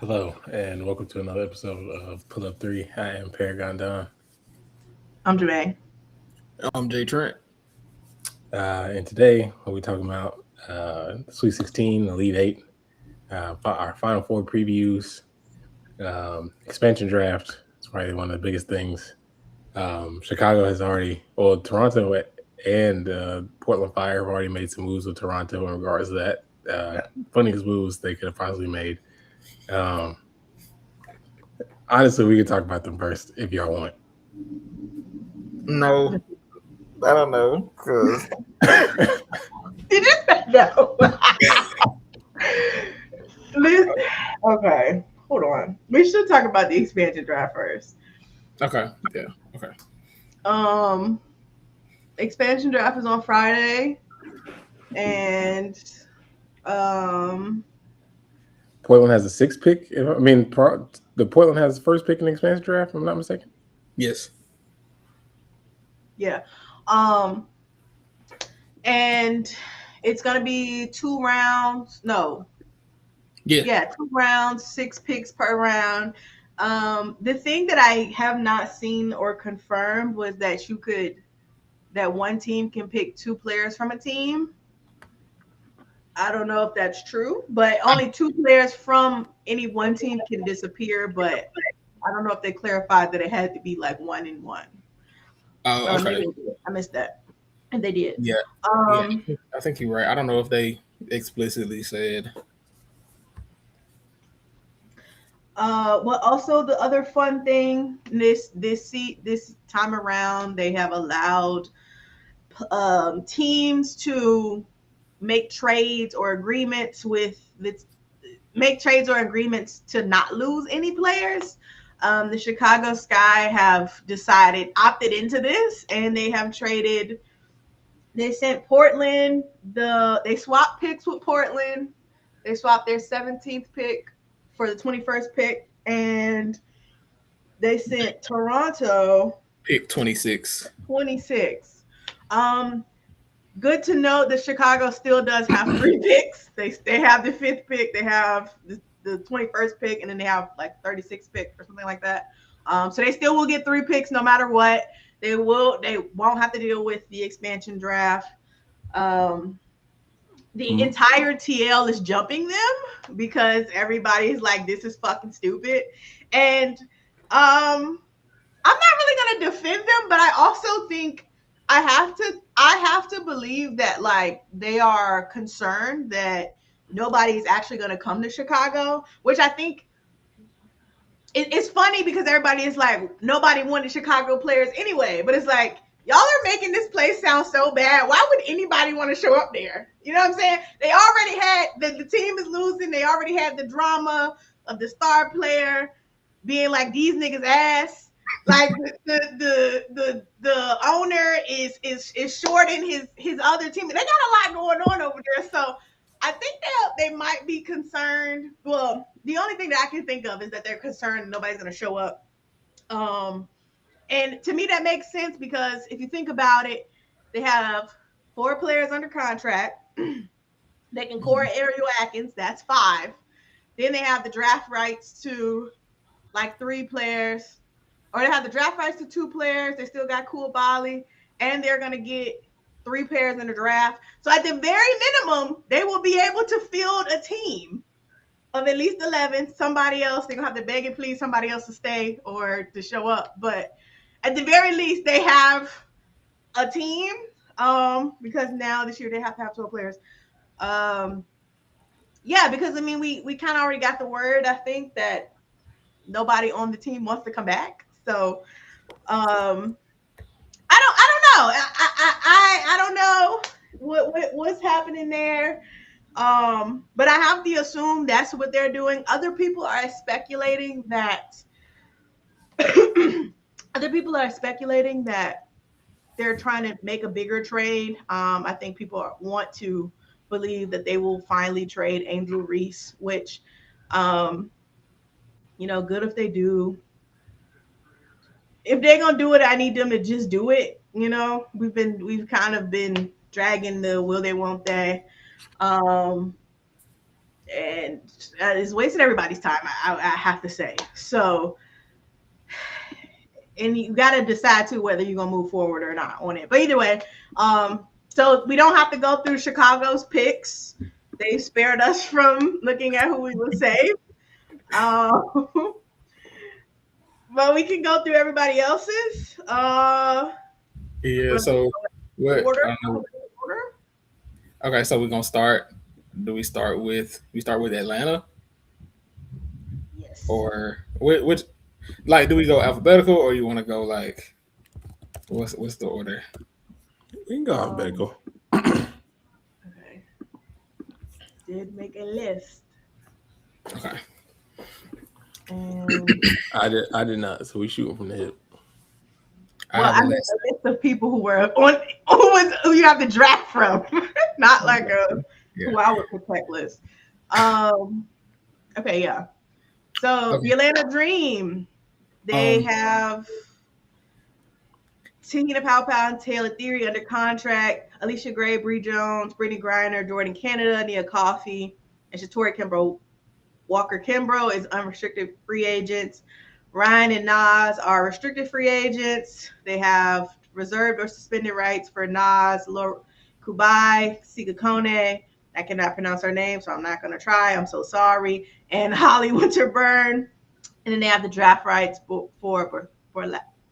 Hello, and welcome to another episode of Pull Up 3. I am Paragon Don. I'm Jermaine. I'm Jay Trent. And today, we'll be talking about Sweet 16, Elite 8, our Final Four previews, expansion draft. It's probably one of the biggest things. Chicago has already, Toronto and Portland Fire have already made some moves with Toronto in regards to that. Funniest moves they could have possibly made. Honestly, we can talk about them first if y'all want. No, I don't know. Cause Did you say no? Okay, hold on. We should talk about the expansion draft first. okay. Expansion draft is on Friday, and Portland has a sixth pick. The Portland has the first pick in the expansion draft, if I'm not mistaken. Yes. Yeah. And it's gonna be 2 rounds. No. Yeah, 2 rounds, 6 picks per round. The thing that I have not seen or confirmed was that that one team can pick 2 players from a team. I don't know if that's true, but only 2 players from any one team can disappear. But I don't know if they clarified that it had to be like 1 and 1. Oh, okay. I missed that, and they did. Yeah. I think you're right. I don't know if they explicitly said. Well, also the other fun thing this time around, they have allowed teams to make trades or agreements to not lose any players. The Chicago Sky have opted into this, and they have traded. They sent Portland they swapped picks with Portland. They swapped their 17th pick for the 21st pick, and they sent Toronto Pick 26. 26. Good to know that Chicago still does have 3 picks. They have the 5th pick, they have the 21st pick, and then they have like 36th pick or something like that. So they still will get 3 picks no matter what. They won't have to deal with the expansion draft. The entire TL is jumping them because everybody's like, this is fucking stupid. And I'm not really gonna defend them, but I also think I have to believe that like they are concerned that nobody's actually gonna come to Chicago, which I think it's funny because everybody is like, nobody wanted Chicago players anyway, but it's like, y'all are making this place sound so bad. Why would anybody want to show up there? You know what I'm saying? They already had the team is losing. They already had the drama of the star player being like, these niggas ass. Like the owner is shorting his other team. They got a lot going on over there. So I think that they might be concerned. Well, the only thing that I can think of is that they're concerned nobody's going to show up. And to me, that makes sense because if you think about it, they have 4 players under contract. They can core Ariel Atkins. That's 5. Then they have the draft rights to like 3 players. Or they have the draft rights to 2 players. They still got Koulibaly. And they're going to get 3 players in the draft. So at the very minimum, they will be able to field a team of at least 11. Somebody else, they're going to have to beg and please somebody else to stay or to show up. But at the very least, they have a team because now this year they have to have 12 players. Yeah, because, I mean, we kind of already got the word, I think, that nobody on the team wants to come back. So I don't know. I don't know what's happening there. But I have to assume that's what they're doing. Other people are speculating that they're trying to make a bigger trade. I think people want to believe that they will finally trade Angel Reese, which, good if they do. If they're gonna do it, I need them to just do it. We've kind of been dragging the will they, won't they. and it's wasting everybody's time. I have to say. So, and you got to decide too whether you're gonna move forward or not on it. But either way, so we don't have to go through Chicago's picks. They spared us from looking at who we would save. But we can go through everybody else's. Yeah. So what? Order. Okay, so we're gonna start. Do we start with Atlanta, Yes. or which? Like, do we go alphabetical, or you want to go like what's the order? We can go alphabetical. Okay. Did make a list. Okay. And I did not. So we shooting from the hip. well, I mean, a list of people who were on who you have to draft from, not like who I would protect list. Okay, yeah. So the Atlanta Dream, they have Tahina Powell and Taylor Theory under contract, Alicia Gray, Bree Jones, Brittany Griner, Jordan Canada, Nia Coffey, and Shatori Kimbrough. Walker Kimbrough is unrestricted free agents. Ryan and Nas are restricted free agents. They have reserved or suspended rights for Nas, Kubai, Sigakone. I cannot pronounce her name, so I'm not going to try. I'm so sorry. And Holly Winterburn. And then they have the draft rights for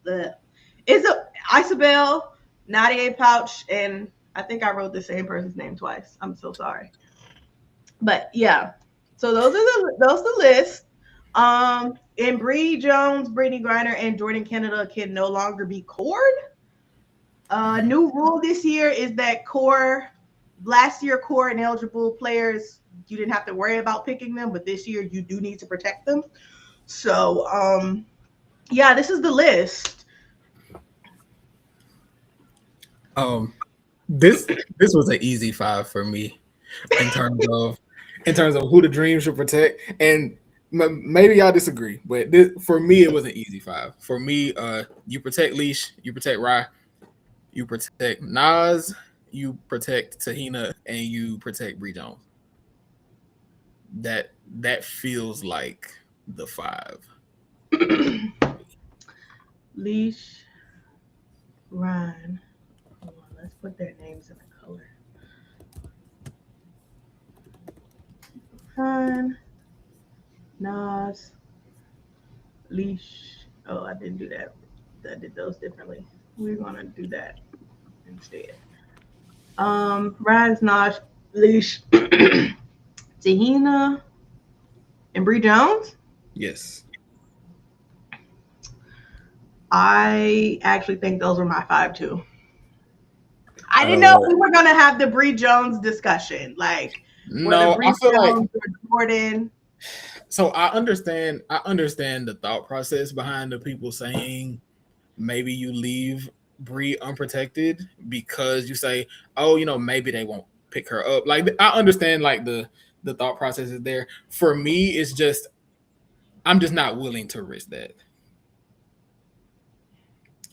the Isabel, Nadia Pouch, and I think I wrote the same person's name twice. I'm so sorry. But yeah, so those are the list. And Bree Jones, Brittany Griner, and Jordan Canada can no longer be cored. New rule this year is that last year core and eligible players, you didn't have to worry about picking them, but this year you do need to protect them. So yeah, this is the list. This was an easy 5 for me in terms of who the Dream should protect, and maybe y'all disagree, but for me it was an easy 5. For me, you protect Leash, you protect Rye, you protect Nas, you protect Tahina, and you protect Bree Jones. That feels like the 5. Leash, Ryan. Hold on, let's put their names in the color. Ryan, Nas, Leash. Oh, I didn't do that. I did those differently. We're gonna do that instead. Ryan's Nas, Leash, Tahina, and Bree Jones. Yes. I actually think those were my 5 too. I didn't know we were gonna have the Bree Jones discussion. Like, no, Bree I feel Jones like or Jordan. So I understand the thought process behind the people saying maybe you leave Bree unprotected because you say, oh, maybe they won't pick her up. Like, I understand like the thought process is there. For me, it's just I'm just not willing to risk that.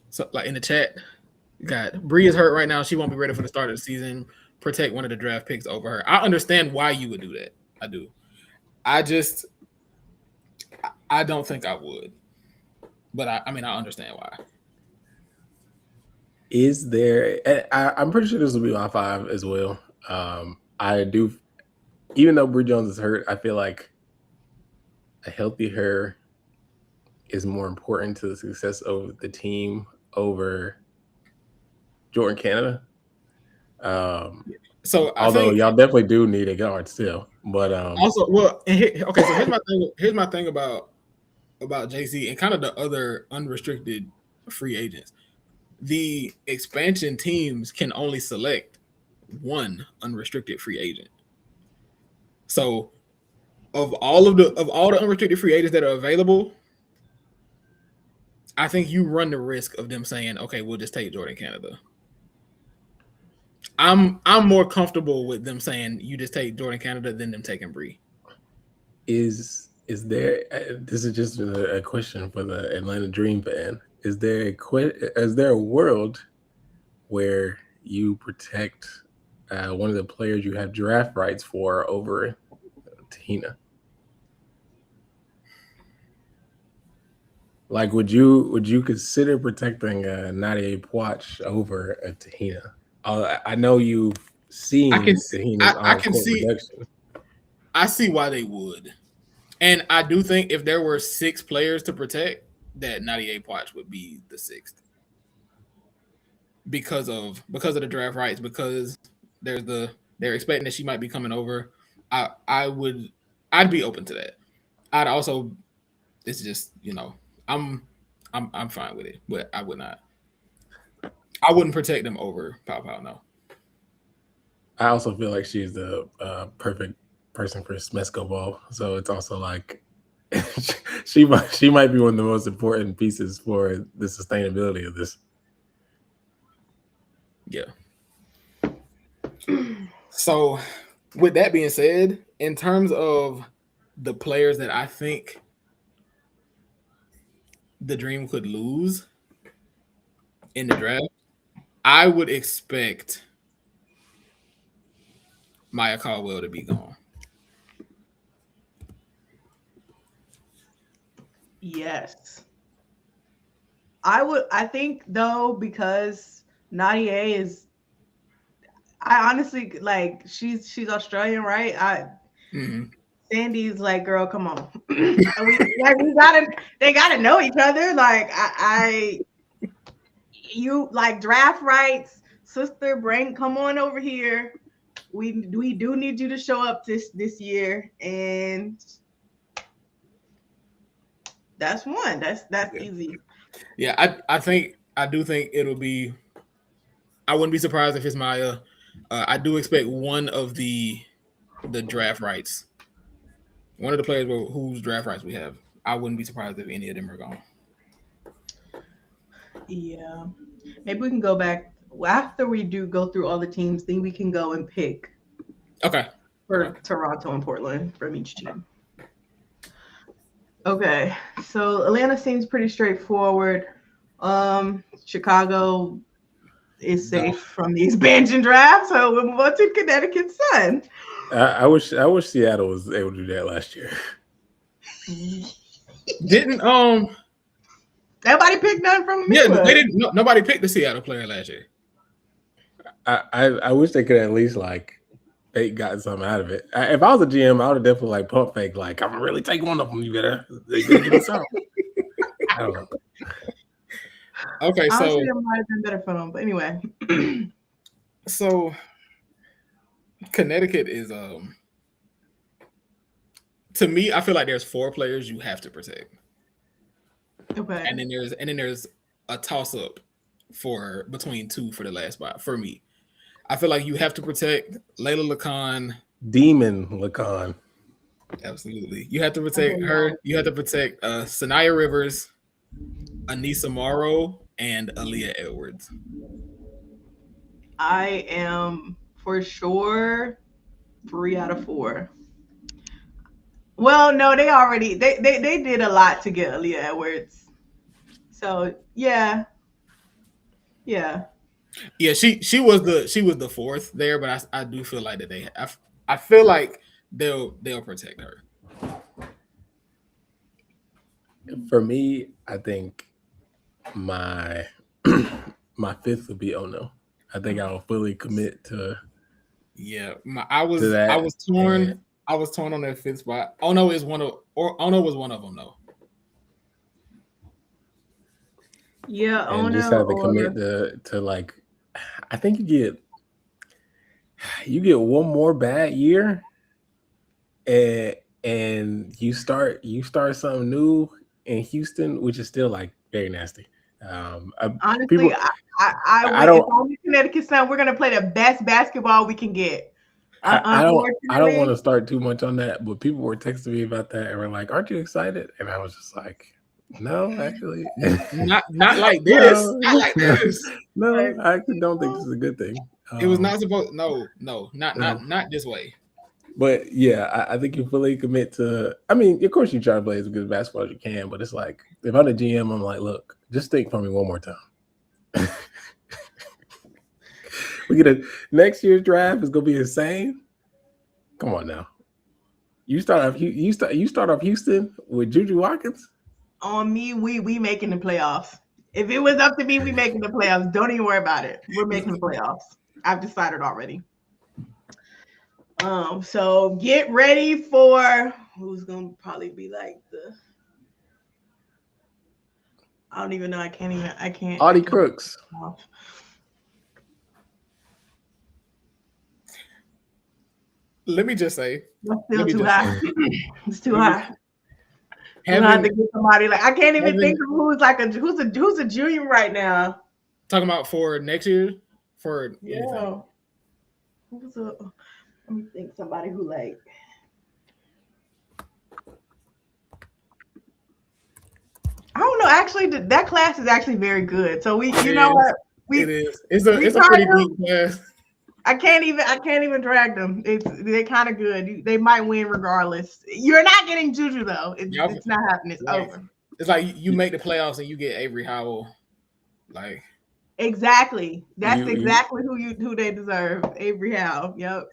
So like in the chat, God, Bree is hurt right now. She won't be ready for the start of the season. Protect one of the draft picks over her. I understand why you would do that. I do. I don't think I would. But I understand why. Is there? I'm pretty sure this will be my 5 as well. I do, even though Bree Jones is hurt, I feel like a healthy her is more important to the success of the team over Jordan Canada. So although y'all definitely do need a guard still, but also, well, okay. So here's my thing about JC and kind of the other unrestricted free agents. The expansion teams can only select one unrestricted free agent. So of all the unrestricted free agents that are available, I think you run the risk of them saying, okay, we'll just take Jordan Canada. I'm more comfortable with them saying you just take Jordan Canada than them taking Bree. Is there? This is just a question for the Atlanta Dream fan. Is there a world where you protect one of the players you have draft rights for over Tahina? Like, would you consider protecting Nadia Puach over a Tahina? I know you've seen Tahina's on-court production. I see why they would, and I do think if there were 6 players to protect, that Nadia Puach would be the 6th because of the draft rights. Because they're expecting that she might be coming over. I'd be open to that. I'd also, it's just, I'm fine with it, but I wouldn't protect them over Pow Pow. No. I also feel like she's the perfect person for Smesco ball. So it's also like she might be one of the most important pieces for the sustainability of this. Yeah. So with that being said, in terms of the players that I think the Dream could lose in the draft, I would expect Maya Caldwell to be gone. Yes. I think though, because Nadia is, I honestly like, she's Australian, right? Sandy's like, girl, come on. They gotta know each other. Like you like draft rights, sister, come on over here. We do need you to show up this year, and that's one. That's easy. Yeah, I do think it'll be. I wouldn't be surprised if it's Maya. I do expect one of the draft rights. One of the players whose draft rights we have. I wouldn't be surprised if any of them are gone. Yeah, maybe we can go back after we do go through all the teams. Then we can go and pick. Okay. For Toronto and Portland from each team. Okay, so Atlanta seems pretty straightforward. Chicago is safe from the expansion draft, so we'll move on to Connecticut Sun. I wish Seattle was able to do that last year. Didn't nobody picked none from me? Yeah, they didn't. Nobody picked the Seattle player last year. I wish they could at least like fake got something out of it. If I was a GM, I would have definitely like pump fake. Like, I'm really taking one of them. You better give me some. I don't know. Okay, honestly, so it might have been better for them, but anyway. So Connecticut is to me, I feel like there's 4 players you have to protect. Okay. And then there's a toss up between 2 for the last spot for me. I feel like you have to protect Layla Lacan. Demon Lacan. Absolutely. You have to protect her. You have to protect Sanaya Rivers, Anissa Morrow, and Aaliyah Edwards. I am for sure 3 out of 4. Well, no, they did a lot to get Aaliyah Edwards. So yeah. Yeah, she was the 4th there, but I do feel like that I feel like they'll protect her. For me, I think my 5th would be Ono. I think I will fully commit to. Yeah, I was torn. I was torn on that 5th spot. Ono was one of them though. Yeah, and just have to commit to like. I think you get one more bad year, and you start something new in Houston, which is still like very nasty. Honestly, I don't. If I'm the Connecticut Sun, we're gonna play the best basketball we can get. I don't want to start too much on that, but people were texting me about that and were like, "Aren't you excited?" And I was just like, "No, actually, not like this. Not like this. No, I actually don't think this is a good thing." It was not supposed. No, not this way. But yeah, I think you fully commit to. I mean, of course, you try to play as good basketball as you can, but it's like if I'm the GM, I'm like, look, just think for me one more time. We get next year's draft is gonna be insane. Come on now. You start off Houston with Juju Watkins. On me, we making the playoffs. If it was up to me, we making the playoffs. Don't even worry about it. We're making the playoffs. I've decided already. So get ready for who's gonna probably be like the. I don't even know. I can't. Audi Crooks. Let me just say, That's still too high. It's too high. You have to get somebody like I can't even think of who's a junior right now. Talking about for next year, for yeah. Let me think somebody who like. I don't know. Actually, that class is actually very good. So you know what? It is. It's a pretty good class. I can't even drag them. They're kind of good. They might win regardless. You're not getting Juju though. It's not happening. It's over. It's like you make the playoffs and you get Avery Howell. Like exactly. That's exactly who they deserve. Avery Howell. Yep.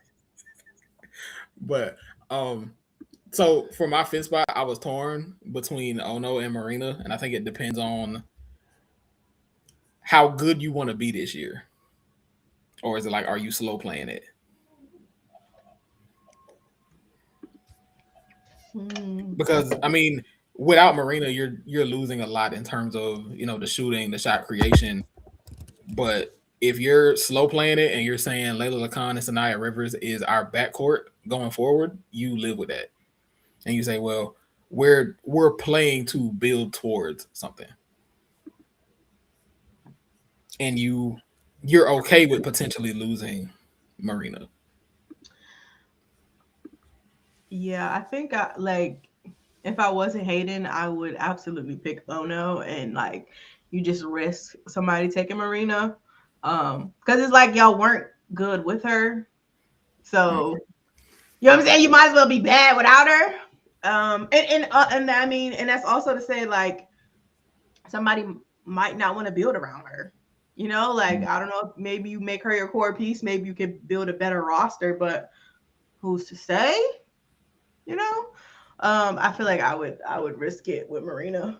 But so for my fifth spot, I was torn between Ono and Marina, and I think it depends on how good you want to be this year. Or is it like, are you slow playing it? Because I mean, without Marina, you're losing a lot in terms of the shooting, the shot creation. But if you're slow playing it and you're saying Layla Lacan and Sanaya Rivers is our backcourt going forward, you live with that, and you say, well, we're playing to build towards something, and you're okay with potentially losing Marina. Yeah, I think if I wasn't Hayden, I would absolutely pick Ono, and like you just risk somebody taking Marina, because it's like y'all weren't good with her, so you know what I'm saying. You might as well be bad without her, and I mean, and that's also to say like somebody might not want to build around her. Like I don't know, maybe you make her your core piece, maybe you could build a better roster, but who's to say? I feel like I would risk it with Marina.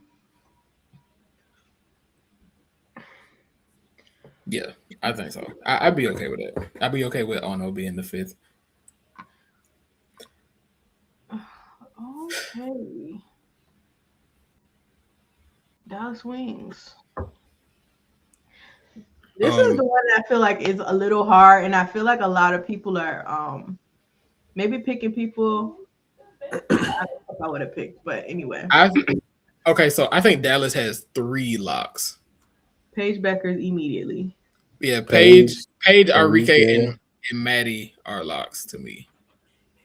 Yeah, I think so. I'd be okay with it. I'd be okay with Ono being the fifth. Okay. Dallas Wings. This is the one that I feel like is a little hard, and I feel like a lot of people are maybe picking people I don't know if I would have picked, but anyway. Okay, so I think Dallas has 3 locks. Paige Beckers immediately. Yeah, Paige, Enrique, and Maddie are locks to me.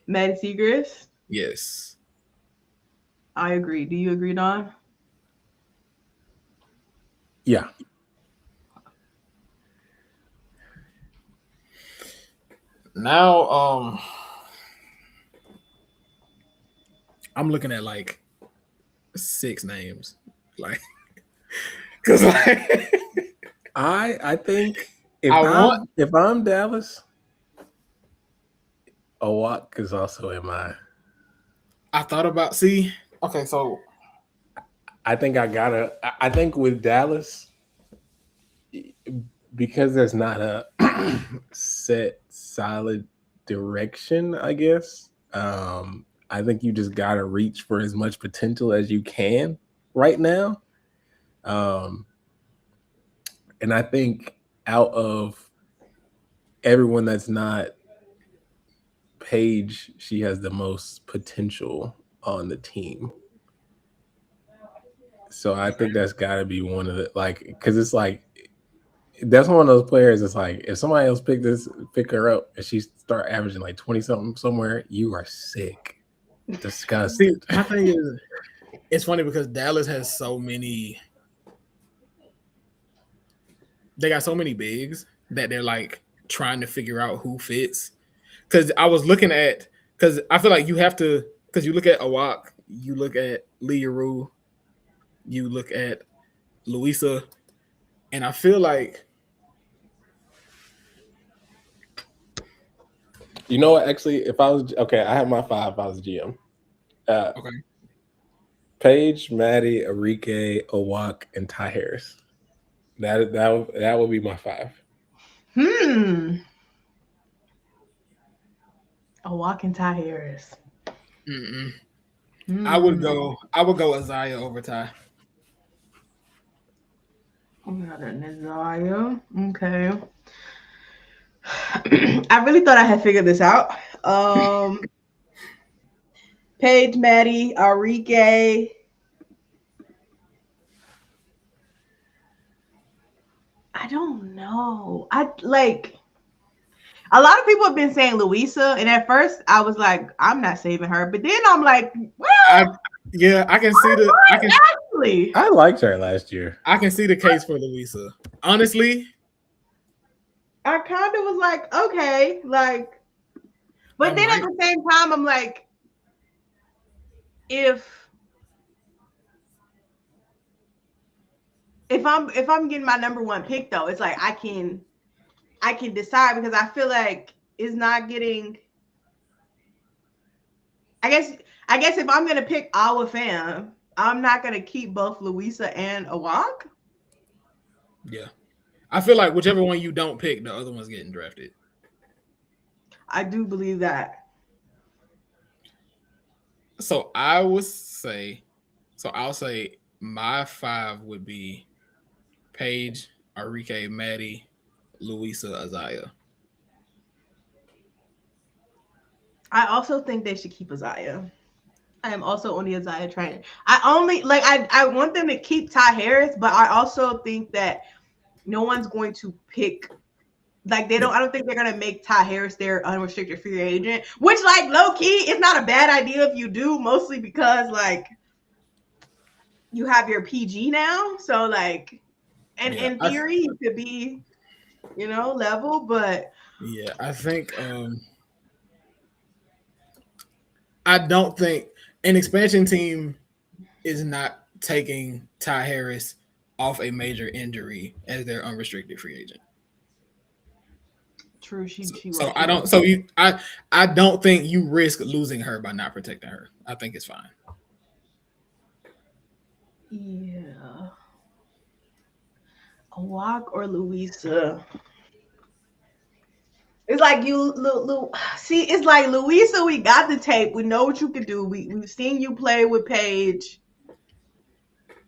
Maddie Segrist? Yes. I agree. Do you agree, Don? Yeah. Now, I'm looking at like 6 names, like, because like, I think if I'm Dallas, Owak is also in my. I thought about okay, so I think with Dallas, because there's not a set solid direction, I guess. I think you just gotta reach for as much potential as you can right now. And I think out of everyone that's not Paige, she has the most potential on the team. So I think that's gotta be one of the because it's like that's one of those players. It's like if somebody else pick her up and she start averaging like 20 something somewhere, you are sick. Disgusting. My thing is, it's funny because Dallas has so many. They got so many bigs that they're like trying to figure out who fits. Because I was looking at, because I feel like you have to, because you look at Owak, you look at Leroux, you look at Louisa, and I feel like. You know what? Actually, if I was I have my 5. If I was GM, Okay. Paige, Maddie, Arike, Owak, and Ty Harris. That would be my 5. A walking Ty Harris. Mm-mm. I would go Isaiah over Ty. Got an Isaiah. Okay. I really thought I had figured this out. Paige, Maddie, Arike. I don't know. I like a lot of people have been saying Louisa, and at first I was like, I'm not saving her, but then I'm like, well, I can see actually. I liked her last year. I can see the case for Louisa. Honestly, I kind of was like, okay, like, but then at the same time, I'm like, if I'm getting my number 1 pick though, it's like I can decide, because I feel like it's not getting. I guess if I'm gonna pick our fam, I'm not gonna keep both Louisa and Owak. Yeah, I feel like whichever one you don't pick, the other one's getting drafted. I do believe that. So I'll say my 5 would be Paige, Arike, Maddie, Louisa, Isaiah. I also think they should keep Isaiah. I am also on the Isaiah train. I want them to keep Ty Harris, but I also think that no one's going to pick. Like I don't think they're gonna make Ty Harris their unrestricted free agent, which like low key is not a bad idea if you do, mostly because like you have your PG now. So like, and in theory you could be, level, but yeah, I think I don't think an expansion team is not taking Ty Harris off a major injury as their unrestricted free agent. True, I don't think you risk losing her by not protecting her. I think it's fine. Yeah. Owak or Louisa? It's like see, it's like Louisa, we got the tape. We know what you can do. We've seen you play with Paige.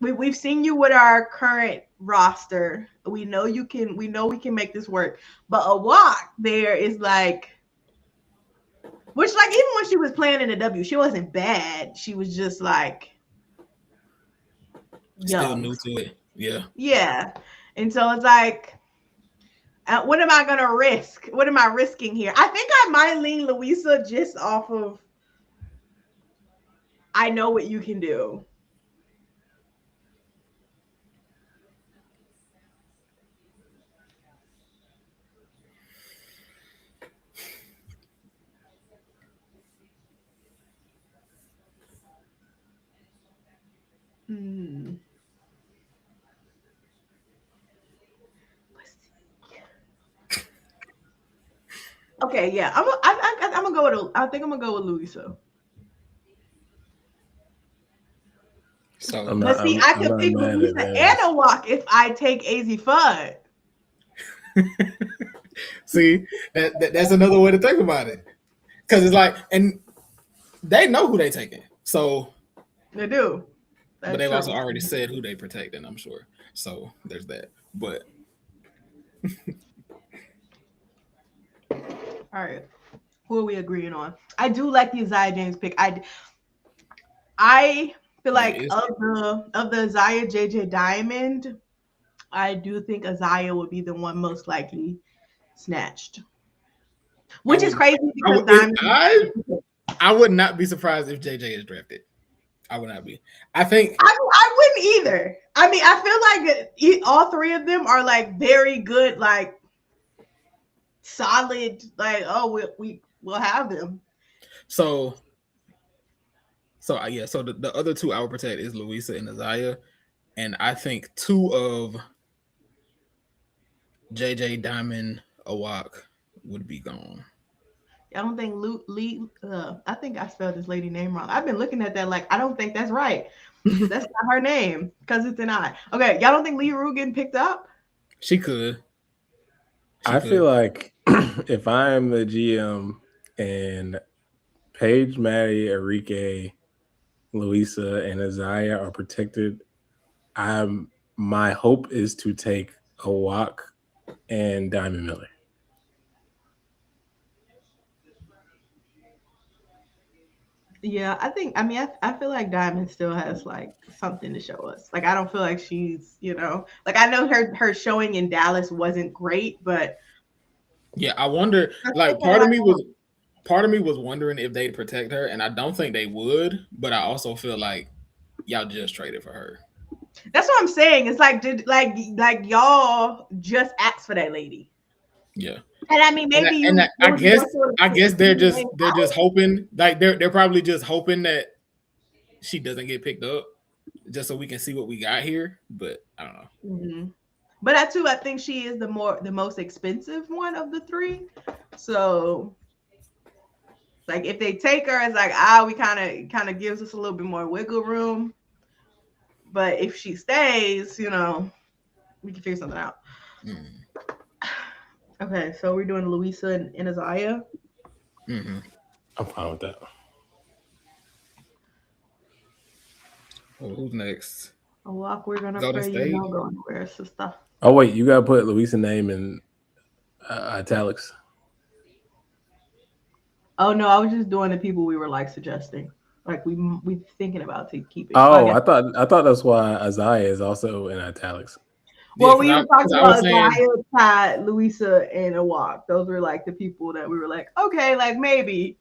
We've seen you with our current roster. We know we can make this work. But Owak there is like, which like even when she was playing in the W, she wasn't bad. She was just like still new to it. Yeah. Yeah. And so it's like, what am I gonna risk? What am I risking here? I think I might lean Louisa just off of I know what you can do. Okay, yeah, I'm gonna go with. I think I'm gonna go with Louisa. So, I could pick Louisa and Owak if I take AZ Fudd. See, that's another way to think about it, because it's like, and they know who they taking, so they do. But they've also already said who they protecting, I'm sure. So there's that. But all right, who are we agreeing on? I do like the Isaiah James pick. I feel like of the Isaiah JJ Diamond, I do think Isaiah would be the one most likely snatched. Which is crazy because I would not be surprised if JJ is drafted. I would not be. I think I wouldn't either. I mean, I feel like all 3 of them are like very good, like solid. Like, oh, we'll have them. So yeah. So the other 2 I would protect is Louisa and Isaiah, and I think 2 of JJ Diamond Owak would be gone. I don't think Lee. I think I spelled this lady name wrong. I've been looking at that like I don't think that's right. That's not her name because it's an I. Okay, y'all don't think Lee Rue getting picked up? She could. I feel like if I am the GM and Paige, Maddie, Enrique, Louisa, and Isaiah are protected, my hope is to take a walk and Diamond Miller. Yeah, I feel like Diamond still has like something to show us. Like I don't feel like she's, like I know her showing in Dallas wasn't great, but yeah, I wonder. Like part of me was wondering if they'd protect her, and I don't think they would. But I also feel like y'all just traded for her. That's what I'm saying. It's like y'all just asked for that lady. Yeah. And I mean, maybe I guess they're just hoping, like they're probably just hoping that she doesn't get picked up, just so we can see what we got here. But I don't know. Mm-hmm. But I think she is the most expensive one of the three. So, like, if they take her, it's like we kind of gives us a little bit more wiggle room. But if she stays, we can figure something out. Mm. Okay, so we're doing Louisa and Isaiah. Mm-hmm. I'm fine with that. Well, who's next? A walk. We're gonna pray you don't go anywhere, sister. Oh wait, you gotta put Louisa's name in italics. Oh no, I was just doing the people we were like suggesting, like we thinking about to keep it. Oh, I thought that's why Isaiah is also in italics. Well, we were talking about Isaiah, Pat, Louisa, and a walk. Those were like the people that we were like, okay, like maybe,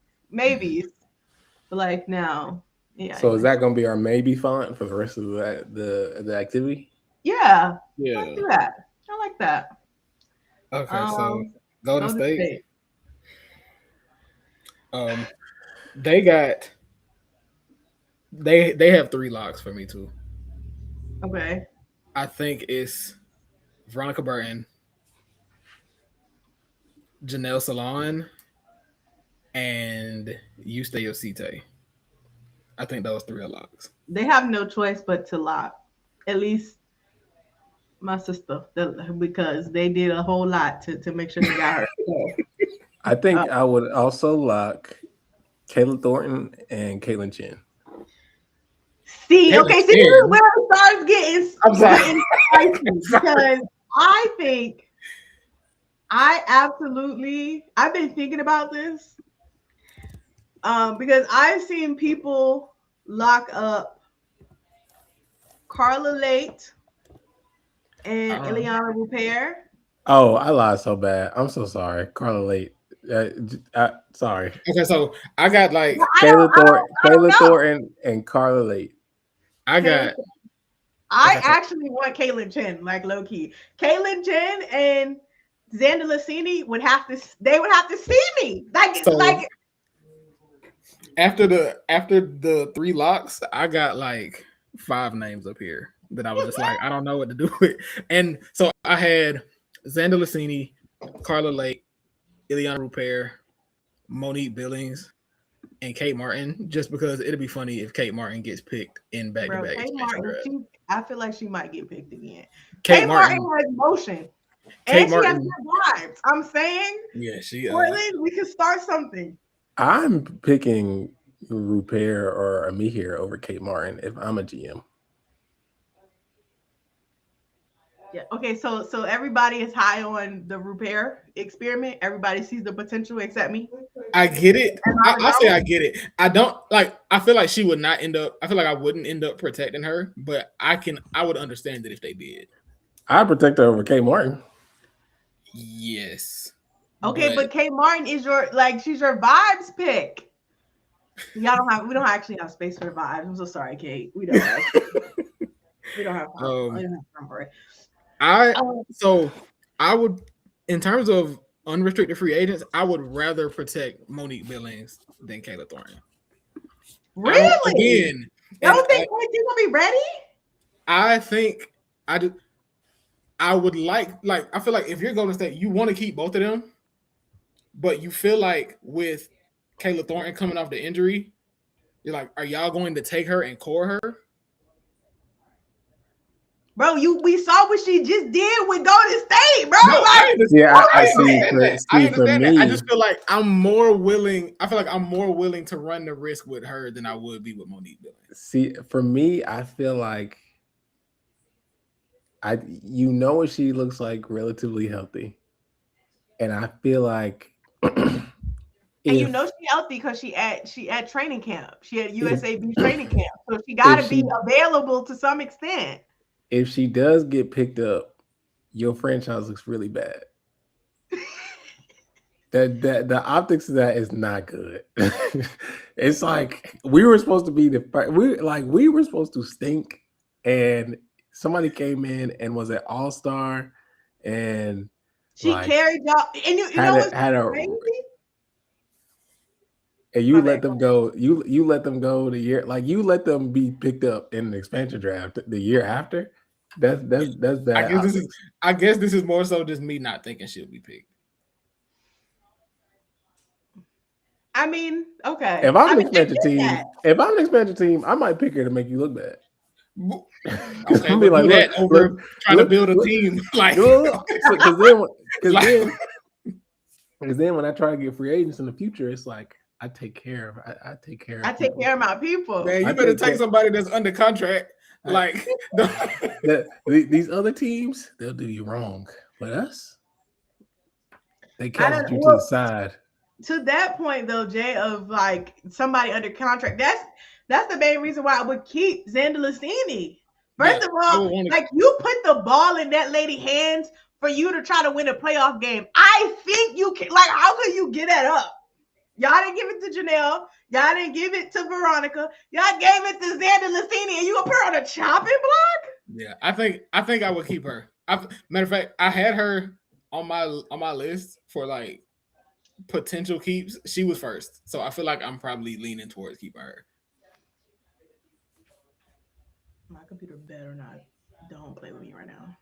but like now, yeah. So is that gonna be our maybe font for the rest of the activity? Yeah. Let's do that. I like that. Okay, so Golden State. They have 3 locks for me too. Okay. I think it's Veronica Burton, Janelle Salon, and Yuste Osite. I think those 3 are locks. They have no choice but to lock. At least my sister, because they did a whole lot to make sure they got her. I think I would also lock Kayla Thornton and Caitlin Chen. See, where it starts getting. I'm sorry. Because I think I've been thinking about this because I've seen people lock up Carla Late and Ileana Rupert. Oh, I lied so bad. I'm so sorry. Carla Late. Sorry. Okay, so I got like Kayla Thornton and Carla Late. I actually want Caitlin Chen, like low key. Caitlin Chen and Xander Lassini would have to see me. Like after the 3 locks, I got like 5 names up here that I was just like, I don't know what to do with. And so I had Xander Lassini, Carla Lake, Ileana Rupert, Monique Billings, and Kate Martin, just because it'd be funny if Kate Martin gets picked in back-to-back. Kate Martin, I feel like she might get picked again. Kate Martin has motion. And she has good vibes. I'm saying, she Portland, we can start something. I'm picking Rupert or Amihir over Kate Martin if I'm a GM. Yeah. Okay. So everybody is high on the Rupert experiment. Everybody sees the potential except me. I get it. I say I get it. I don't like. I feel like she would not end up. I feel like I wouldn't end up protecting her, but I would understand it if they did. I'd protect her over Kate Martin. Yes. Okay, but Kate Martin is she's your vibes pick. We don't actually have space for the vibes. I'm so sorry, Kate. We don't have. We don't have time for it. So I would, in terms of unrestricted free agents, I would rather protect Monique Billings than Kayla Thornton. Really? You don't think she's gonna be ready? I think I would like I feel like if you're Golden State, you want to keep both of them. But you feel like with Kayla Thornton coming off the injury, you're like, are y'all going to take her and core her? Bro, we saw what she just did with Golden State, bro. No, like, I see. I For understand me, that. I just feel like I'm more willing. I feel like I'm more willing to run the risk with her than I would be with Monique Billings. See, for me, I feel like what she looks like relatively healthy, and I feel like, and you know she's healthy because she at training camp. She at USAB training camp, so she got to be available to some extent. If she does get picked up, your franchise looks really bad. That the optics of that is not good. It's like we were supposed to be we were supposed to stink, and somebody came in and was an all-star, and she carried y'all. And you know what's crazy? And you let them go. You let them go the year, like you let them be picked up in the expansion draft the year after. That's bad. I guess this is more so just me not thinking she'll be picked. I mean, okay. If I'm an expansion team, I might pick her to make you look bad. Okay, be like, that over trying to build a team. Like, because then when I try to get free agents in the future, it's like I take care of my people. Man, you better take somebody that's under contract. Like these other teams, they'll do you wrong, but us, they cast you to the side. To that point, though, Jay, of like somebody under contract, that's the main reason why I would keep Xander Lacini. First of all, like you put the ball in that lady's hands for you to try to win a playoff game. I think you can. Like, how could you get that up? Y'all didn't give it to Janelle. Y'all didn't give it to Veronica. Y'all gave it to Xander Lacini, and you gonna put her on a chopping block? Yeah, I think I would keep her. Matter of fact, I had her on my list for like potential keeps. She was first, so I feel like I'm probably leaning towards keeping her. My computer better not. Don't play with me right now.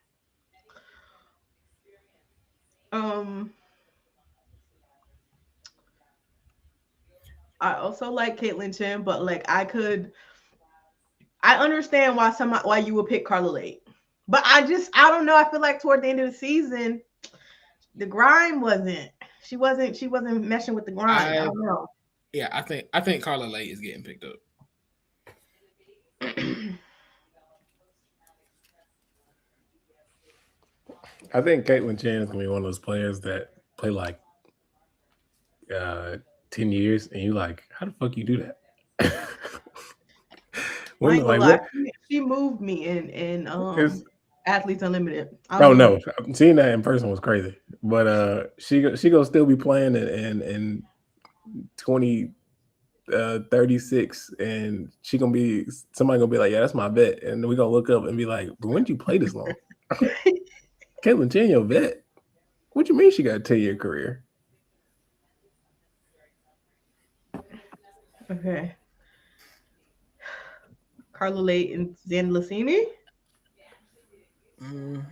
I also like Caitlin Chen, but like I understand why you would pick Carla Lake, but I don't know. I feel like toward the end of the season, the grind she wasn't meshing with the grind. I don't know. Yeah, I think Carla Lake is getting picked up. I think Caitlin Chen is gonna be one of those players that play like 10 years, and you like, how the fuck you do that? She moved me in Athletes Unlimited. No, seeing that in person was crazy. But she gonna still be playing in 2036, and somebody gonna be like, yeah, that's my vet, and we gonna look up and be like, but when did you play this long? Caitlin Chen, your vet. What you mean she got a 10-year career? Okay. Carla Lake and Xander Lacini? Xander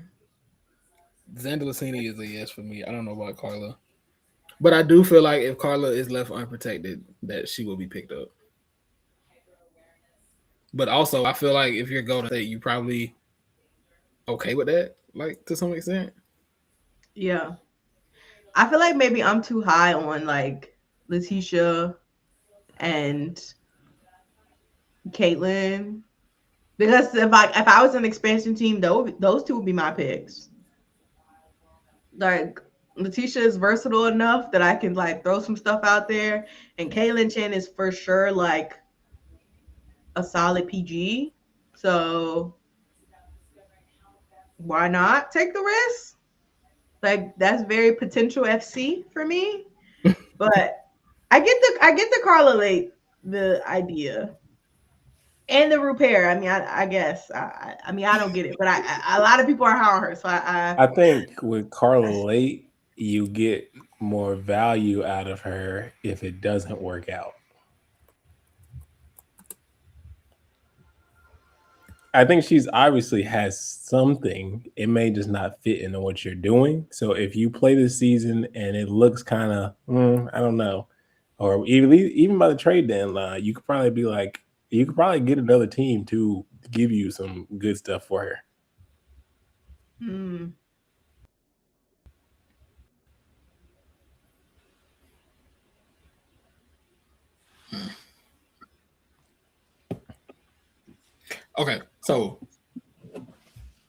Lacini is a yes for me. I don't know about Carla. But I do feel like if Carla is left unprotected, that she will be picked up. But also, I feel like if you're Golden State, you probably okay with that, like to some extent. Yeah. I feel like maybe I'm too high on like Letitia and Caitlin, because if I was an expansion team, those two would be my picks. Like Letitia is versatile enough that I can like throw some stuff out there, and Caitlin Chen is for sure like a solid PG. So why not take the risk? Like that's very potential FC for me. But I get the Carla Lake, the idea. And the repair. I mean, I guess. I mean, I don't get it, but a lot of people are high on her. So I think with Carla Lake, you get more value out of her if it doesn't work out. I think she's obviously has something. It may just not fit into what you're doing. So if you play this season and it looks kind of, I don't know, or even by the trade deadline, you could probably be like, you could probably get another team to give you some good stuff for her. Hmm. Okay, so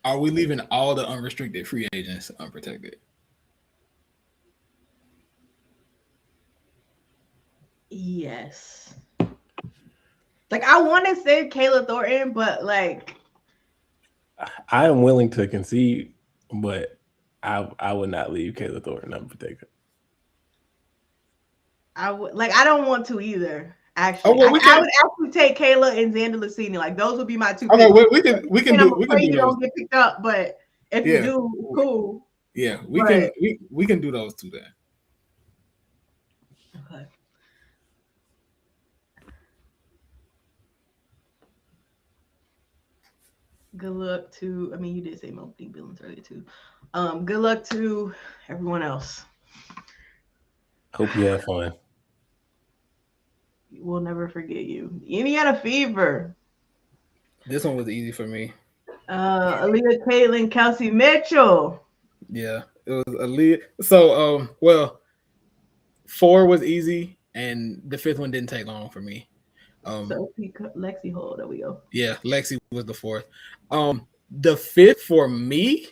are we leaving all the unrestricted free agents unprotected? Yes. Like I want to say Kayla Thornton, but like I am willing to concede, but I would not leave Kayla Thornton unprotected. I don't want to either. Actually, well, I would actually take Kayla and Xander Lucini. Like those would be my two. Okay, we can and I'm do afraid you those. don't get picked up, but if you do, cool. Yeah, we can do those two then. Okay. Good luck to. I mean, you did say Monique Billings earlier too. Good luck to everyone else. Hope you have fun. We'll never forget you. Indiana Fever. This one was easy for me. Aaliyah Caitlin, Kelsey Mitchell. Yeah, it was Aaliyah. So, well, 4 was easy, and the 5th one didn't take long for me. Lexi Hall. There we go. Yeah, Lexi was the 4th. The 5th for me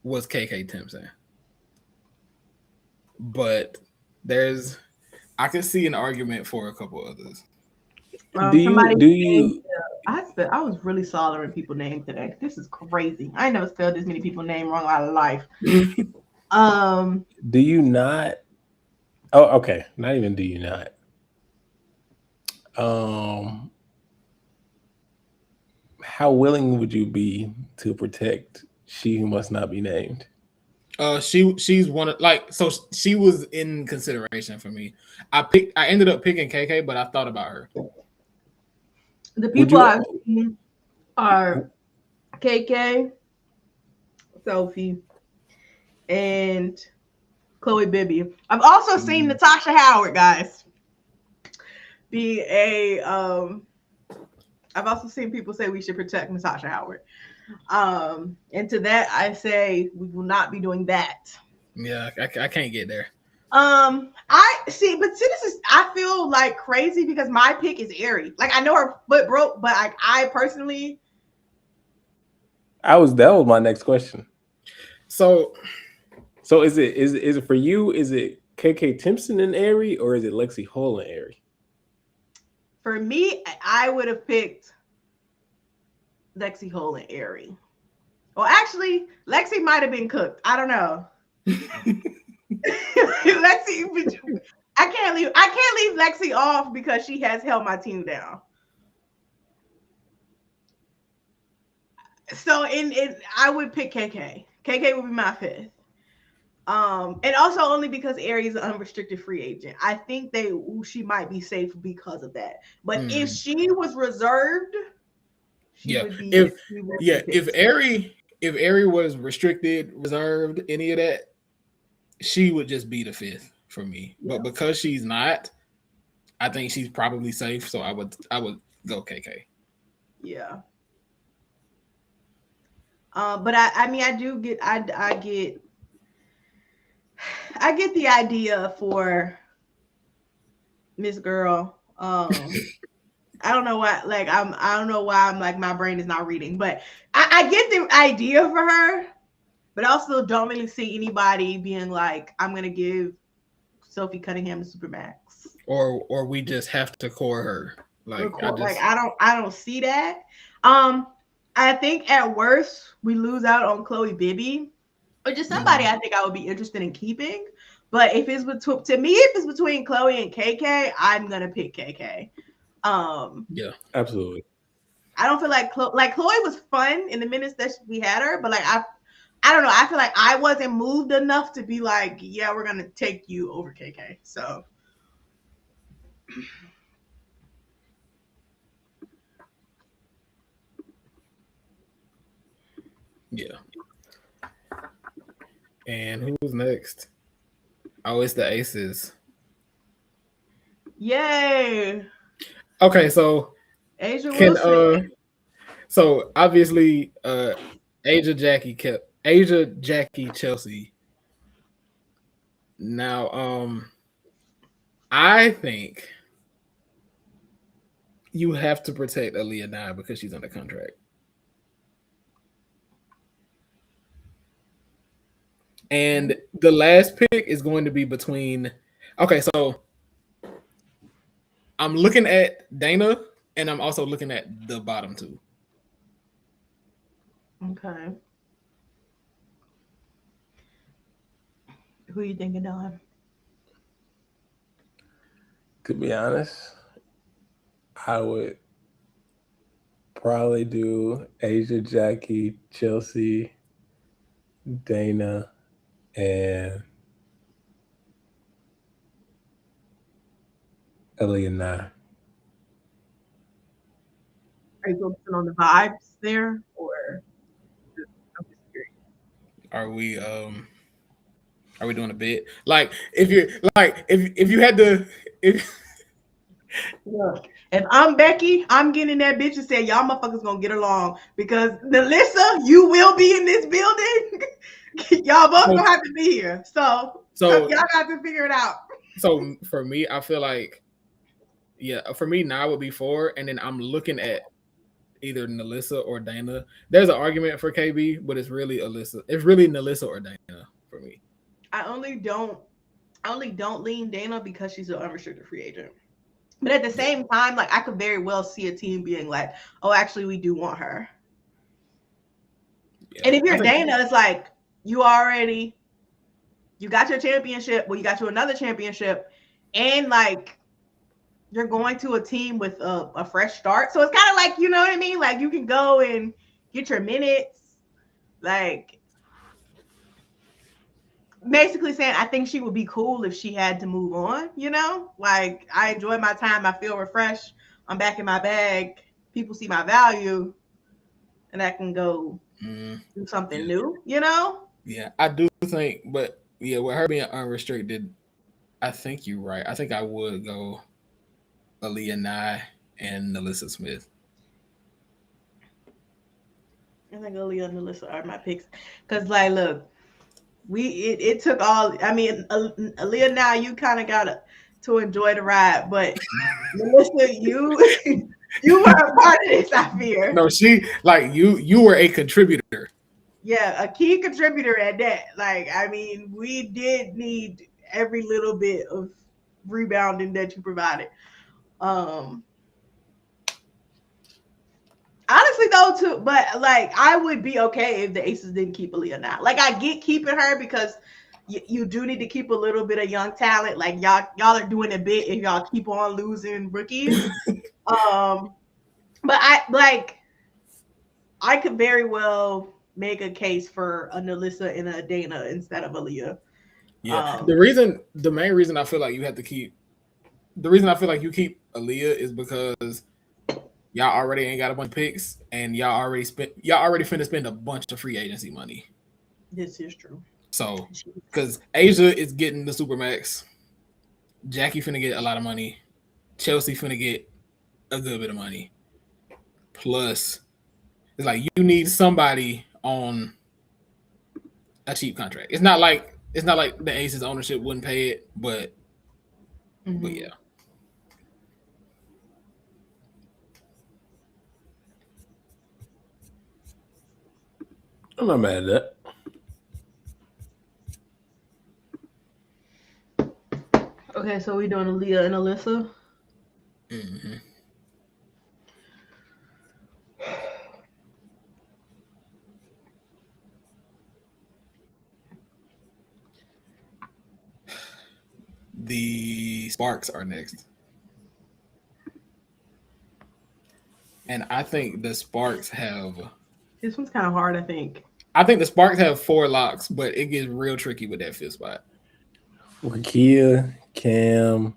was KK Timpson, but I can see an argument for a couple others. Do you? I was really slaughtering people's names today. This is crazy. I never spelled this many people's names wrong in my life. Do you not? Oh, okay. Not even do you not? How willing would you be to protect she who must not be named? She's one of so she was in consideration for me. I ended up picking KK, but I thought about her. The people I've seen are KK, Sophie, and Chloe Bibby. I've also seen Natasha Howard, guys. I've also seen people say we should protect Natasha Howard. And to that, I say we will not be doing that. Yeah, I can't get there. I feel like crazy because my pick is Aerie. Like I know her foot broke, but I personally. That was my next question. So is it for you? Is it KK Timpson and Aerie, or is it Lexi Hall and Aerie? For me, I would have picked Lexi Hall and Aerie. Well, actually, Lexi might have been cooked. I don't know. Lexi, I can't leave Lexi off because she has held my team down. So I would pick KK. KK would be my 5th. And also only because Aerie is an unrestricted free agent. I think she might be safe because of that. But if she was reserved, would be. If Aerie was restricted, reserved, any of that, she would just be the 5th for me. Yeah. But because she's not, I think she's probably safe. So I would go KK. Yeah. But I get the idea for Miss Girl. I don't know why. Like I don't know why I'm like my brain is not reading, but I get the idea for her, but I also don't really see anybody being like, I'm gonna give Sophie Cunningham the Supermax, or we just have to core her. I don't see that. I think at worst we lose out on Chloe Bibby, or just somebody I think I would be interested in keeping. But if it's between Chloe and KK, I'm gonna pick KK. Yeah, absolutely. I don't feel like Chloe was fun in the minutes that we had her, but like I don't know. I feel like I wasn't moved enough to be like, yeah, we're gonna take you over KK. So. Yeah. And who's next? Oh, it's the Aces. Yay! Okay, so Asia can Wilson. so obviously Asia Jackie Chelsea. Now I think you have to protect Aaliyah now because she's under contract. And the last pick is going to be between. Okay, so I'm looking at Dana, and I'm also looking at the bottom two. Okay. Who you thinking, Don? To be honest, I would probably do Asia, Jackie, Chelsea, Dana, and Aaliyah. Are you focusing on the vibes there, or I'm just curious. Are we doing a bit? Like if you if you had to if Look, if I'm Becky, I'm getting that bitch and saying y'all motherfuckers gonna get along because Melissa, you will be in this building. Y'all both gonna have to be here. So y'all got to figure it out. So for me, I feel like for me now would be 4, and then I'm looking at either Nalissa or Dana. There's an argument for KB, but it's really Alyssa. It's really Nalissa or Dana for me. I only don't lean Dana because she's an unrestricted free agent. But at the same time, like I could very well see a team being like, "Oh, actually, we do want her." Yeah, and if you're Dana, it's like you got your championship. Well, you got you another championship, and like you're going to a team with a fresh start. So it's kind of like, you know what I mean? Like you can go and get your minutes. Like basically saying, I think she would be cool if she had to move on, you know? Like I enjoy my time. I feel refreshed. I'm back in my bag. People see my value and I can go do something new, you know? Yeah, I do think, but yeah, with her being unrestricted, I think you're right. I think I would go Aaliyah Nye and Nalissa Smith. I think Aaliyah and Nalissa are my picks. Because, like, look, it took all, I mean, Aaliyah now, you kind of got to enjoy the ride. But Nalissa, you were a part of this, I fear. No, you were a contributor. Yeah, a key contributor at that. Like, I mean, we did need every little bit of rebounding that you provided. Honestly, though, too, but like I would be okay if the Aces didn't keep Aaliyah now. Like I get keeping her because you do need to keep a little bit of young talent. Like y'all are doing a bit if y'all keep on losing rookies. But I could very well make a case for a Nalissa and a Dana instead of Aaliyah. Yeah, the main reason I feel like you have to keep, the reason I feel like you keep Aaliyah is because y'all already ain't got a bunch of picks, and y'all already finna spend a bunch of free agency money. This is true. So, because Asia is getting the Supermax, Jackie finna get a lot of money, Chelsea finna get a good bit of money. Plus, it's like you need somebody on a cheap contract. It's not like the Aces ownership wouldn't pay it, but yeah. I'm not mad at that. Okay, so we doing Aaliyah and Alyssa? Mm-hmm. The Sparks are next. And I think the Sparks have... This one's kind of hard, I think. I think the Sparks have 4 locks, but it gets real tricky with that 5th spot. Rakia, Cam,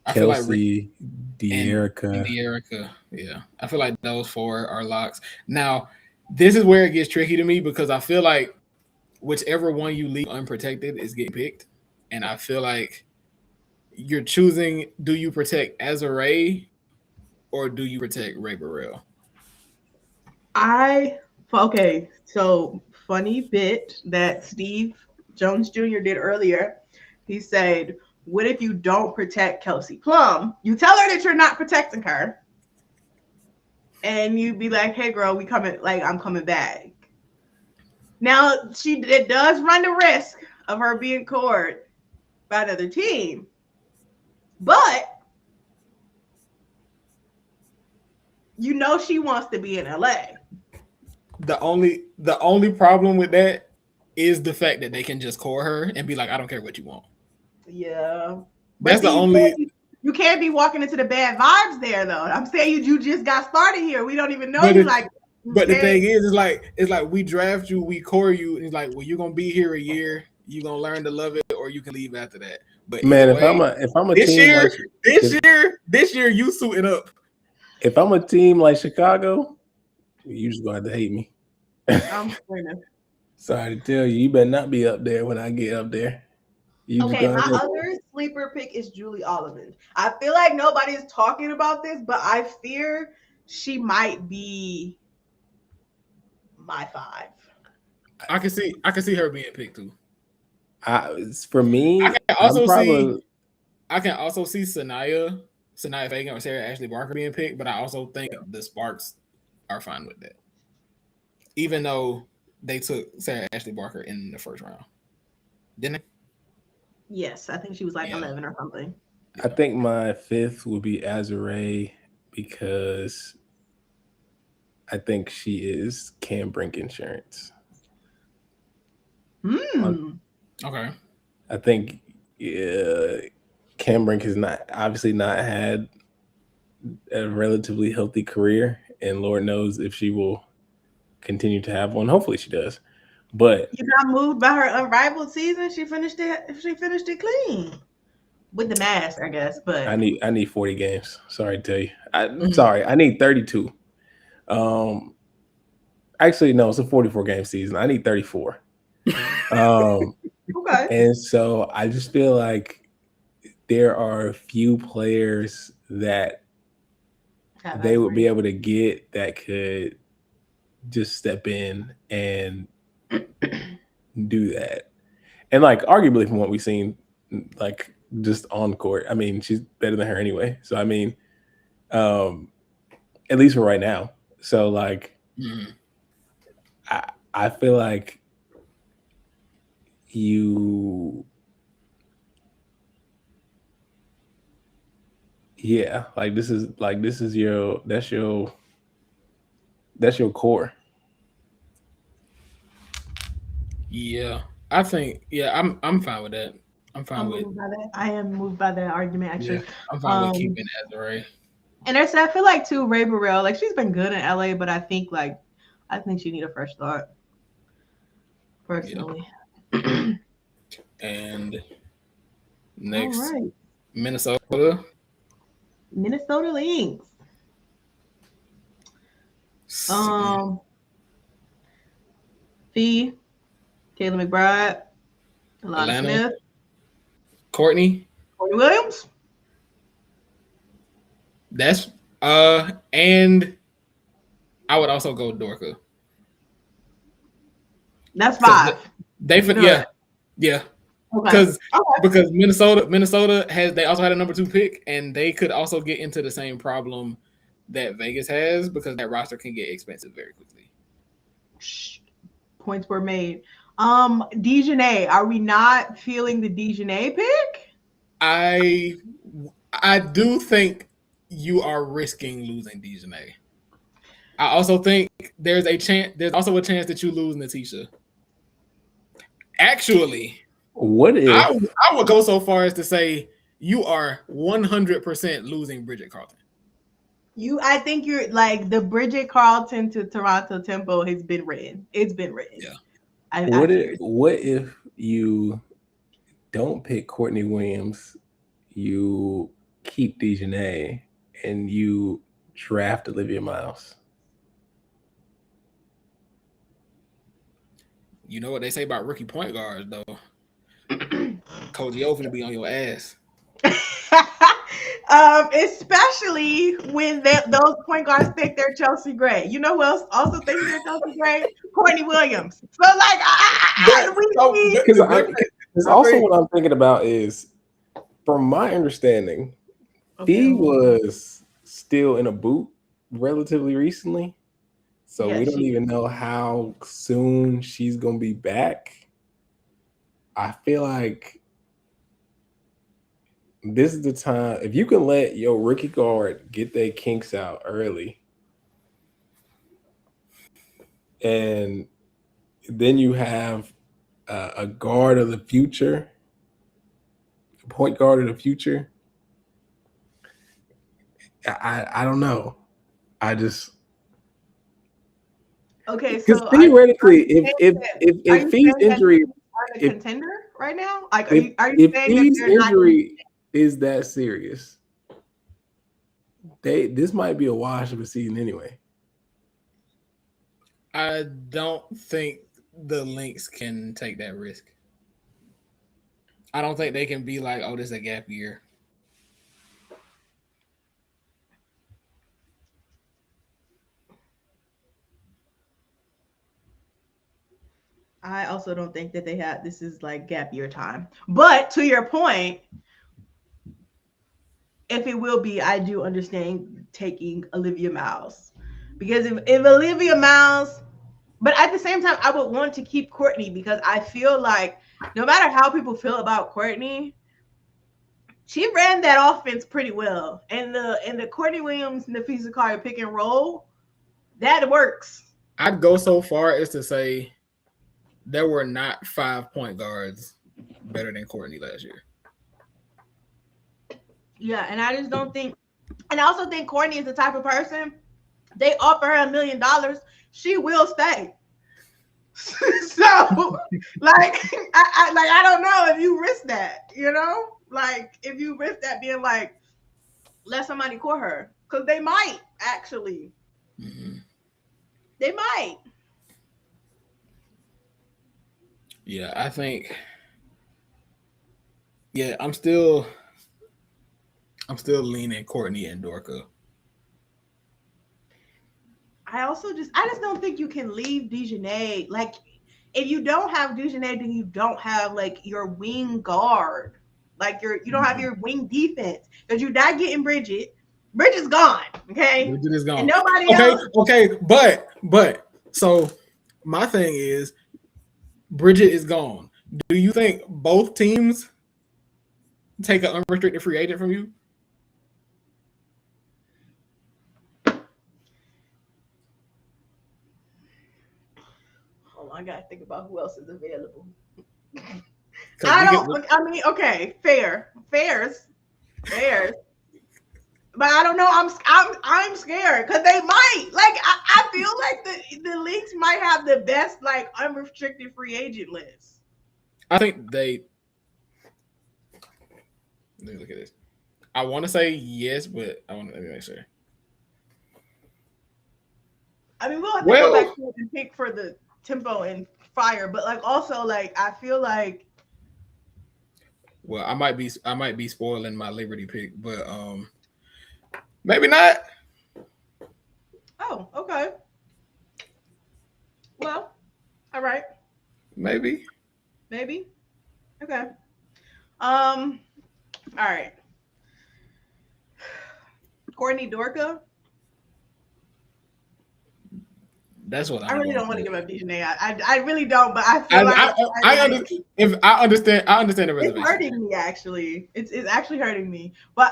Kelsey, De'Erica. De'Erica, yeah. I feel like those 4 are locks. Now, This is where it gets tricky to me because I feel like whichever one you leave unprotected is getting picked. And I feel like you're choosing, do you protect Azure or do you protect Ray Burrell? Okay, so funny bit that Steve Jones Jr. did earlier. He said, what if you don't protect Kelsey Plum? You tell her that you're not protecting her. And you be like, hey girl, I'm coming back. Now it does run the risk of her being cored by another team. But you know she wants to be in LA. The only problem with that is the fact that they can just call her and be like, I don't care what you want. Yeah. That's the only. You can't be walking into the bad vibes there, though. I'm saying you just got started here. We don't even know you like. But the thing is, it's like we draft you, we core you, and it's like, well, you're gonna be here a year, you're gonna learn to love it, or you can leave after that. But man, if I'm a this team year, like, this year, you suiting up. If I'm a team like Chicago, you just gonna have to hate me. I'm screaming. Sorry to tell you, you better not be up there when I get up there. Okay, my other sleeper pick is Julie Oliver. I feel like nobody's talking about this, but I fear she might be my 5. I can see her being picked too. For me, I can also see Sanaya Fagan or Sarah Ashley Barker being picked, but I also think the Sparks are fine with that. Even though they took Sarah Ashley Barker in the first round. Didn't they? Yes, I think she was like 11 or something. I think my 5th would be Azure because I think she is Cam Brink insurance. Okay. I think Cam Brink has obviously not had a relatively healthy career, and Lord knows if she will continue to have one. Hopefully she does. But you got moved by her unrivaled season. She finished it clean with the mask, I guess. But I need 40 games. Sorry to tell you. Sorry, I need 32. Actually, no, it's a 44 game season. I need 34. Okay. And so I just feel like there are a few players that they would be able to get that could just step in and do that. And like arguably from what we've seen, like just on court, I mean, she's better than her anyway. So I mean, at least for right now. So like I feel like this is your core. Yeah, I think I'm fine with that. I'm fine with that. I am moved by that argument actually. Yeah, I'm fine with keeping Azure. And I feel like too Ray Burrell, like she's been good in LA, but I think she need a fresh start. Personally. Yeah. And next, Minnesota Lynx. Fee, Taylor McBride, Alana Smith, Courtney Williams. That's and I would also go Dorka. That's 5. Yeah. Because Minnesota they also had a number 2 pick, and they could also get into the same problem that Vegas has because that roster can get expensive very quickly. Points were made. Dejanay, are we not feeling the Dejanay pick? I do think you are risking losing Dejanay. I also think there's also a chance that you lose Natisha. Actually, what if I would go so far as to say you are 100% losing Bridget Carlton. I think you're like the Bridget Carlton to Toronto tempo has been written. It's been written. Yeah. What if you don't pick Courtney Williams, you keep Dejanay, and you draft Olivia Miles? You know what they say about rookie point guards, though. Coach Yo finna be on your ass. Especially when those point guards think they're Chelsea Gray. You know who else also thinks they're Chelsea Gray? Courtney Williams. So like, because also what I'm thinking about is, from my understanding, he was still in a boot relatively recently, so we don't even know how soon she's gonna be back. I feel like this is the time, if you can let your rookie guard get their kinks out early, and then you have a guard of the future, a point guard of the future. I don't know. I just So theoretically, if Fee's injury are a contender right now, like if Fee's injury is that serious, this might be a wash of a season anyway. I don't think the Lynx can take that risk. I don't think they can be like, oh, this is a gap year. I also don't think that this is like gap year time. But to your point, if it will be, I do understand taking Olivia Miles. Because if Olivia Miles, but at the same time, I would want to keep Courtney, because I feel like no matter how people feel about Courtney, she ran that offense pretty well. And the Courtney Williams and the Fizikari pick and roll, that works. I'd go so far as to say there were not 5 point guards better than Courtney last year. Yeah, and I just don't think, and I also think Courtney is the type of person, they offer her $1 million, she will stay. So, like, I don't know if you risk that, you know? Like, if you risk that being like, let somebody court her. Because they might, actually. Mm-hmm. They might. Yeah, I think. Yeah, I'm still leaning Courtney and Dorka. I just don't think you can leave Dejanay. Like, if you don't have Dejanay, then you don't have like your wing guard. Like you don't have your wing defense, because you're not getting Bridget. Bridget's gone. Okay. Bridget is gone. And nobody else. Okay. But so my thing is, Bridget is gone. Do you think both teams take an unrestricted free agent from you? I gotta think about who else is available. Okay, fairs. But I don't know. I'm scared, because they might. Like, I feel like the Lynx might have the best like unrestricted free agent list. I think they. Let me look at this. I want to say yes, but let me make sure. I mean, we'll have to go back to and pick for the tempo and fire, but like also like I feel like. Well, I might be spoiling my Liberty pick, but maybe not. Oh, okay. Well, all right. Maybe. Okay. All right. Courtney Dorka. That's what I really don't want to give up Dejanay. I really don't, but I feel I understand the reservation. It's hurting me, actually. It's actually hurting me. But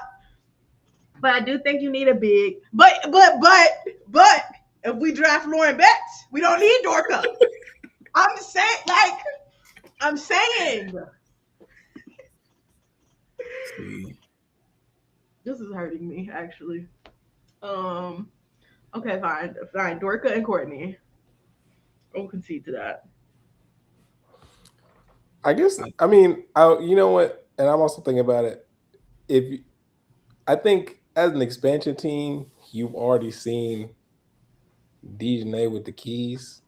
I do think you need a big. But if we draft Lauren Betts, we don't need Dorka. I'm saying. See. This is hurting me, actually. Okay, fine. Dorka and Courtney. I'll concede to that. I guess. I mean, you know what? And I'm also thinking about it. I think as an expansion team, you've already seen Dejanay with the keys.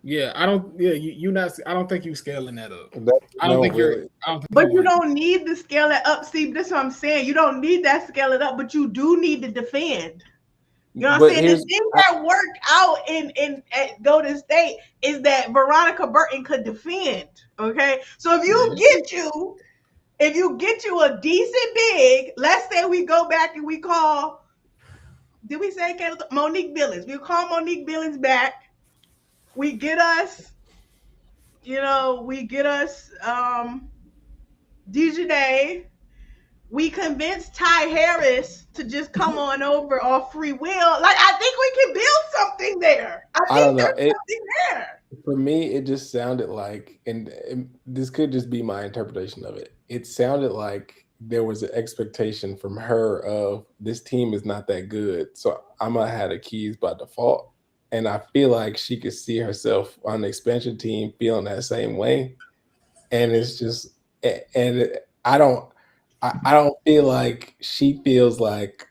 Yeah, I don't. Yeah, you not. I don't think you scaling that up. I don't No, think you're. really. I don't think But you are. don't need to scale it up. See, that's what I'm saying. You don't need that scale it up, but you do need to defend. You know what I'm But saying? The thing that worked out in at Golden State is that Veronica Burton could defend. Okay, so if you get you a decent big, let's say we go back and we call. Did we say Monique Billings? We call Monique Billings back. We get us, DJ. We convinced Ty Harris to just come on over off free will. Like, I think we can build something there. I don't think know. there's something there. For me, it just sounded like, and this could just be my interpretation of it. It sounded like there was an expectation from her of this team is not that good, so I'm gonna have the keys by default. And I feel like she could see herself on the expansion team feeling that same way. And it's just, and I don't feel like she feels like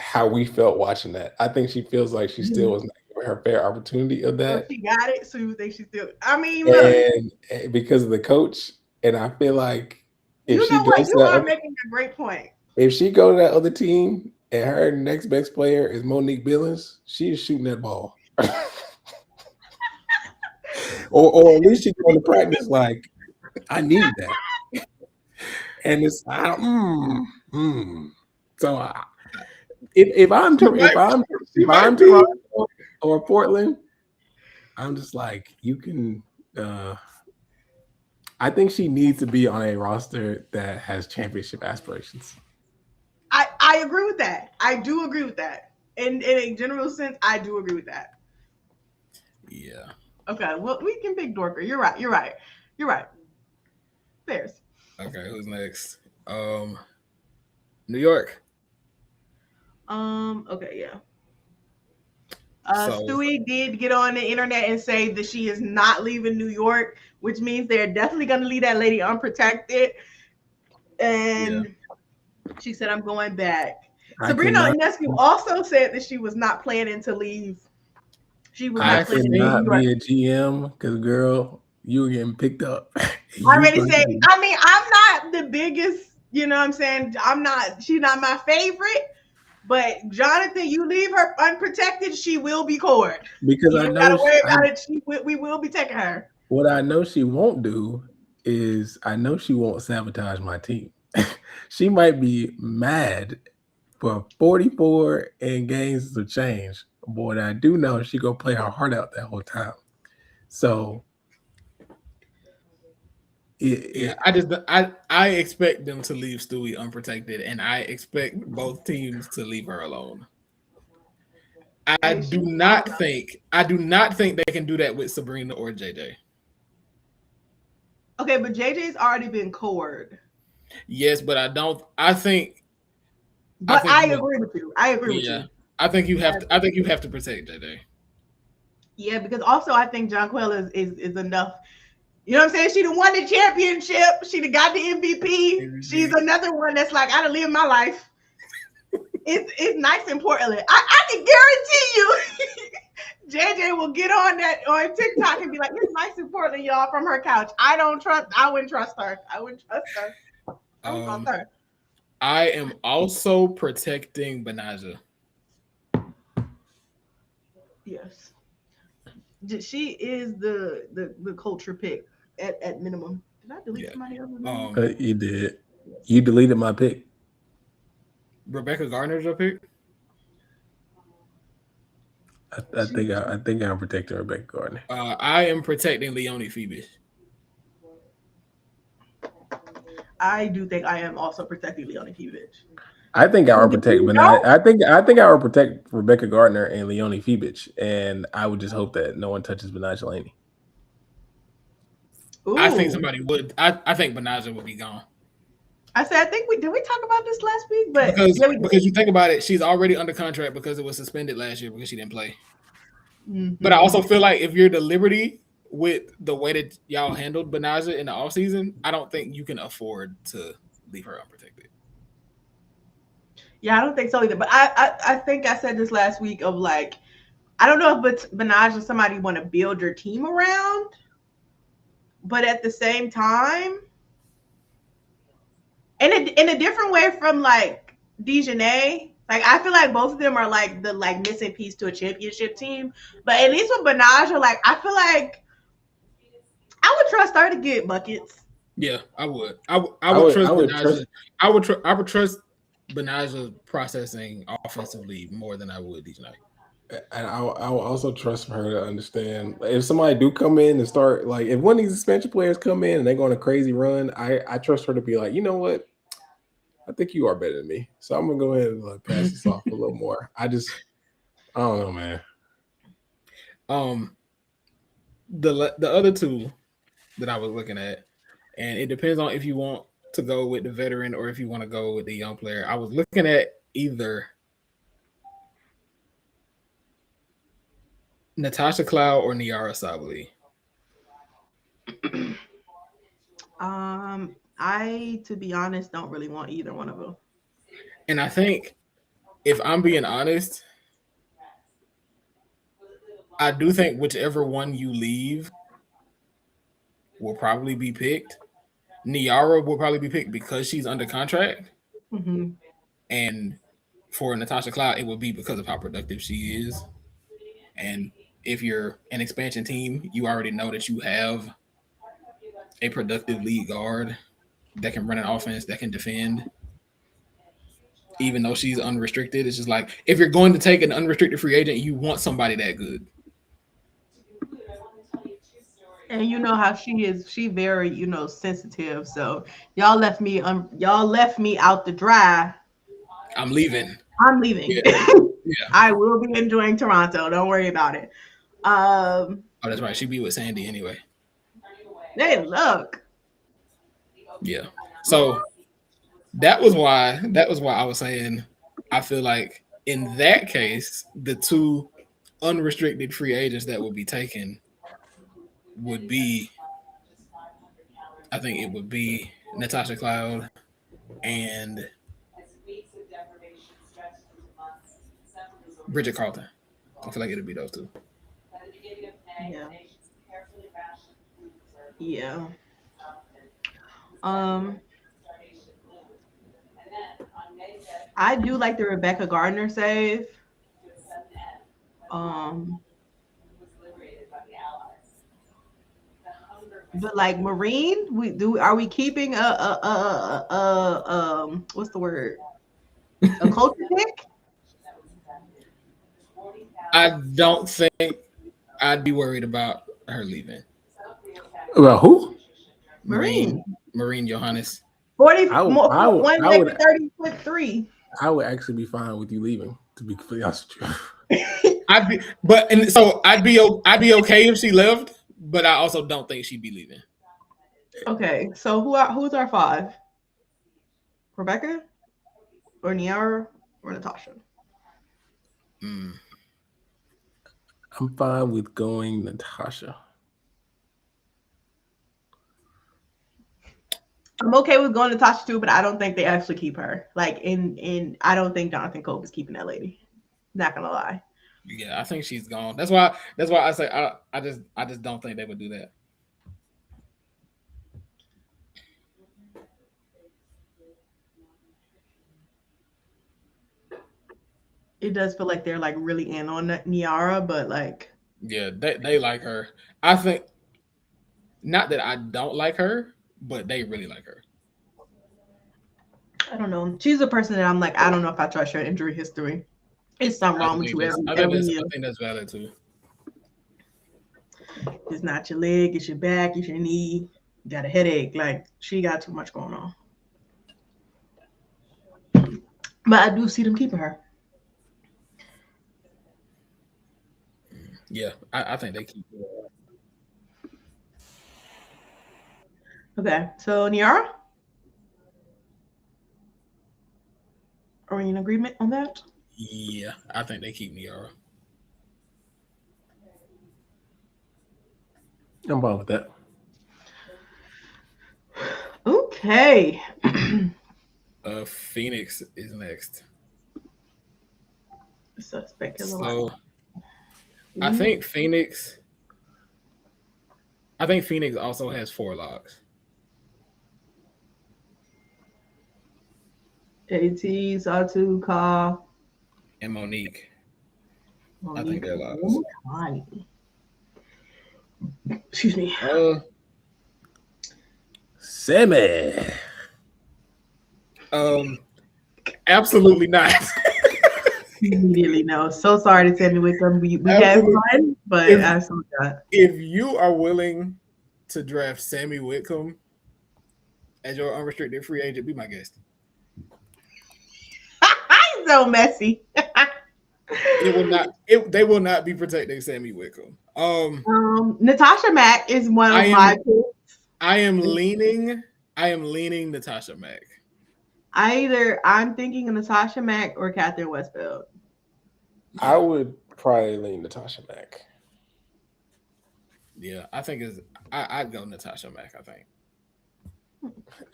how we felt watching that. I think she feels like she still was not given her fair opportunity of that. So she got it. So you think she still? I mean, look, and because of the coach, and I feel like if you she know what? goes You to are that, making a great point. if she go to that other team and her next best player is Monique Billings, she is shooting that ball. or at least she going to practice like I need that. And it's so if I'm Toronto or Portland, I'm just like, you can. I think she needs to be on a roster that has championship aspirations. I agree with that. I do agree with that. In a general sense, I do agree with that. Yeah. Okay. Well, we can pick Dorker. You're right. Bears. Okay. Who's next? New York. Okay. Yeah. So- Stewie did get on the internet and say that she is not leaving New York, which means they're definitely going to leave that lady unprotected. And she said, "I'm going back." Sabrina Ionescu also said that she was not planning to leave. She was not planning to leave New York. Be a GM because, girl, you were getting picked up. I already said. I mean, I'm not the biggest. You know what I'm saying? She's not my favorite. But Jonathan, you leave her unprotected, she will be cored. Because I know gotta worry about it. We will be taking her. What I know she won't do is I know she won't sabotage my team. She might be mad for 44 and games of change. But I do know she gonna play her heart out that whole time. So I expect them to leave Stewie unprotected, and I expect both teams to leave her alone. I do not think they can do that with Sabrina or JJ. Okay, but JJ's already been cored. Yes, but I think. But I agree with you. I agree with you. I think you have to protect JJ. Yeah, because also I think Jonquel is enough. You know what I'm saying? She done won the championship. She done got the MVP. She's another one that's like, I done lived my life. It's nice in Portland. I can guarantee you, JJ will get on TikTok and be like, it's nice in Portland, y'all, from her couch. I wouldn't trust her. I wouldn't trust her. I am also protecting Benaja. Yes. She is the culture pick at minimum. Did I delete somebody else's? You did. You deleted my pick. Rebecca Gardner's your pick? I think I'm protecting Rebecca Gardner. I am protecting Leonie Phoebus. I do think I am also protecting Leonie Phoebus. I think I would protect, but I think I would protect Rebecca Gardner and Leonie Phoebus, and I would just hope that no one touches Benaja Laney. I think somebody would. I think Benaja would be gone. I said, did we talk about this last week? But because you think about it, she's already under contract because it was suspended last year because she didn't play. Mm-hmm. But I also feel like if you're the Liberty with the way that y'all handled Benaja in the offseason, I don't think you can afford to leave her unprotected. Yeah, I don't think so either. But I think I said this last week of like, I don't know if Benaj is somebody you want to build your team around, but at the same time, in a different way from like Dejanay, like I feel like both of them are like the like missing piece to a championship team. But at least with Benaj, like I feel like I would trust her to get buckets. Yeah, I would. I would trust Benaja. I would trust Benaja's processing offensively more than I would Dejanay. And I will also trust her to understand if somebody do come in and start, like if one of these expansion players come in and they go on a crazy run, I trust her to be like, you know what, I think you are better than me, so I'm gonna go ahead and like pass this off a little more. I don't know, man. The other two that I was looking at, and it depends on if you want to go with the veteran or if you want to go with the young player. I was looking at either Natasha Cloud or Niara Sabali. I, to be honest, don't really want either one of them. And I think, if I'm being honest, I do think whichever one you leave will probably be picked. Niara will probably be picked because she's under contract. Mm-hmm. And for Natasha Cloud, it will be because of how productive she is. And if you're an expansion team, you already know that you have a productive lead guard that can run an offense, that can defend. Even though she's unrestricted, it's just like, if you're going to take an unrestricted free agent, you want somebody that good. And you know how she is. She very, sensitive. So y'all left me out to dry. I'm leaving. Yeah. Yeah. I will be enjoying Toronto. Don't worry about it. Oh, that's right. She be with Sandy anyway. Hey, look. Yeah. So that was why I was saying I feel like in that case, the two unrestricted free agents that would be taken would be, I think it would be Natasha Cloud and Bridget Carlton. I feel like it'd be those two. Yeah. Yeah. I do like the Rebecca Gardner save. But like Marine, are we keeping what's the word? A culture pick? I don't think I'd be worried about her leaving. About who? Marine Johannes. 30 foot 3. I would actually be fine with you leaving, to be completely honest with you. I'd be okay if she left, but I also don't think she'd be leaving. Okay, so who's our 5? Rebecca or Niara or Natasha? I'm fine with going Natasha. I'm okay with going Natasha too, but I don't think they actually keep her. Like I don't think Jonathan Cope is keeping that lady. Not gonna lie. Yeah, I think she's gone. That's why I say I just don't think they would do that. It does feel like they're like really in on Niara, but like yeah, they like her. I think not that I don't like her, but they really like her. I don't know. She's a person that I'm like, I don't know if I trust your injury history. It's something wrong with you every year. I think that's valid too. It's not your leg, it's your back, it's your knee. You got a headache. Like, she got too much going on. But I do see them keeping her. Yeah, I think they keep her. Okay, so Niara? Are we in agreement on that? Yeah, I think they keep Niara. I'm fine with that. Okay. Phoenix is next. Suspect. So I think Phoenix also has 4 locks. AT, Satu, Ka, And Monique. I Monique. think they're locks. Excuse me. Sammy. Absolutely not. Immediately no. So sorry to Sammy Wickham. We had fun, but absolutely not. If you are willing to draft Sammy Whitcomb as your unrestricted free agent, be my guest. He's so messy. They will not be protecting Sammy Whitcomb. Natasha Mack is one of my picks. I am leaning Natasha Mack. I'm thinking of Natasha Mack or Catherine Westfield. I would probably lean Natasha Mack. Yeah, I think I'd go Natasha Mack, I think.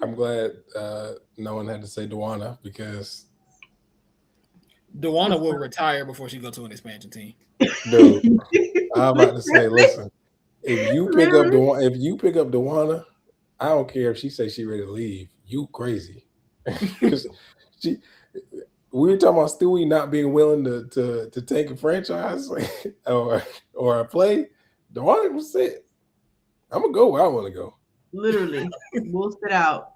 I'm glad no one had to say Dewana because Dewana will retire before she go to an expansion team. Dude, I'm about to say, listen, if you pick up Dewana, I don't care if she says she ready to leave. You crazy. We were talking about Stewie not being willing to take a franchise or a play. Dewana was it. I'm gonna go where I want to go. Literally, we'll sit out.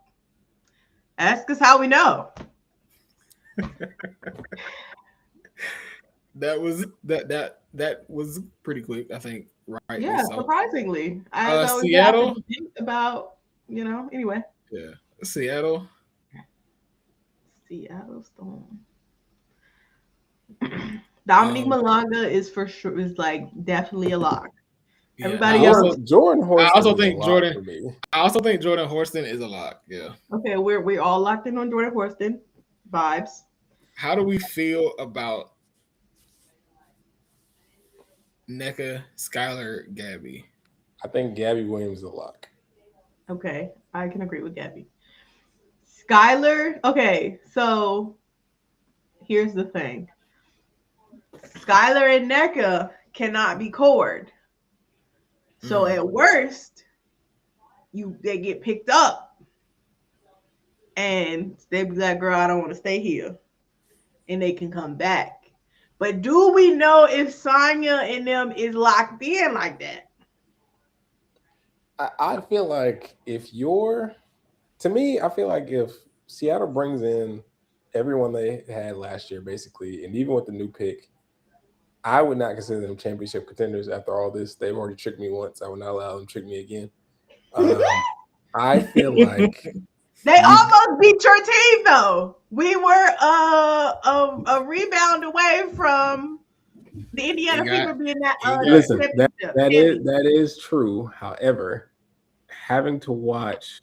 Ask us how we know. That was pretty quick, I think. Right? Yeah, so. Surprisingly, I Seattle about anyway. Yeah, Seattle Storm. Dominique Malanga is for sure definitely a lock. Yeah, Everybody else. Jordan Horston. I also think Jordan Horston is a lock. Yeah. Okay, we're all locked in on Jordan Horston vibes. How do we feel about Nneka, Skylar, Gabby? I think Gabby Williams is a lock. Okay, I can agree with Gabby. Skylar, okay, so here's the thing. Skylar and Nneka cannot be cored. So at worst, they get picked up and they be like, girl, I don't want to stay here. And they can come back. But do we know if Sonya and them is locked in like that? I feel like I feel like if Seattle brings in everyone they had last year, basically, and even with the new pick, I would not consider them championship contenders after all this. They've already tricked me once. I would not allow them to trick me again. I feel like they almost beat your team, though. We were a rebound away from the Indiana Fever being that. Listen, that is true. However, having to watch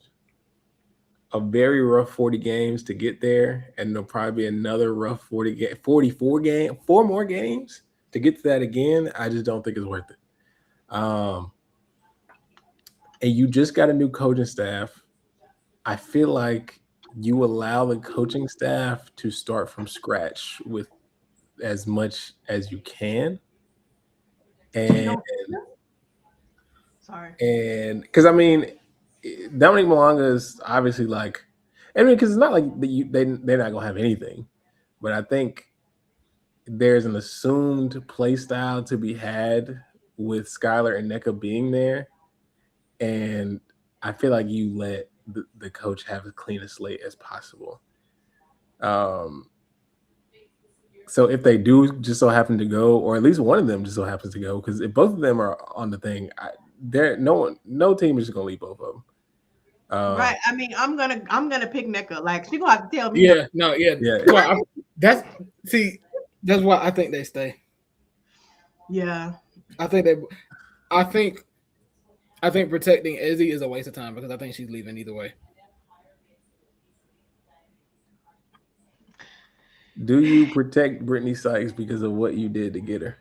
a very rough 40 games to get there, and there'll probably be another rough 4 more games to get to that again, I just don't think it's worth it. And you just got a new coaching staff. I feel like you allow the coaching staff to start from scratch with as much as you can. And because Dominique Malanga is obviously because it's not like they're not gonna have anything, but I think there's an assumed play style to be had with Skylar and Nneka being there, and I feel like you let the coach have as clean a slate as possible. So if they do just so happen to go, or at least one of them just so happens to go, because if both of them are on the thing, no team is just gonna leave both of them. Right. I mean, I'm gonna pick Nneka. Like, she gonna have to tell me. Yeah. Well, that's why I think they stay. Yeah. I think protecting Izzy is a waste of time because I think she's leaving either way. Do you protect Brittany Sykes because of what you did to get her?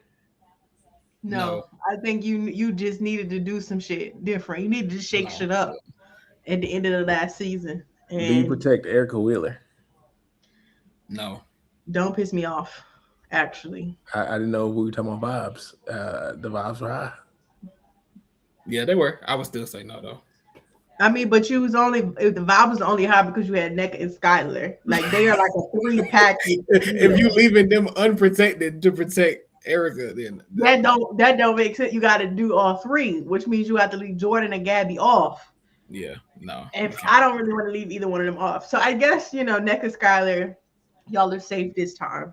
No. I think you just needed to do some shit different. You needed to shake shit up at the end of the last season. And do you protect Erica Wheeler? No. Don't piss me off. actually. I didn't know we were talking about vibes. The vibes were high. Yeah, they were. I would still say no though. I mean, but you was only the vibe was only high because you had Neck and Skylar. Like they are like a 3-package. If you leaving them unprotected to protect Erica, then that don't make sense. You got to do all 3, which means you have to leave Jordan and Gabby off. yeah, no. And I don't really want to leave either one of them off. So I guess Neck and Skylar, y'all are safe this time.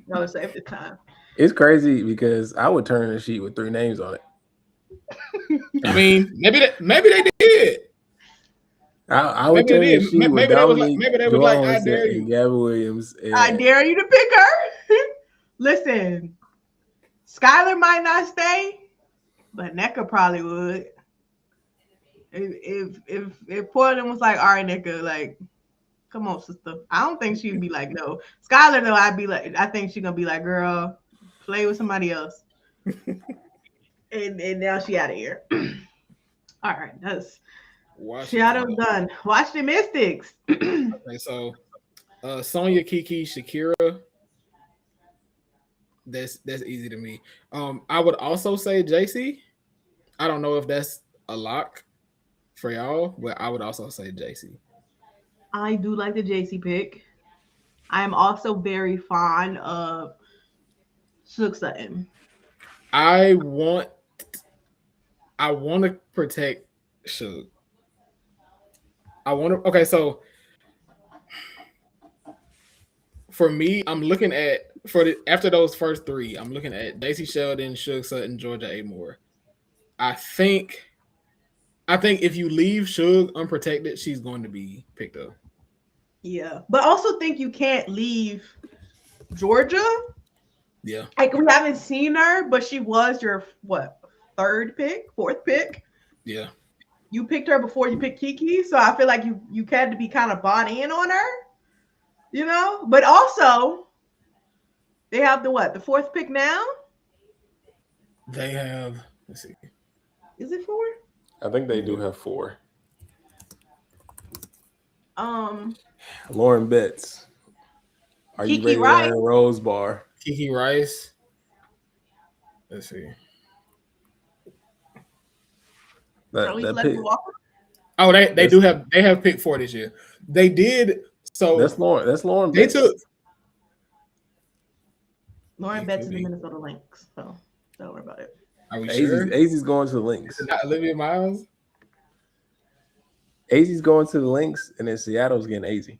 Y'all are safe this time. It's crazy because I would turn a sheet with 3 names on it. I mean, maybe they did. I would turn a sheet with Dominique, maybe they was like, I Jones, dare and you. Gabby Williams. And I dare you to pick her. Listen, Skylar might not stay, but Necka probably would. If Portland was like, all right, Necka, like, come on, sister. I don't think she'd be like, no. Skylar, though, I think she's gonna be like, girl, play with somebody else. and now she out of here. All right, that's Shadow's done. Watch the Mystics. Okay, so Sonya, Kiki, Shakira. That's easy to me. I would also say JC. I don't know if that's a lock for y'all, but I would also say JC. I do like the JC pick. I am also very fond of Shook Sutton. I want to protect Shook. Okay, so for me, I'm looking at after those first 3, I'm looking at Daisy Sheldon, Shook Sutton, Georgia Amore. I think if you leave Suge unprotected, she's going to be picked up. Yeah, but also think you can't leave Georgia. Yeah, like we haven't seen her, but she was your 4th pick. Yeah, you picked her before you picked Kiki, so I feel like you had to be kind of bought in on her, But also, they have the 4th pick now. They have. Let's see. Is it 4? I think they do have 4. Lauren Betts. Are Kiki you ready Rice. to run Rose Bar? Kiki Rice. Let's see. That pick. Oh, they have pick 4 this year. They did. So That's Lauren. They Betts. took Lauren Betts is the Minnesota Lynx, so don't worry about it. Are we sure? AZ's going to the Lynx. Not Olivia Miles. AZ's going to the Lynx, and then Seattle's getting AZ.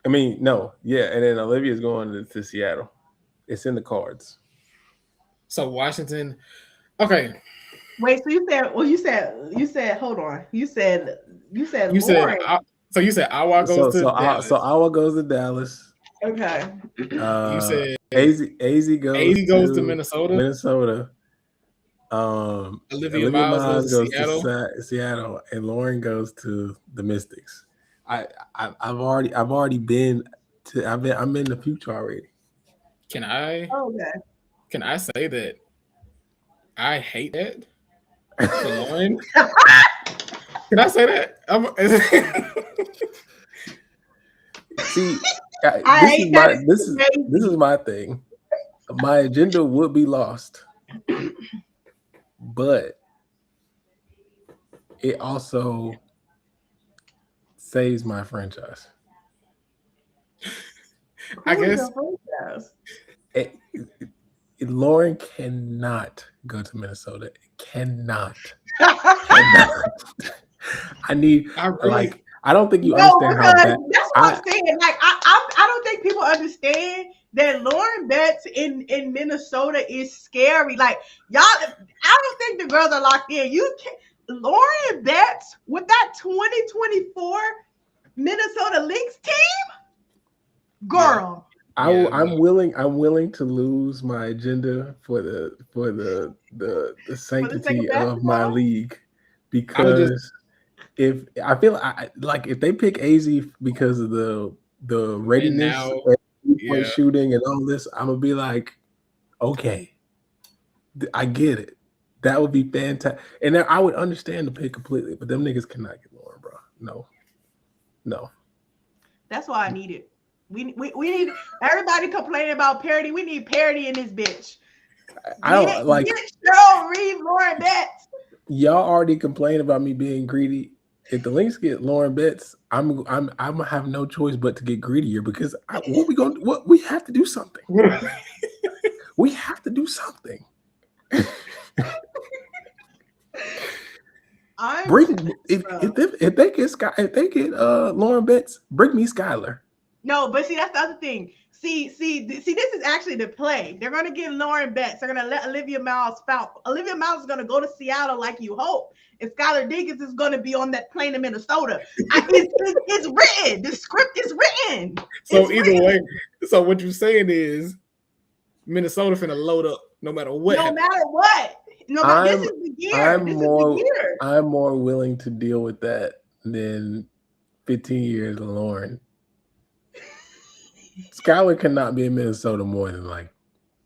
I mean, no, yeah, and then Olivia's going to Seattle. It's in the cards. So Washington. Okay. Wait, so you said hold on. You said Lauren. So you said Awa goes to Dallas. So Awa goes to Dallas. Okay. You said AZ goes to Minnesota. Olivia Miles goes Seattle. to Seattle, and Lauren goes to the Mystics. I'm in the future already. Can I say that I hate that for Lauren? Can I say that? See, this is my thing. My agenda would be lost, but it also saves my franchise. I guess Lauren cannot go to Minnesota. Cannot. I don't think you understand how bad. That's what I'm saying. Like, I don't think people understand that Lauren Betts in Minnesota is scary. Like, y'all, I don't think the girls are locked in. Lauren Betts with that 2024 Minnesota Lynx team, girl. I'm willing to lose my agenda for the sanctity of my league, because if they pick AZ because of the readiness, and shooting, and all this, I'm gonna be like, okay, I get it. That would be fantastic, and then I would understand the pick completely. But them niggas cannot get Lauren, bro. No. That's why I need it. We need everybody complaining about parody. We need parody in this bitch. I don't like. Get Cheryl Reeve, Lauren Betts. Y'all already complained about me being greedy. If the Lynx get Lauren Betts, I'm gonna have no choice but to get greedier because we have to do something. We have to do something. If they get Lauren Betts, bring me Skylar. No, but see, that's the other thing. See, this is actually the play. They're gonna get Lauren Betts. They're gonna let Olivia Miles out. Olivia Miles is gonna go to Seattle like you hope, and Skylar Diggins is gonna be on that plane to Minnesota. It's written. The script is written. So either way, so what you're saying is Minnesota finna load up no matter what. No matter what. No, this is the year. I'm more willing to deal with that than 15 years of Lauren. Skylar cannot be in Minnesota more than like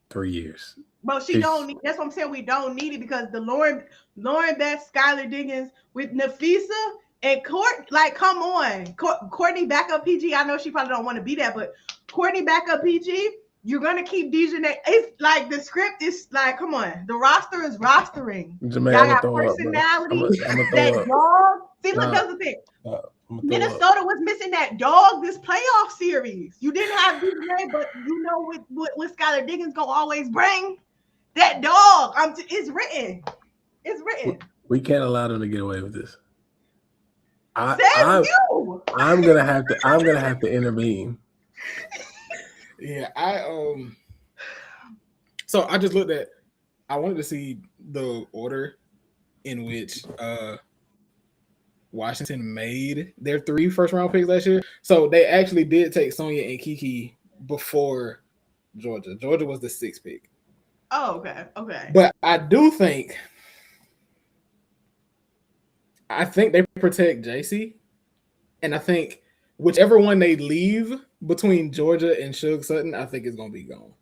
3 years. Well, she don't need. That's what I'm saying. We don't need it because the Lauren Betts, Skylar Diggins with Nafisa and Court. Like, come on, Courtney backup PG. I know she probably don't want to be that, but Courtney backup PG. You're gonna keep Dejanay. It's like the script is like, come on, the roster is rostering. Jermaine, y'all got personality. That dog. See, look, that's the thing. Minnesota was missing that dog this playoff series. You didn't have Dejanay, but you know what Skylar Diggins gonna always bring that dog. It's written. It's written. We can't allow them to get away with this. I'm gonna have to intervene. Yeah, so I just looked at. I wanted to see the order in which Washington made their 3 first-round picks last year. So they actually did take Sonya and Kiki before Georgia. Georgia was the 6th pick. Oh, okay. But I do think they protect JC, and I think whichever one they leave between Georgia and Suge Sutton, I think it's gonna be gone.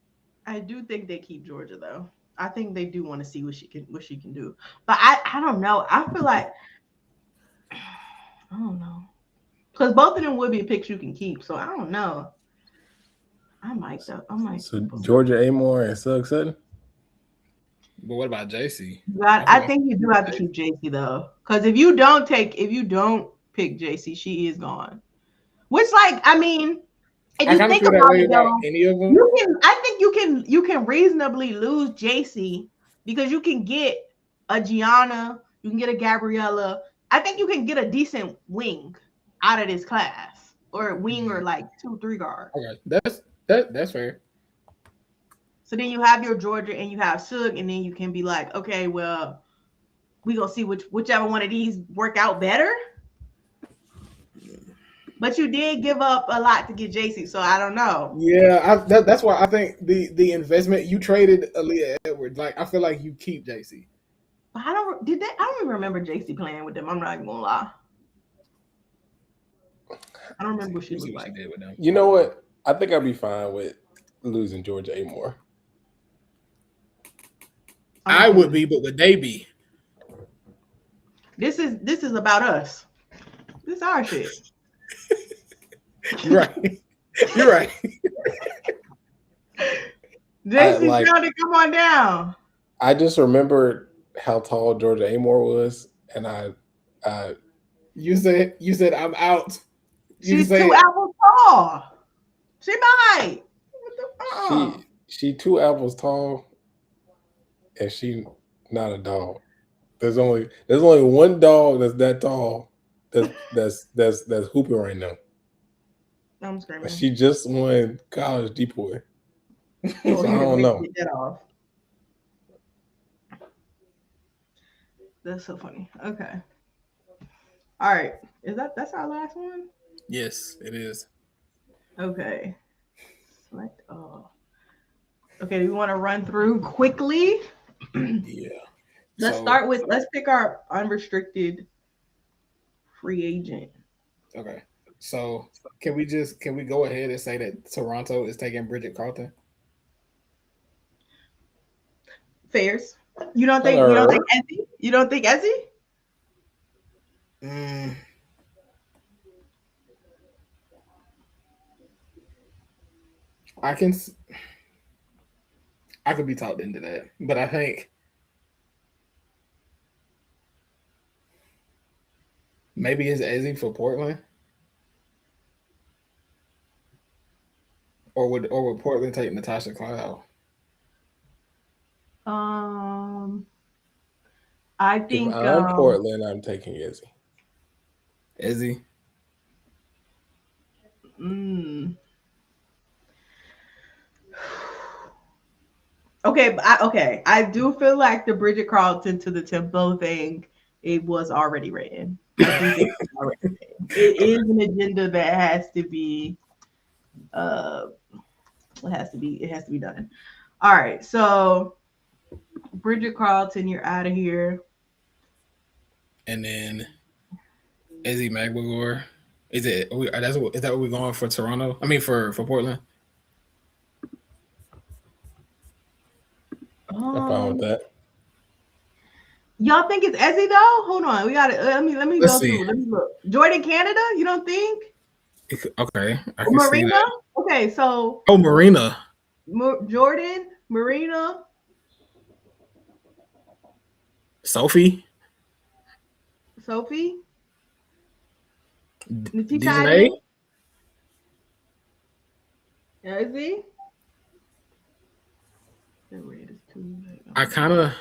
I do think they keep Georgia though. I think they do want to see what she can do. But I don't know. I feel like I don't know. Because both of them would be picks you can keep. So I don't know. I might. So Georgia Amore and Suge Sutton. But what about JC? I think you do have to keep JC though. Because if you don't pick JC, she is gone. Which, like, I mean, if you think about it, though, any of them, I think you can reasonably lose JC because you can get a Gianna, you can get a Gabriella. I think you can get a decent wing out of this class, or a wing, or like 2-3 guard. Okay, that's fair. So then you have your Georgia and you have Suge, and then you can be like, okay, well, we gonna see whichever one of these work out better. But you did give up a lot to get JC, so I don't know. Yeah, that's why I think the investment you traded Aaliyah Edwards. Like, I feel like you keep JC. But I don't even remember JC playing with them. I'm not even gonna lie. I don't remember what she looked like. With them. You know what? I think I'd be fine with losing Georgia Amore. I would be, but would they be? This is about us. This is our shit. You're right. You're right. JC trying to come on down. I just remembered how tall Georgia Amore was, and you said I'm out. She's 2 apples tall. She might. She 2 apples tall, and she not a dog. There's only one dog that's that tall that's hooping right now. I'm screaming. She just won college depoy. So I don't know. That's so funny. Okay. All right. That's our last one? Yes, it is. Okay. Select all. Okay, we want to run through quickly. Yeah. Let's pick our unrestricted free agent. Okay. So can we go ahead and say that Toronto is taking Bridget Carlton? Fairs. You don't think Ezzy? You don't think Ezzy? I could be talked into that, but I think maybe it's Ezzy for Portland, or would Portland take Natasha Cloud? I If think I'm Portland, I'm taking Izzy. Ezzy. Okay, but I do feel like the Bridget Carlton to the Tempo thing, it was already written. I do think it's already written. It is an agenda that has to be it has to be done. All right, so Bridget Carlton, you're out of here. And then Izzy Magbagor. Is that what we're going for Toronto? I mean for Portland. I'm fine with that. Y'all think it's Ezzy though? Hold on, we got it. Let me Let's go see. through. Let me look. Jordan Canada, you don't think? Okay, I can Marina? see that. Okay, so Marina. Jordan, Marina, Sophie. Dejanay, Ezzy. I kind of.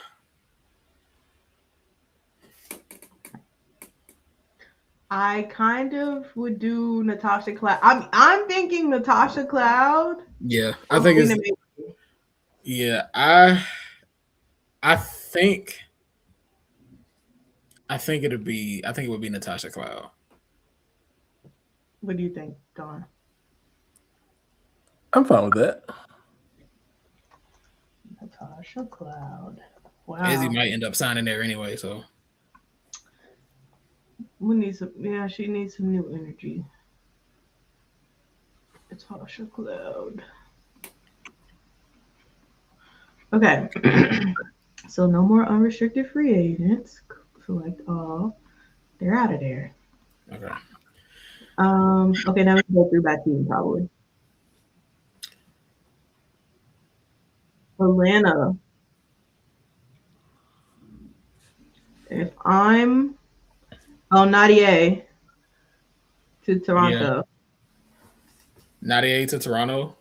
I kind of would do Natasha Cloud. I'm thinking Natasha Cloud. Yeah, I think it's. Yeah, I think it would be Natasha Cloud. What do you think, Dawn? I'm fine with that. Natasha Cloud. Wow. Ezzy might end up signing there anyway, so. We need some. Yeah, she needs some new energy. Natasha Cloud. Okay. So no more unrestricted free agents. Select all. They're out of there. Okay. Okay, now we can go through by team probably. Atlanta. If I'm Nadia to Toronto. Yeah. Nadia to Toronto.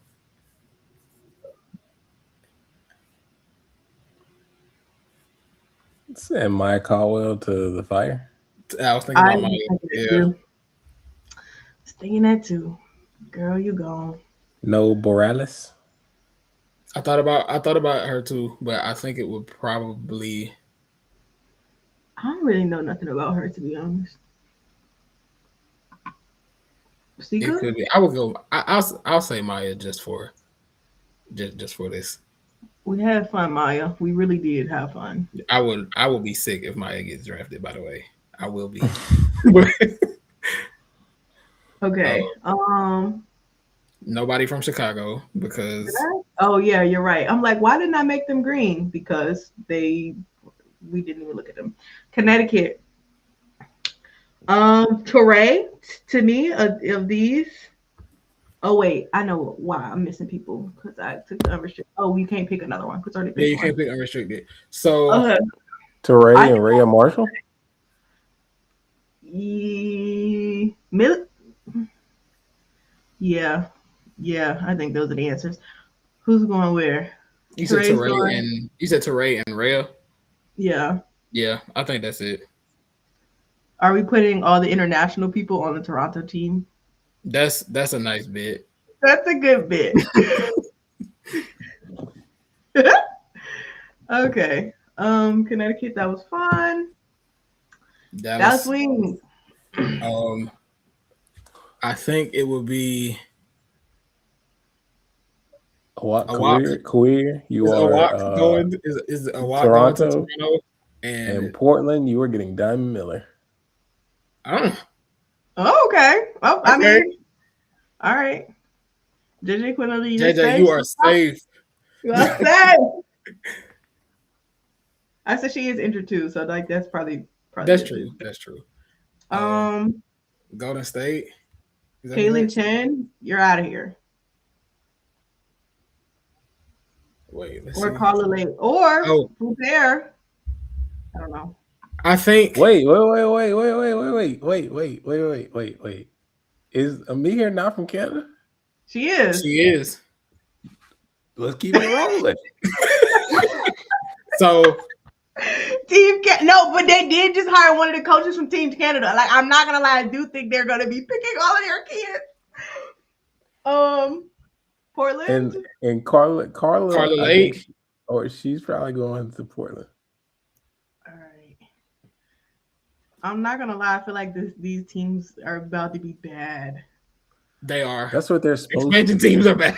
And Maya Caldwell to the Fire. I was thinking about Maya. Yeah. Thinking that too. Girl, you gone. No Borales. I thought about her too, but I think it would probably. I don't really know nothing about her, to be honest. It could be. I would go. I'll say Maya just for this. We had fun, Maya. We really did have fun. I will be sick if Maya gets drafted. By the way, I will be. Okay. Nobody from Chicago because. Oh yeah, you're right. I'm like, why didn't I make them green? Because we didn't even look at them. Connecticut. Torre, to me, of these. Oh wait, I know why I'm missing people because I took the unrestricted. Oh, you can't pick another one because already picked Yeah, you can't pick unrestricted. So Torre and Rhea Marshall. Yeah, I think those are the answers. Who's going where? You said Torre and Rhea. Yeah. Yeah, I think that's it. Are we putting all the international people on the Toronto team? That's a nice bit. That's a good bit. Okay. Connecticut, that was fun. Dallas Wings. I think it would be Queer. You are going is Toronto, going to Toronto and Portland. You are getting Diamond Miller. Oh, okay. Well, I mean, all right. JJ Quinley, JJ, you are safe. You are safe. I said she is injured too, so like that's probably that's true. That's true. Golden State. Kaylin Chen, you're out of here. Wait, let's or see. Carla Lake or Oh. Hubert. I don't know. I think. Wait. Is Amir not from Canada? She is. She is. Let's keep it rolling. So No, but they did just hire one of the coaches from Team Canada. Like, I'm not gonna lie, I do think they're gonna be picking all of their kids. Portland and Carla Lake. She's probably going to Portland. All right. I'm not gonna lie, I feel like these teams are about to be bad. They are. That's what they're supposed expansion to be. teams are bad.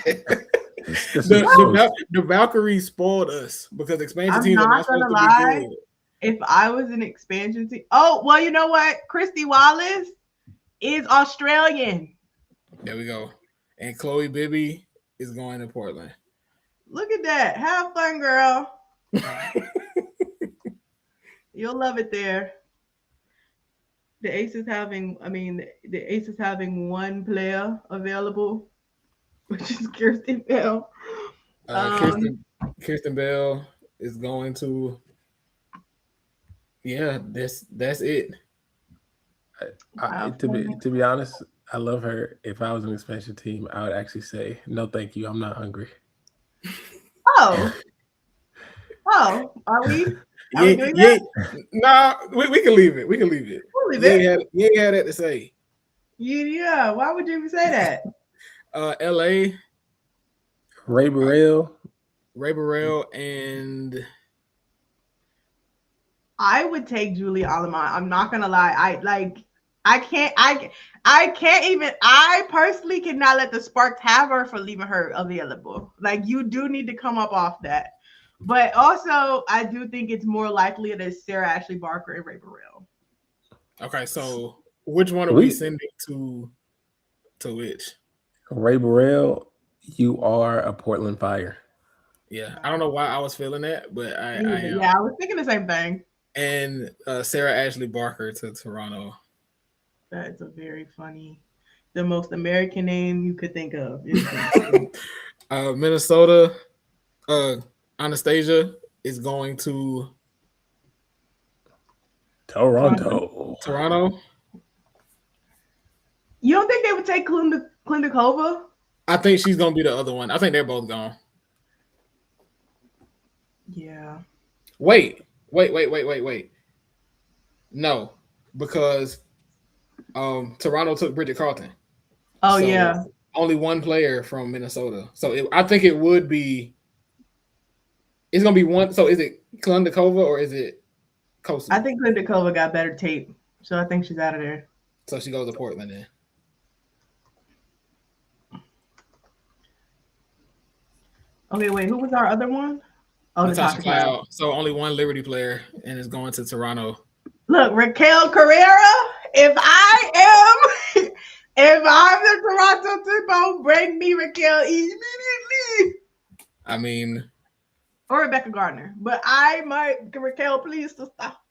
The Valkyries spoiled us because expansion teams are not supposed to be good. If I was an expansion team, oh well, you know what? Christy Wallace is Australian. There we go. And Chloe Bibby is going to Portland. Look at that. Have fun, girl. You'll love it there. The Aces having one player available, which is Kirsten Bell. Kirsten Bell is going to. Yeah, that's it. To be honest, I love her. If I was an expansion team, I would actually say, no, thank you. I'm not hungry. Oh, are we? Are we doing that? Nah, we can leave it. We can leave it. We'll leave it. You ain't had that to say. Yeah. Why would you even say that? LA. Ray Burrell, and I would take Julie Alamont. I'm not gonna lie. I personally cannot let the Sparks have her for leaving her available. Like, you do need to come up off that. But also, I do think it's more likely that it's Sarah Ashley Barker and Ray Burrell. Okay, so which one are we sending to which? Ray Burrell, you are a Portland Fire. Yeah, I don't know why I was feeling that, but I am. Yeah, I was thinking the same thing. And Sarah Ashley Barker to Toronto. That's a very funny, the most American name you could think of. Minnesota, Anastasia is going to Toronto. You don't think they would take Klindikova? I think she's going to be the other one. I think they're both gone. Yeah. Wait. No, because Toronto took Bridget Carlton. Oh, so yeah. Only one player from Minnesota. So I think it would be. It's going to be one. So is it Klindikova or is it Kosu? I think Klindikova got better tape. So I think she's out of there. So she goes to Portland then. Okay, wait. Who was our other one? Oh, Natasha Cloud. So only one Liberty player, and it's going to Toronto. Look, Raquel Carrera. If I'm the Toronto Timbo, bring me Raquel immediately. I mean, or Rebecca Gardner, but Raquel, please stop.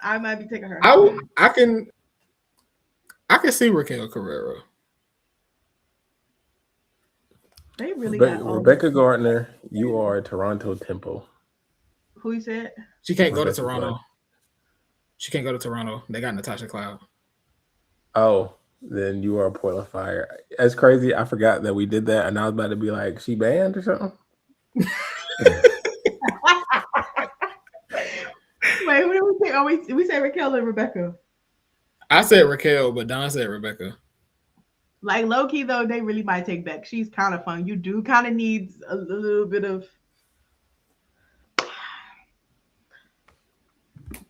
I might be taking her. I can see Raquel Carrera. They really got Rebecca Gardner. You are a Toronto Tempo. Who you said? She can't go to Toronto. She can't go to Toronto. They got Natasha Cloud. Oh, then you are a Portland Fire. That's crazy. I forgot that we did that, and I was about to be like, she banned or something. Wait, who did we say? Oh, we said Raquel and Rebecca. I said Raquel, but Don said Rebecca. Like, low key though, they really might take Beck. She's kind of fun. You do kind of need a little bit of.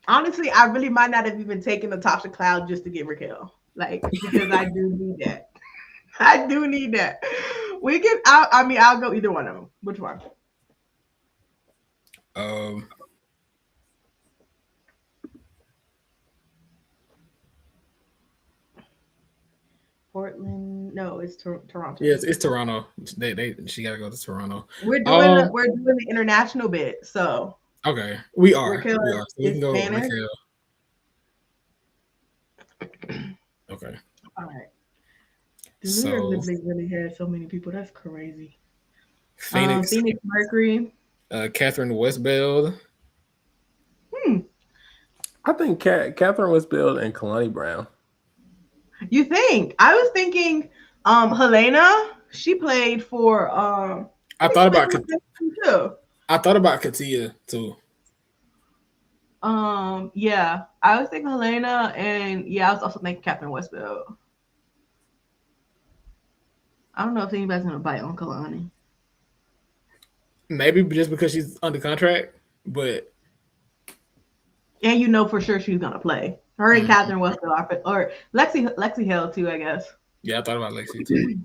Honestly, I really might not have even taken Natasha Cloud just to get Raquel. Like, because I do need that. I do need that. We can. I'll go either one of them. Which one? Portland. No, it's Toronto. Yes, it's Toronto. She got to go to Toronto. We're doing the international bit. So okay, we are. Raquel, we are. So we can go Spanish? Raquel. Okay. All right. The New York really had so many people. That's crazy. Phoenix, Phoenix Mercury. Catherine Westbeld. I think Catherine Westbeld and Kalani Brown. You think? I was thinking Helena. She played for I thought about too. I thought about Katia too. Yeah, I was thinking Helena, and yeah, I was also thinking Catherine Westbeld. I don't know if anybody's gonna bite on Kalani. Maybe just because she's under contract, but And you know for sure she's gonna play. Her and Catherine Westbeld or Lexi Held too, I guess. yeah, I thought about Lexi too.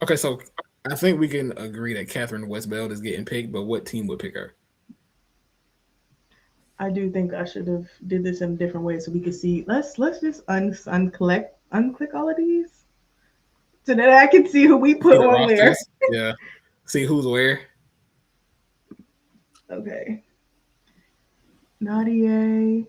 Okay, so I think we can agree that Catherine Westbeld is getting picked, but what team would pick her? I do think I should have did this in a different way so we could see. Let's just unclick all of these so that I can see who we put on where. Yeah, see who's where. Okay. Nadia.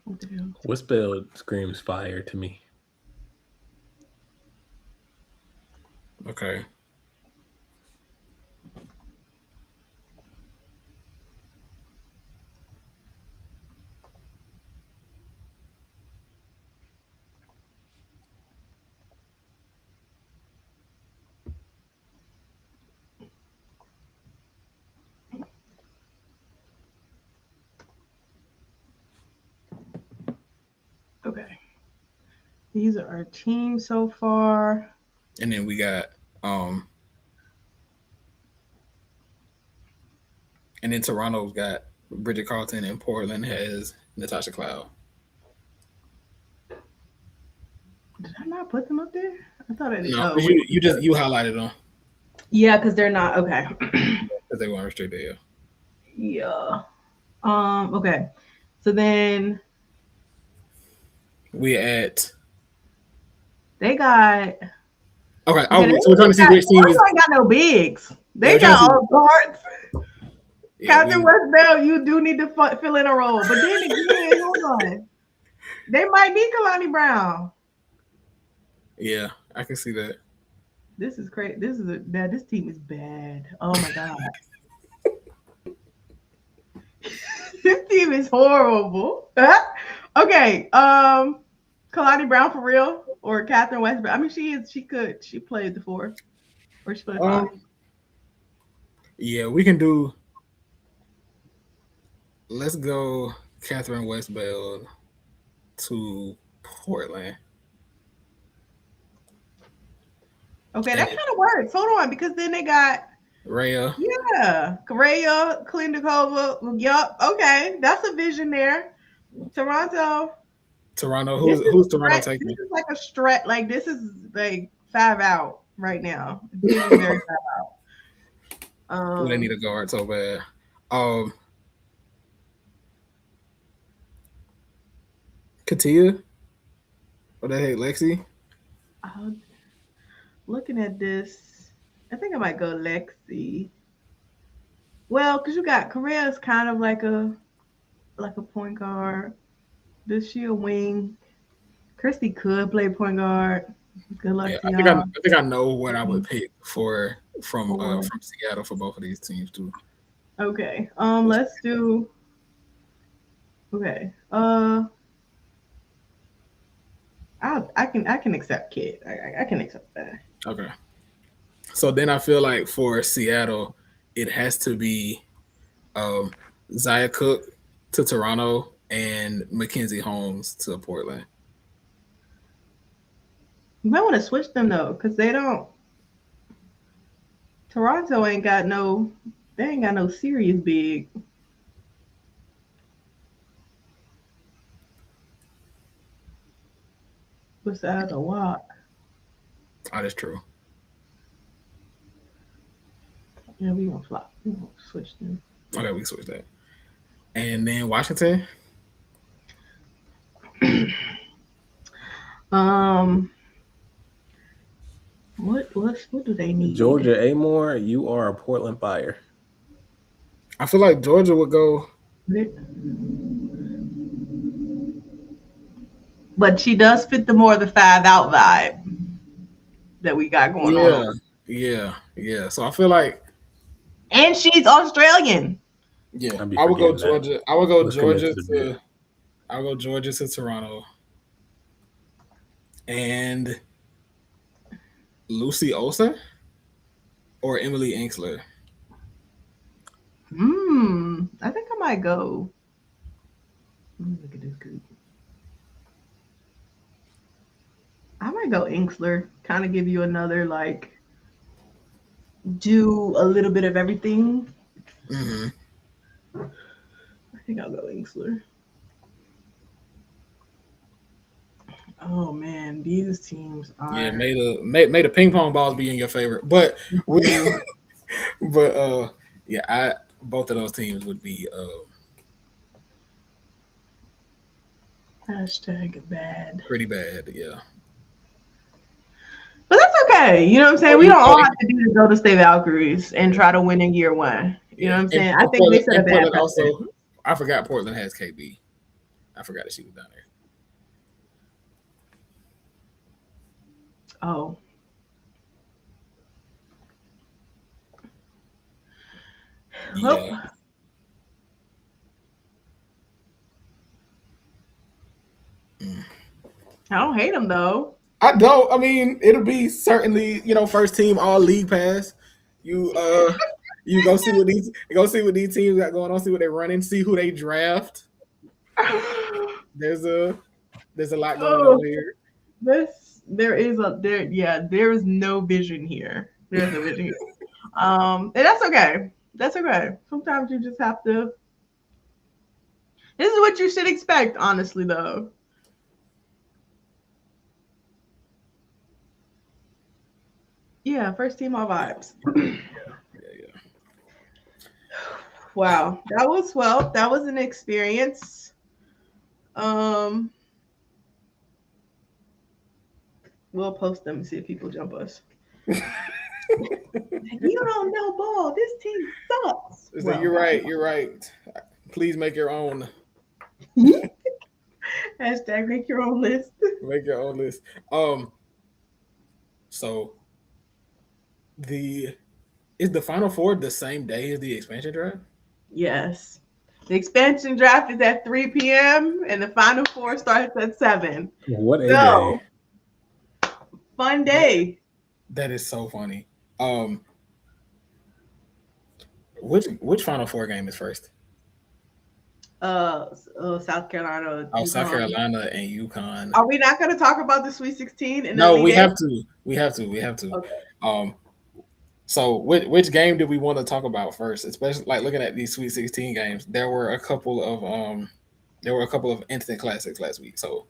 What the hell? Westbeld screams fire to me. Okay. Okay. These are our teams so far. And then we got and then Toronto's got Bridget Carlton, and Portland has Natasha Cloud. Did I not put them up there? I thought I did. No, you highlighted them. Yeah, because they're not okay. Because they weren't restricted. Yeah. Okay. So then we at. They got. Okay. Oh, so we're trying to see which team is. They got no bigs. They got all guards. Yeah, Captain Westbeld, you do need to fill in a role, but then again, hold on. They might need Kalani Brown. Yeah, I can see that. This is crazy. This team is bad. Oh my god. This team is horrible. Okay. Kalani Brown for real or Catherine Westbrook? I mean, she played the 4 or she played 5. Yeah, we can do. Let's go Catherine Westbeld to Portland. Okay, that kind of works. Hold on, because then they got Rhea. Yeah, Rhea, Klindikova. Yup. Okay, that's a vision there. Toronto. Who's Toronto taking? This is like a stretch. Like this is like 5 out right now. This is very 5 out. They need a guard so bad. Katia? What the heck, Lexi? Looking at this, I think I might go Lexi. Well, because you got Correa's kind of like a point guard. Does she a wing? Christy could play point guard. Good luck to y'all. I think I know what I would pick from Seattle for both of these teams too. Okay. Let's do. Okay. I can accept Kid. I can accept that. Okay. So then I feel like for Seattle, it has to be Zaya Cook to Toronto and Mackenzie Holmes to Portland. You might want to switch them though, because they don't. Toronto ain't got no serious big. Besides a walk. Oh, that's true. Yeah, we gonna flop. We gonna switch them. Okay, we switch that. And then Washington. What do they need? Georgia Amore, you are a Portland Fire. I feel like Georgia would go. But she does fit the more of the 5-out vibe that we got going on. Yeah. So I feel like, and she's Australian. Yeah, I'd be I would go forgetting that. Georgia. I would go Let's commit Georgia to the bid. to. I'll go Georgia to Toronto. And Lucy Olsen or Emily Enksler. I think I might go. Let me look at this group. I might go Enksler. Kind of give you another like do a little bit of everything. Mm-hmm. I think I'll go Enksler. Oh man, these teams are. Yeah, may the ping pong balls be in your favorite, but both of those teams would be Hashtag bad. pretty bad. Yeah, but that's okay. You know what I'm saying? We don't all have to be the Golden State Valkyries and try to win in year one. You know what I'm saying? I think they set a bad precedent. Also, I forgot Portland has KB. I forgot that she was down there. Oh. Yeah. I don't hate them though. I don't. I mean, it'll be certainly, first team all league pass. You go see what these teams got going on, see what they're running, see who they draft. There's a lot going on here. There is no vision here. There's no vision here. And that's okay. That's okay. Sometimes you just have to. This is what you should expect, honestly, though. Yeah, first team all vibes. Yeah. Wow, that was an experience. We'll post them and see if people jump us. You don't know ball. This team sucks. Well, you're right. Please make your own. Hashtag make your own list. Make your own list. So is the Final Four the same day as the expansion draft? Yes. The expansion draft is at 3 p.m. and the Final Four starts at 7. What a day. Fun day. That is so funny. Which Final Four game is first? South Carolina. UConn. South Carolina and UConn. Are we not going to talk about the Sweet 16? No, we have to. We have to. Okay. So which game do we want to talk about first? Especially like looking at these Sweet 16 games, there were a couple of instant classics last week. So,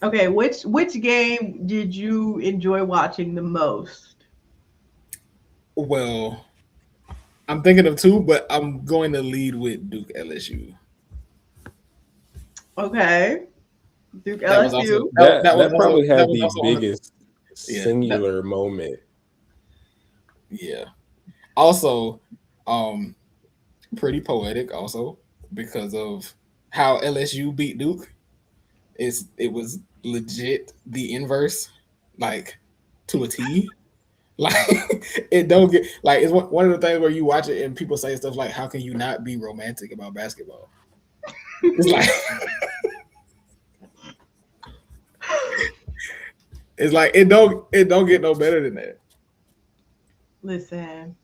okay, which game did you enjoy watching the most? Well, I'm thinking of two, but I'm going to lead with Duke LSU. Okay. Duke LSU. That probably had the biggest singular moment. Yeah. Also, pretty poetic also because of how LSU beat Duke. It was legit the inverse, like to a T. Like it don't get like it's one of the things where you watch it and people say stuff like, "How can you not be romantic about basketball?" It's like it's like it don't get no better than that. Listen.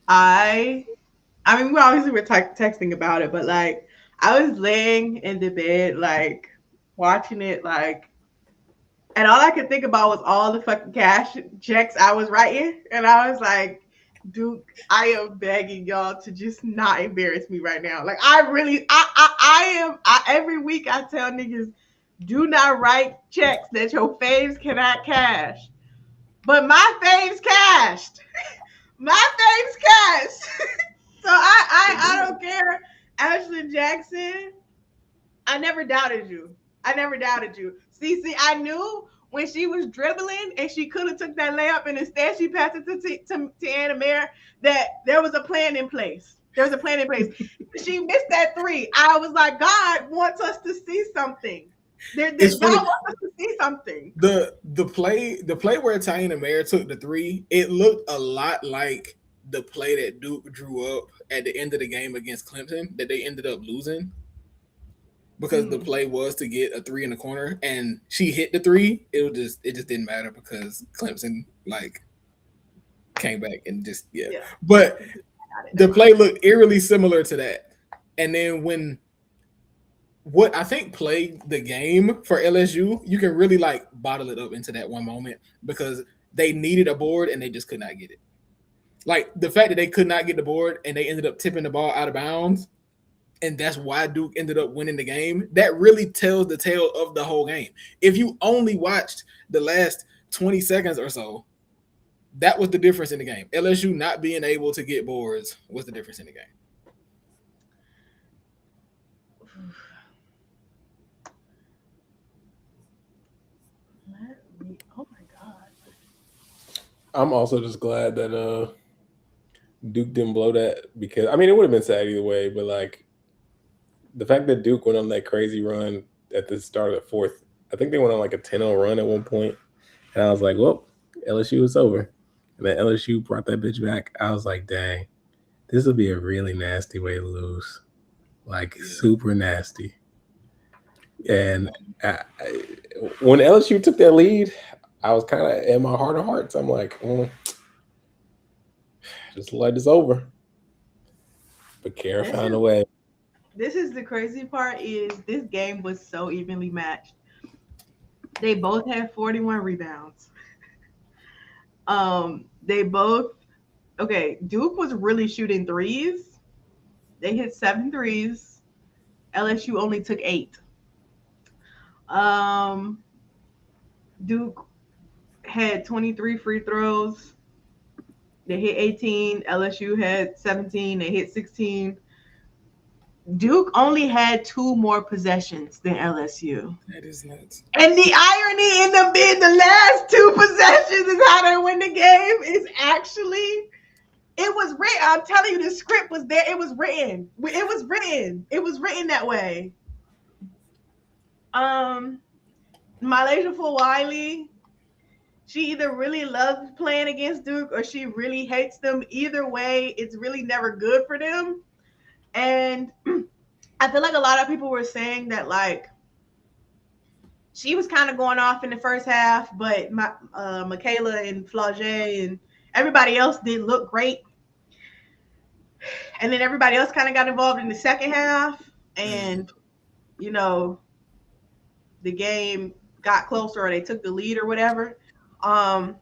I mean, we obviously were texting about it, but like I was laying in the bed, like watching it, like, and all I could think about was all the fucking cash checks I was writing, and I was like, Duke, I am begging y'all to just not embarrass me right now. Like I am. Every week I tell niggas, do not write checks that your faves cannot cash. But my faves cashed. My faves cashed. So I don't care. Ashlyn Jackson, I never doubted you. I never doubted you. See, I knew when she was dribbling and she could have took that layup and instead she passed it to Anna Mare that there was a plan in place. There was a plan in place. She missed that 3. I was like, God wants us to see something. God wants us to see something. The play where Taina Mare took the 3, it looked a lot like the play that Duke drew up at the end of the game against Clemson that they ended up losing. Because the play was to get a 3 in the corner, and she hit the 3. It just didn't matter because Clemson came back and just yeah. But the play looked eerily similar to that. And then what I think played the game for LSU, you can really bottle it up into that one moment because they needed a board and they just could not get it. Like the fact that they could not get the board and they ended up tipping the ball out of bounds. And that's why Duke ended up winning the game. That really tells the tale of the whole game. If you only watched the last 20 seconds or so, that was the difference in the game. LSU not being able to get boards was the difference in the game. Oh my God. I'm also just glad that Duke didn't blow that because, it would have been sad either way, but the fact that Duke went on that crazy run at the start of the 4th, I think they went on a 10-0 run at one point, and I was like, well, LSU is over. And then LSU brought that bitch back. I was like, dang, this will be a really nasty way to lose. Super nasty. And when LSU took that lead, I was kind of in my heart of hearts. I'm like, just let this over. But Kara found a way. This is the crazy part is this game was so evenly matched. They both had 41 rebounds. Duke was really shooting threes. They hit 7 threes. LSU only took 8. Duke had 23 free throws. They hit 18. LSU had 17. They hit 16. Duke only had 2 more possessions than LSU. That is nuts. And the irony in them being the last 2 possessions is how they win the game is actually, it was written. I'm telling you, the script was there. It was written. It was written. It was written that way. Malaysia Fulwiley, she either really loves playing against Duke or she really hates them. Either way, it's really never good for them. And I feel like a lot of people were saying that she was kind of going off in the first half, but Michaela and Flau'jae and everybody else didn't look great. And then everybody else kind of got involved in the second half. And, the game got closer or they took the lead or whatever. And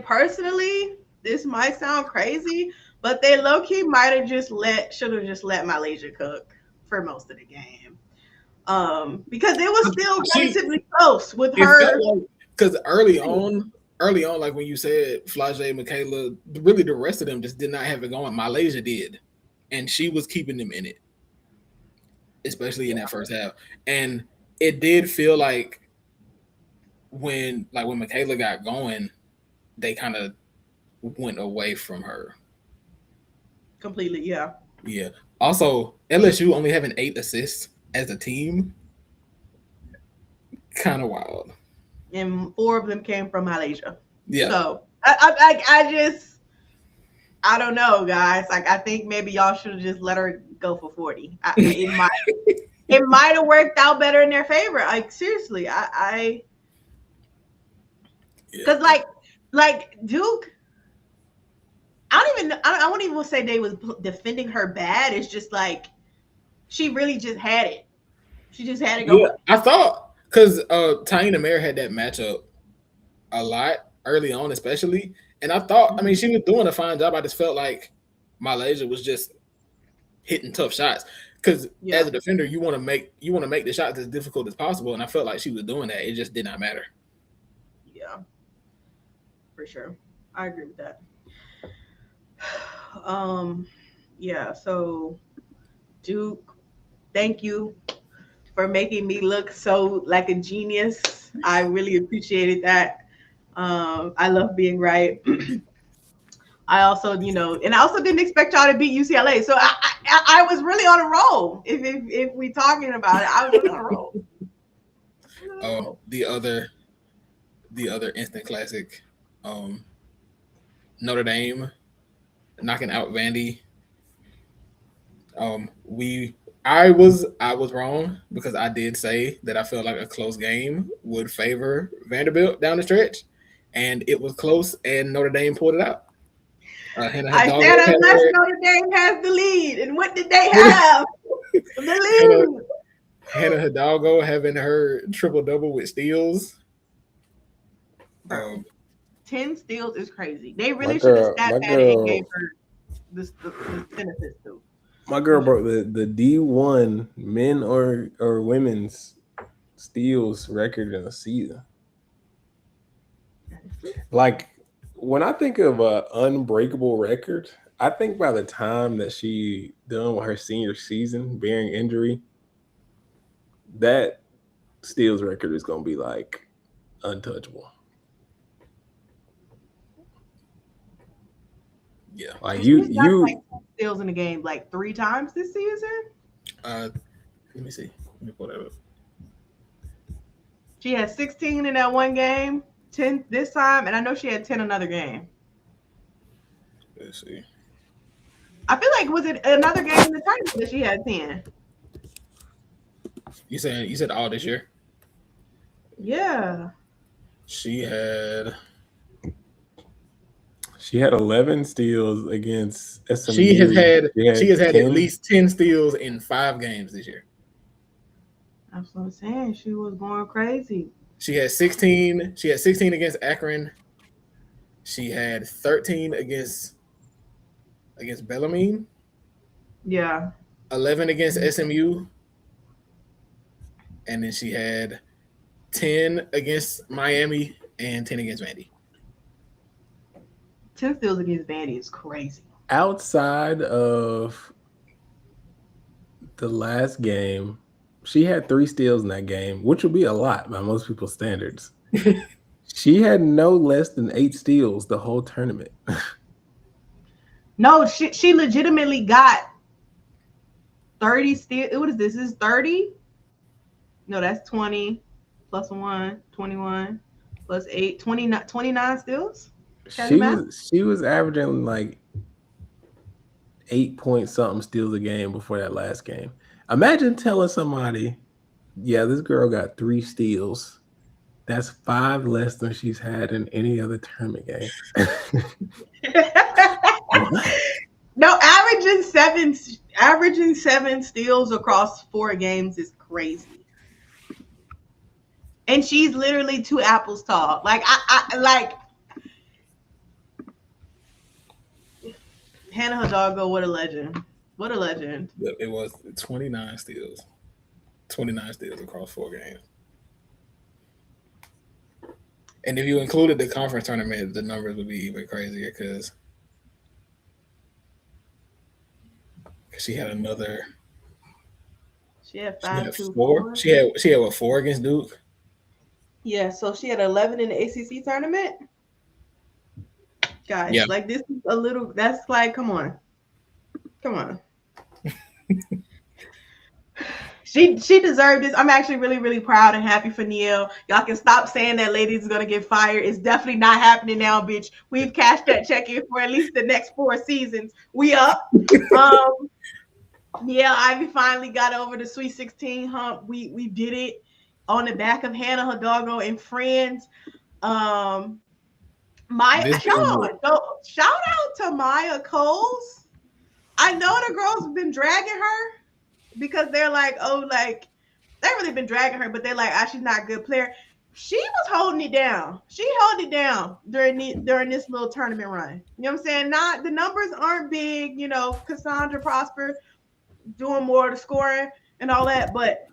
personally, this might sound crazy, but they low-key should have just let Malaysia cook for most of the game. Because it was still relatively close with her. Because early on, when you said Flau'jae, Michaela, really the rest of them just did not have it going. Malaysia did. And she was keeping them in it. Especially in that first half. And it did feel like when Michaela got going, they kind of went away from her. Completely, yeah. Yeah. Also, LSU only having 8 assists as a team, kind of wild. And 4 of them came from Malaysia. Yeah. So I don't know, guys. I think maybe y'all should have just let her go for 40. It might have worked out better in their favor. Seriously, because Duke, I won't even say they was defending her bad. It's just she really just had it. She just had it going. Yeah, I thought because Taina Mare had that matchup a lot early on, especially, and I thought, she was doing a fine job. I just felt like Malaysia was just hitting tough shots. Because as a defender, you want to make the shots as difficult as possible, and I felt like she was doing that. It just did not matter. Yeah, for sure, I agree with that. So Duke, thank you for making me look so like a genius. I really appreciated that. I love being right. I also, and I also didn't expect y'all to beat UCLA. So I was really on a roll. If we talking about it, I was really on a roll. The other instant classic, Notre Dame knocking out Vandy. I was wrong because I did say that I felt like a close game would favor Vanderbilt down the stretch, and it was close, and Notre Dame pulled it out. I said unless Notre Dame has the lead, and what did they have? The lead. Hannah Hidalgo having her triple-double with steals. 10 steals is crazy. They really should have sat that and gave her the benefits too. My girl broke the D1 men or women's steals record in a season. Like, when I think of an unbreakable record, I think by the time that she done with her senior season, bearing injury, that steals record is going to be like untouchable. Yeah, like you like steals in the game like 3 times this season. Let me see. Let me pull that up. She had 16 in that one game, 10 this time, and I know she had 10 another game. Let's see. I feel like was it another game in the tournament that she had 10? You said all this year? Yeah. She had 11 steals against SMU. She has had 10. at least 10 steals in 5 games this year. That's what I'm saying. She was going crazy. She had 16. She had 16 against Akron. She had 13 against Bellarmine. Yeah. 11 against SMU. And then she had 10 against Miami and 10 against Vandy. 10 steals against Vandy is crazy. Outside of the last game, she had 3 steals in that game, which would be a lot by most people's standards. She had no less than 8 steals the whole tournament. No, she legitimately got 30 steals. What is this? This is 30? No, that's 20 plus 1, 21 plus 8, 29 steals. She was averaging like 8 point something steals a game before that last game. Imagine telling somebody, yeah, this girl got 3 steals. That's 5 less than she's had in any other tournament game. No, averaging 7 steals across 4 games is crazy. And she's literally 2 apples tall. Like I like Hannah Hidalgo, what a legend. What a legend. It was 29 steals. 29 steals across 4 games. And if you included the conference tournament, the numbers would be even crazier because she had another. She had 5, 2, 4. She had what, 4 against Duke? Yeah, so she had 11 in the ACC tournament. Guys, like this is a little. That's like, come on. She deserved this. I'm actually really, really proud and happy for Neil. Y'all can stop saying that lady's gonna get fired. It's definitely not happening now, bitch. We've cashed that check in for at least the next 4 seasons. We up. Yeah, Ivy finally got over the Sweet 16 hump. We did it on the back of Hannah Hidalgo and friends. Shout out to Maya Coles. I know the girls have been dragging her because they're like, they've really been dragging her, but they're like, she's not a good player. She was holding it down. She held it down during this little tournament run. You know what I'm saying? Not the numbers aren't big, Cassandra Prosper doing more of the scoring and all that, but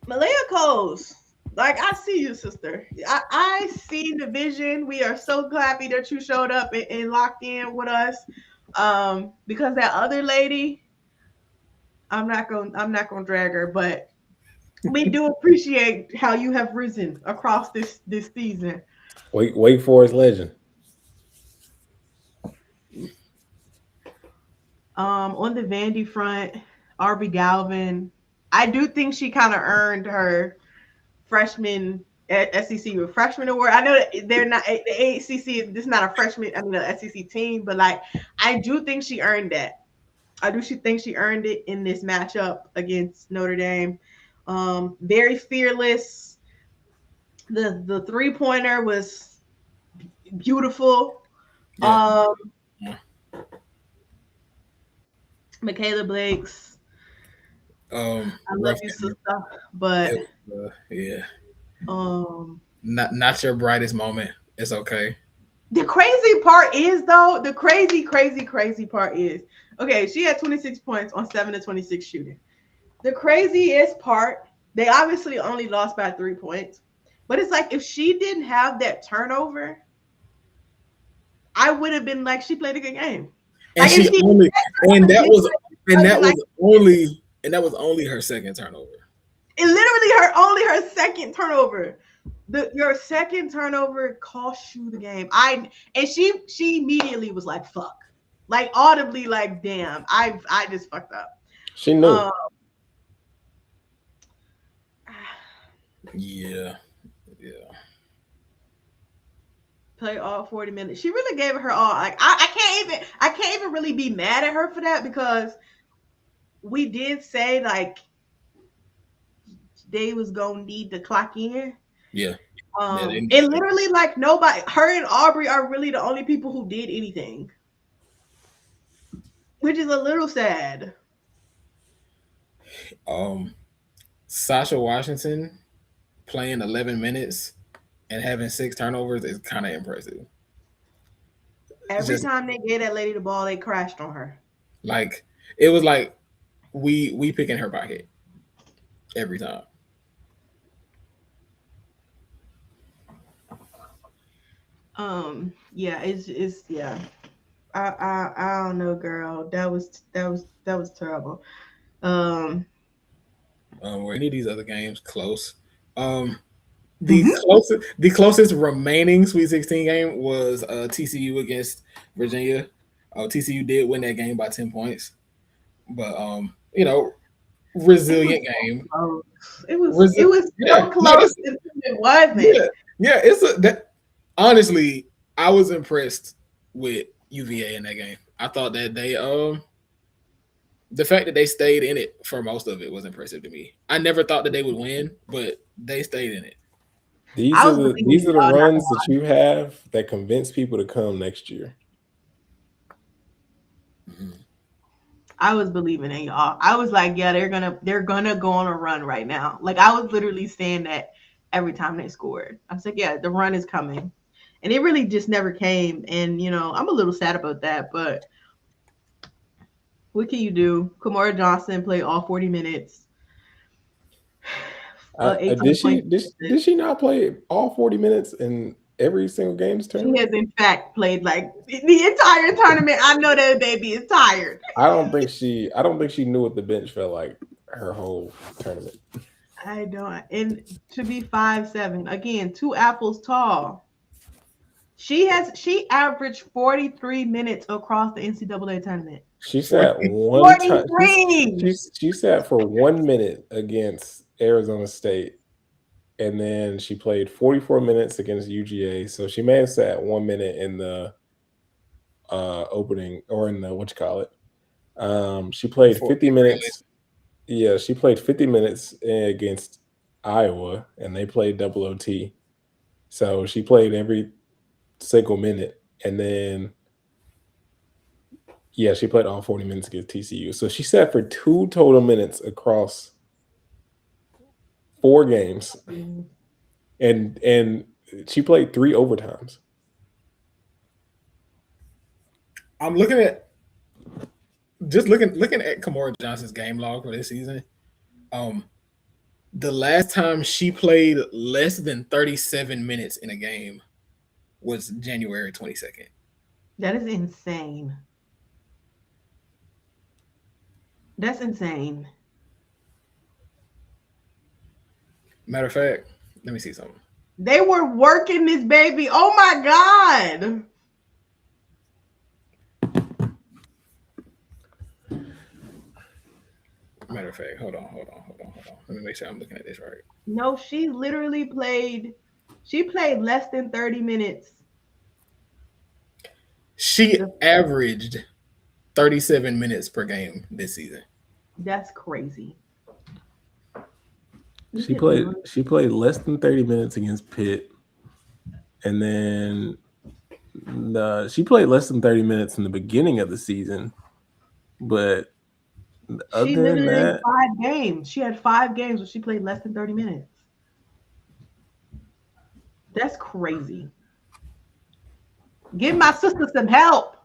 Malaya Coles, like, I see you, sister. I see the vision. We are so happy that you showed up and locked in with us. Because that other lady, I'm not gonna drag her, but We do appreciate how you have risen across this season. Wake Forest legend. On the Vandy front, Arby Galvin, I do think she kind of earned her freshman SEC freshman award. I know that they're not the ACC. This is not a freshman. I mean, the SEC team, but like I do think she earned that. I do think she earned it in this matchup against Notre Dame. Very fearless. The 3-pointer was beautiful. Yeah. Michaela Blake's. I love you, sister, but yeah. Not your brightest moment. It's okay. The crazy part is though, the crazy part is, okay, she had 26 points on 7 to 26 shooting. The craziest part, they obviously only lost by 3 points, but it's like if she didn't have that turnover, I would have been like, she played a good game. And like, that was only her second turnover. It literally only her second turnover. Your second turnover cost you the game. She immediately was like, fuck. Like audibly, like, damn, I just fucked up. She knew. Yeah. Play all 40 minutes. She really gave it her all. Like I can't even really be mad at her for that, because we did say like they was gonna need to clock in. Yeah. And literally like nobody, her and Aubrey are really the only people who did anything, which is a little sad. Sasha Washington playing 11 minutes and having 6 turnovers is kind of impressive. Every time they gave that lady the ball, they crashed on her. Like it was like we picking her pocket every time. Yeah, it's yeah. I don't know, girl. That was terrible. Were any of these other games close? The closest remaining Sweet 16 game was TCU against Virginia. TCU did win that game by 10 points, but resilient game. It was so close. It wasn't. Yeah, honestly, I was impressed with UVA in that game. I thought that they the fact that they stayed in it for most of it was impressive to me. I never thought that they would win, but they stayed in it. These are the runs that you have that convince people to come next year. Mm-hmm. I was believing in y'all. I was like, yeah, they're gonna go on a run right now. Like I was literally saying that every time they scored. I was like, yeah, the run is coming. And it really just never came. And I'm a little sad about that, but what can you do? Kymora Johnson played all 40 minutes. Did she not play all 40 minutes in every single game's tournament? She has in fact played like the entire tournament. I know that baby is tired. I don't think she knew what the bench felt like her whole tournament. I don't. And to be 5'7", again, 2 apples tall. She averaged 43 minutes across the NCAA tournament. She sat one time. She sat for 1 minute against Arizona State, and then she played 44 minutes against UGA. So she may have sat 1 minute in the opening, or in the she played 50 minutes. Yeah, she played 50 minutes against Iowa, and they played double OT. So she played every single minute, and then she played all 40 minutes against TCU. So she sat for 2 total minutes across 4 games, and she played 3 overtimes. I'm looking at Kymora Johnson's game log for this season. The last time she played less than 37 minutes in a game was January 22nd. That is insane. That's insane. Matter of fact, let me see something. They were working this baby. Oh my God. Matter of fact, hold on. Let me make sure I'm looking at this right. No, she literally played less than 30 minutes. She averaged 37 minutes per game this season. That's crazy. She played less than 30 minutes against Pitt. And then she played less than 30 minutes in the beginning of the season. But other than that, 5 games. She had 5 games where she played less than 30 minutes. That's crazy. Give my sister some help.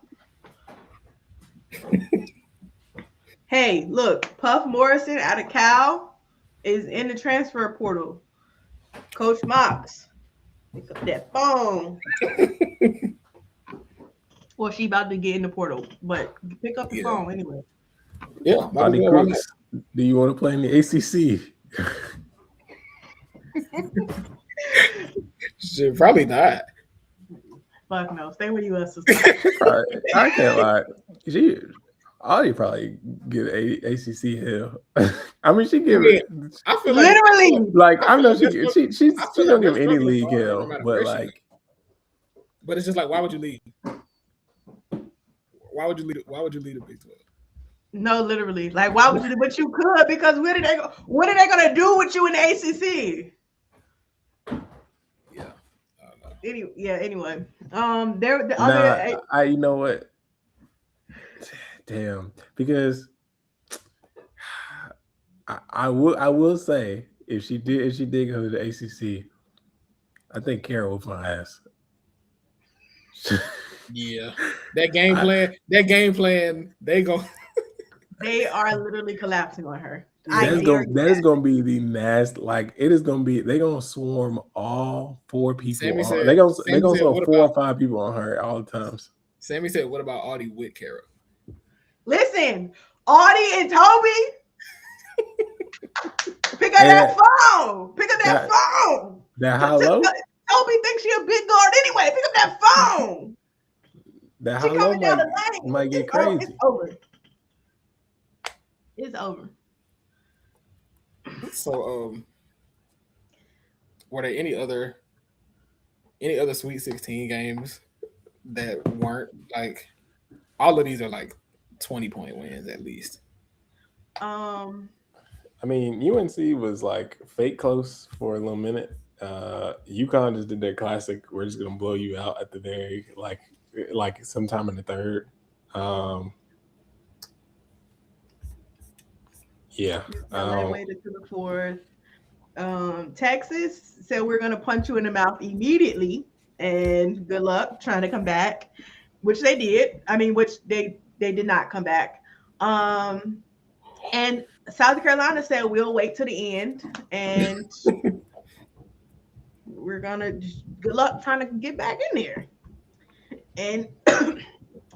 Hey, look, Puff Morrison out of Cal is in the transfer portal. Coach Mox, pick up that phone. Well, she about to get in the portal, but pick up the phone anyway. Yeah, Audi Crooks, do you want to play in the ACC? Shit, probably not. Fuck no, stay with us. I can't lie. Audi probably get ACC hell. I mean, she give it. I feel literally. I know she don't give any league hell, but like. But it's just like, why would you leave? Why would you leave a Big 12? No, literally. Like, why would you? But you could, because what are they gonna do with you in the ACC? Yeah. Anyway, you know what? Damn, because I will say if she did go to the ACC, I think Kara will fly ass. Yeah, that game plan, they are literally collapsing on her. That is gonna be the nasty. Like, it is gonna be. They're gonna swarm all 4 people. They're gonna throw 4 or 5 people on her all the times. Sammy said, "What about Audi with Kara?" Listen, Audi and Toby, pick up that phone. Pick up that phone. That hollow. Toby thinks she a big guard anyway. Pick up that phone. That hollow might get crazy. It's over. It's over. So, were there any other Sweet 16 games that weren't like? All of these are like 20-point wins at least. I mean, UNC was like fake close for a little minute. UConn just did their classic. We're just gonna blow you out at the very like sometime in the third. Yeah. Waited to the fourth. Texas said we're gonna punch you in the mouth immediately, and good luck trying to come back, which they did. I mean, which they did not come back. And South Carolina said we'll wait to the end, and we're gonna good luck trying to get back in there. And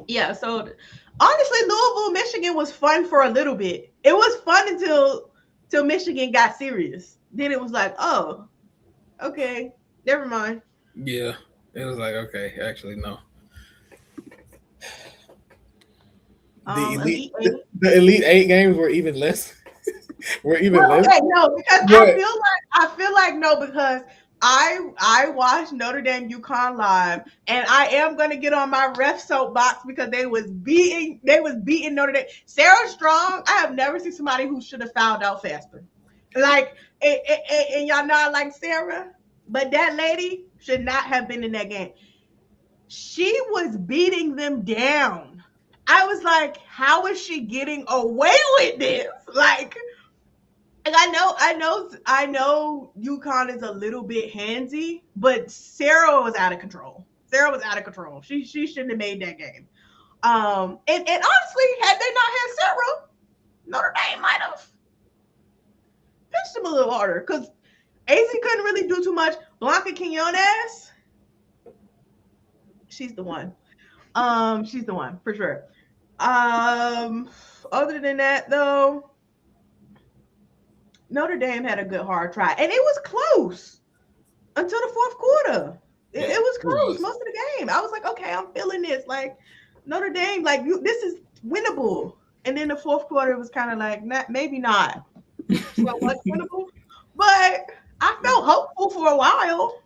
yeah, so honestly, Louisville, Michigan was fun for a little bit. It was fun until Michigan got serious. Then it was like, oh, okay, never mind. Yeah, it was like, okay, actually, no. The Elite Eight games were even less. Okay, no, because I feel like no, because I watched Notre Dame UConn live, and I am gonna get on my ref soapbox because they was beating Notre Dame. Sarah Strong, I have never seen somebody who should have fouled out faster. Like, and y'all not like Sarah, but that lady should not have been in that game. She was beating them down. I was like, how is she getting away with this? Like I know UConn is a little bit handsy, but Sarah was out of control. She shouldn't have made that game. And honestly, had they not had Sarah, Notre Dame might have pitched them a little harder because AZ couldn't really do too much. Blanca Quinones, she's the one. She's the one for sure. Other than that, though, Notre Dame had a good hard try, and it was close until the fourth quarter. It was close most of the game. I was like, okay, I'm feeling this. Like Notre Dame, like this is winnable. And then the fourth quarter it was kind of like, maybe not so much winnable, but I felt hopeful for a while.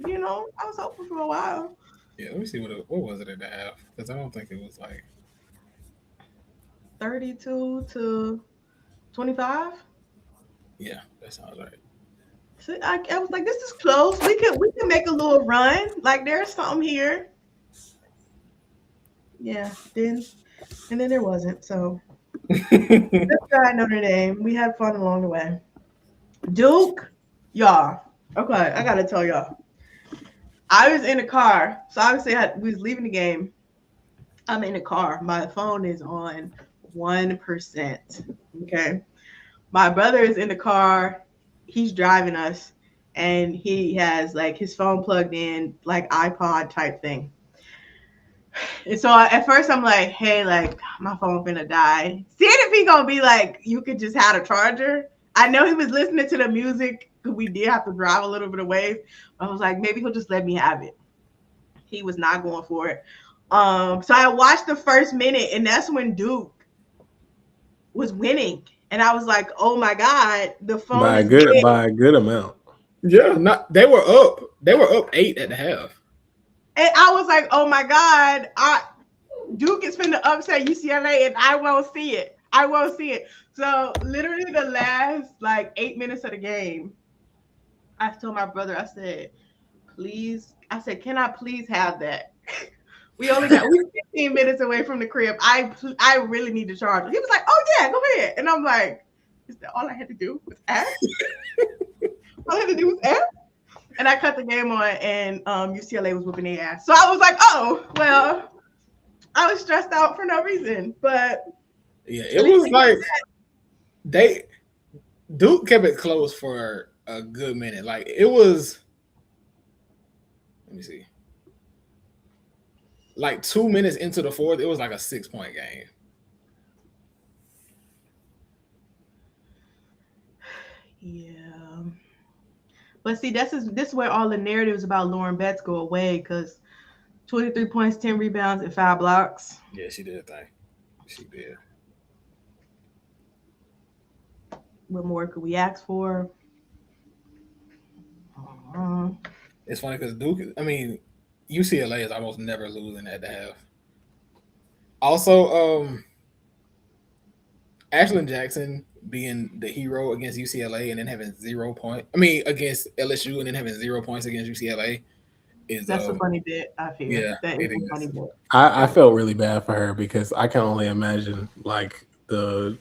You know, I was hopeful for a while. Yeah, let me see what was it at the half, because I don't think it was like 32 to 25. Yeah, that sounds right. So I was like, this is close. We can make a little run. Like there's something here. Yeah, and then there wasn't. So let's try Notre Dame. We had fun along the way. Duke, y'all. Okay, I gotta tell y'all. I was in the car, so obviously we was leaving the game. I'm in the car. My phone is on 1%. Okay, my brother is in the car. He's driving us, and he has like his phone plugged in, like iPod type thing. And so at first I'm like, hey, like my phone finna die. Seeing if he gonna be like, you could just have a charger. I know he was listening to the music because we did have to drive a little bit away. I was like, maybe he'll just let me have it. He was not going for it. So I watched the first minute, and that's when Duke was winning. And I was like, oh my God, the phone by a good amount. Yeah, they were up. They were up 8 at the half. And I was like, oh my God, Duke is finna upset UCLA, and I won't see it. I won't see it. So literally the last like 8 minutes of the game, I told my brother, I said, please, can I please have that? We're 15 minutes away from the crib. I really need the charger. He was like, oh yeah, go ahead. And I'm like, is that all I had to do was ask? All I had to do was ask? And I cut the game on, and UCLA was whooping their ass. So I was like, oh, well, I was stressed out for no reason. But yeah, it was like Duke kept it close for a good minute. Like it was, let me see, like 2 minutes into the fourth, it was like a 6-point game. Yeah. But see, this is where all the narratives about Lauren Betts go away, because 23 points, 10 rebounds, and 5 blocks. Yeah, she did a thing. She did. What more could we ask for? It's funny because UCLA is almost never losing at the half. Also, Ashlyn Jackson being the hero against UCLA and then having 0 points. Against LSU and then having 0 points against UCLA that's a funny bit. I feel. Yeah, that is a funny bit. I felt really bad for her because I can only imagine like the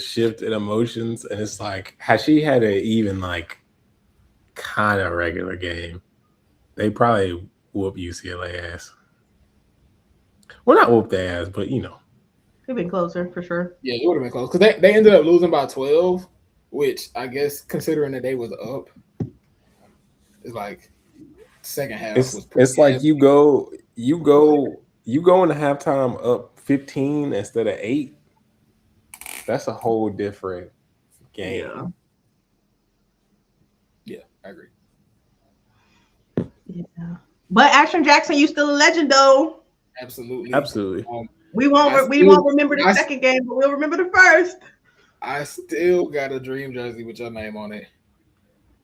shift in emotions, and it's like, has she had an even like kind of regular game, they probably whoop UCLA ass. Well, not whoop their ass, but you know. Could have been closer for sure. Yeah, it would have been close because they ended up losing by 12, which I guess considering that they was up, it's like second half was pretty it's like you go in the halftime up 15 instead of 8. That's a whole different game. Yeah, I agree. Yeah. But Ashlyn Jackson, you still a legend though. Absolutely. We won't remember the second game, but we'll remember the first. I still got a dream jersey with your name on it.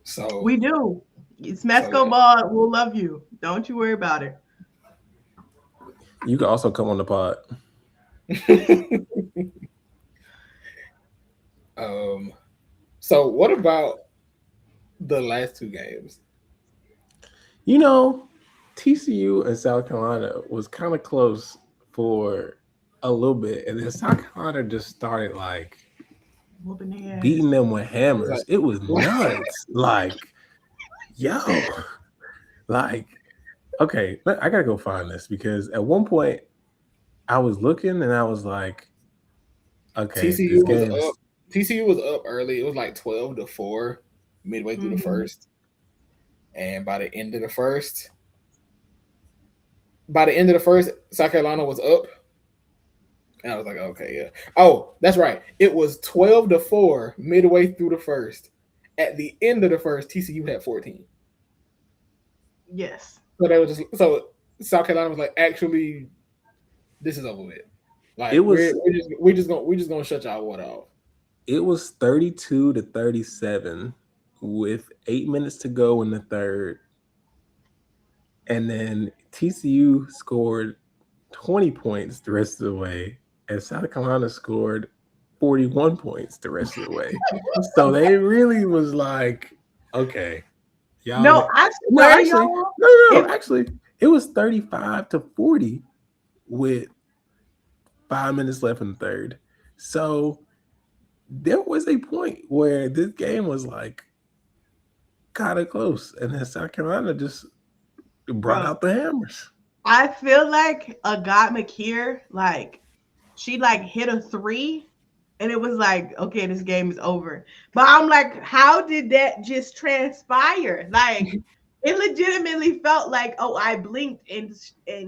So we do. It's Mesco Ball. We'll love you. Don't you worry about it. You can also come on the pod. So what about the last 2 games? You know, TCU and South Carolina was kind of close for a little bit, and then South Carolina just started like beating them with hammers. It was nuts. Like, yo, like, okay, I gotta go find this because at one point I was looking and I was like, okay, TCU was up early. It was like 12-4 midway through the first, and by the end of the first, South Carolina was up. And I was like, okay, yeah. Oh, that's right. It was 12-4 midway through the first. At the end of the first, TCU had 14. Yes. So they were just South Carolina was like, actually, this is over with. Like It was we're just gonna shut y'all water off. it was 32-37 with 8 minutes to go in the third. And then TCU scored 20 points the rest of the way, and South Carolina scored 41 points the rest of the way. So they really was like, okay, y'all. No, I swear, y'all. Actually, it was 35-40 with 5 minutes left in the third. So there was a point where this game was like kind of close, and then South Carolina just brought out the hammers. I feel like Agat McKeer, like she like hit a 3, and it was like, okay, this game is over. But I'm like, how did that just transpire? Like, it legitimately felt like, oh, I blinked, and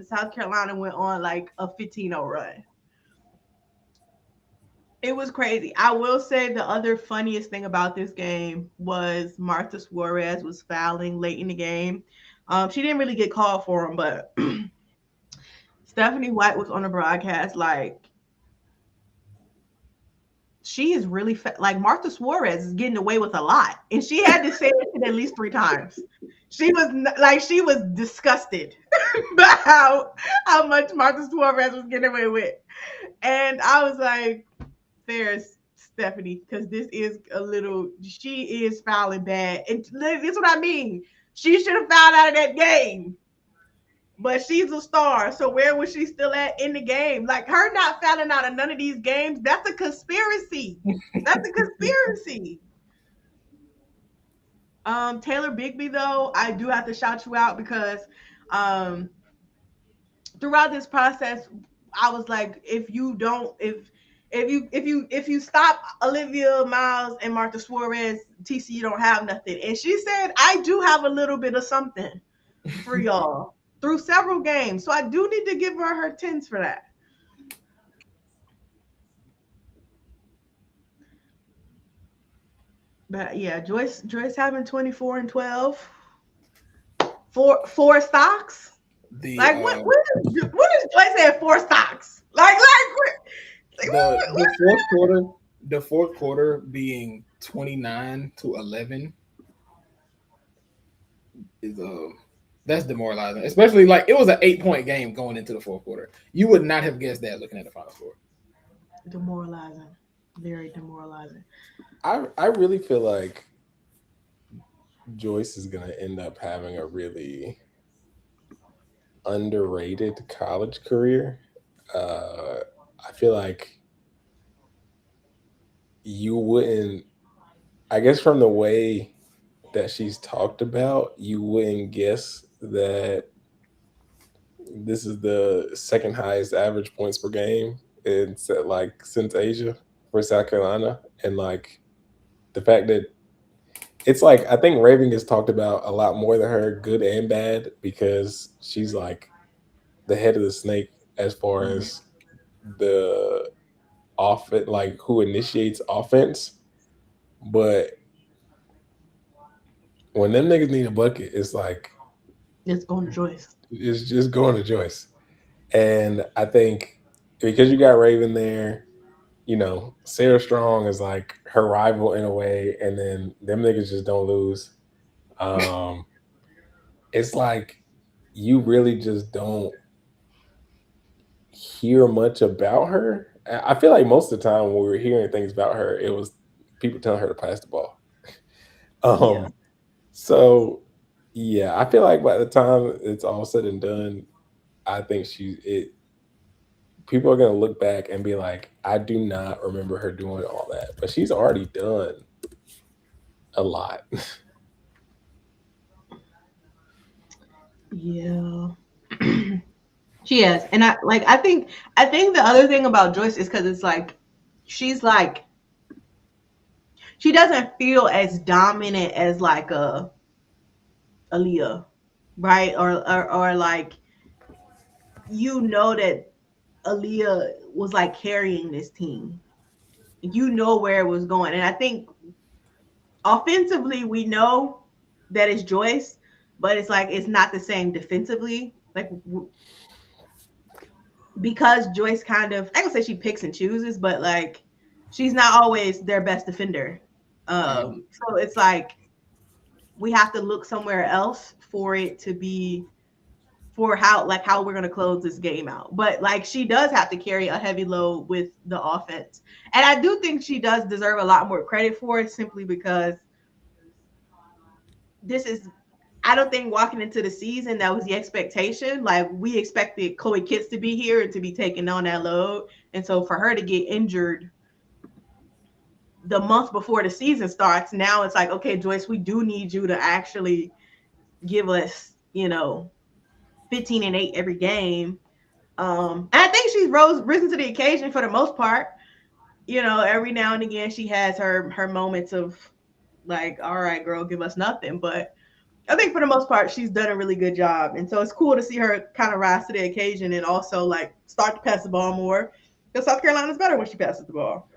South Carolina went on like a 15-0 run. It was crazy. I will say the other funniest thing about this game was Martha Suarez was fouling late in the game. She didn't really get called for him, but Stephanie White was on the broadcast like, she is really like Martha Suarez is getting away with a lot, and she had to say it at least 3 times. She was disgusted by how much Martha Suarez was getting away with, and I was like, "There's Stephanie, because this is she is fouling bad, and this is what I mean. She should have fouled out of that game." But she's a star, so where was she still at in the game? Like, her not fouling out of none of these games, that's a conspiracy. That's a conspiracy. Taylor Bigby, though, I do have to shout you out because throughout this process, I was like, if you stop Olivia Miles and Martha Suarez, TCU don't have nothing. And she said, I do have a little bit of something for y'all through several games. So I do need to give her 10s for that. But yeah, Joyce having 24 and 12. Four stocks. What is Joyce at 4 stocks? The fourth quarter being 29-11 is that's demoralizing. Especially like it was an 8-point game going into the fourth quarter. You would not have guessed that looking at the final score. Demoralizing. Very demoralizing. I really feel like Joyce is going to end up having a really underrated college career. I feel like you wouldn't, I guess from the way that she's talked about, you wouldn't guess that this is the second highest average points per game since Asia for South Carolina. And like the fact that it's like, I think Raven gets talked about a lot more than her, good and bad, because she's like the head of the snake as far as the offense, like who initiates offense. But when them niggas need a bucket, it's like it's going to Joyce. It's just going to Joyce. And I think because you got Raven there, you know, Sarah Strong is like her rival in a way, and then them niggas just don't lose. It's like you really just don't hear much about her. I feel like most of the time when we were hearing things about her, it was people telling her to pass the ball. So yeah, I feel like by the time it's all said and done, I think people are gonna look back and be like, I do not remember her doing all that, but she's already done a lot. Yeah. She is. And I think the other thing about Joyce is because it's like she's like she doesn't feel as dominant as like a Aaliyah, right? Or like, you know, that Aaliyah was like carrying this team. You know where it was going. And I think offensively, we know that it's Joyce, but it's like it's not the same defensively. Like because Joyce kind of, I don't say she picks and chooses, but like she's not always their best defender. So it's like we have to look somewhere else for it to be for how we're going to close this game out. But like she does have to carry a heavy load with the offense. And I do think she does deserve a lot more credit for it simply because I don't think walking into the season, that was the expectation. Like we expected Chloe Kitts to be here and to be taking on that load. And so for her to get injured the month before the season starts, now it's like, okay, Joyce, we do need you to actually give us, 15 and 8 every game. And I think she's risen to the occasion for the most part. Every now and again she has her moments of like, all right, girl, give us nothing. But I think for the most part she's done a really good job. And so it's cool to see her kind of rise to the occasion and also like start to pass the ball more. Because South Carolina's better when she passes the ball.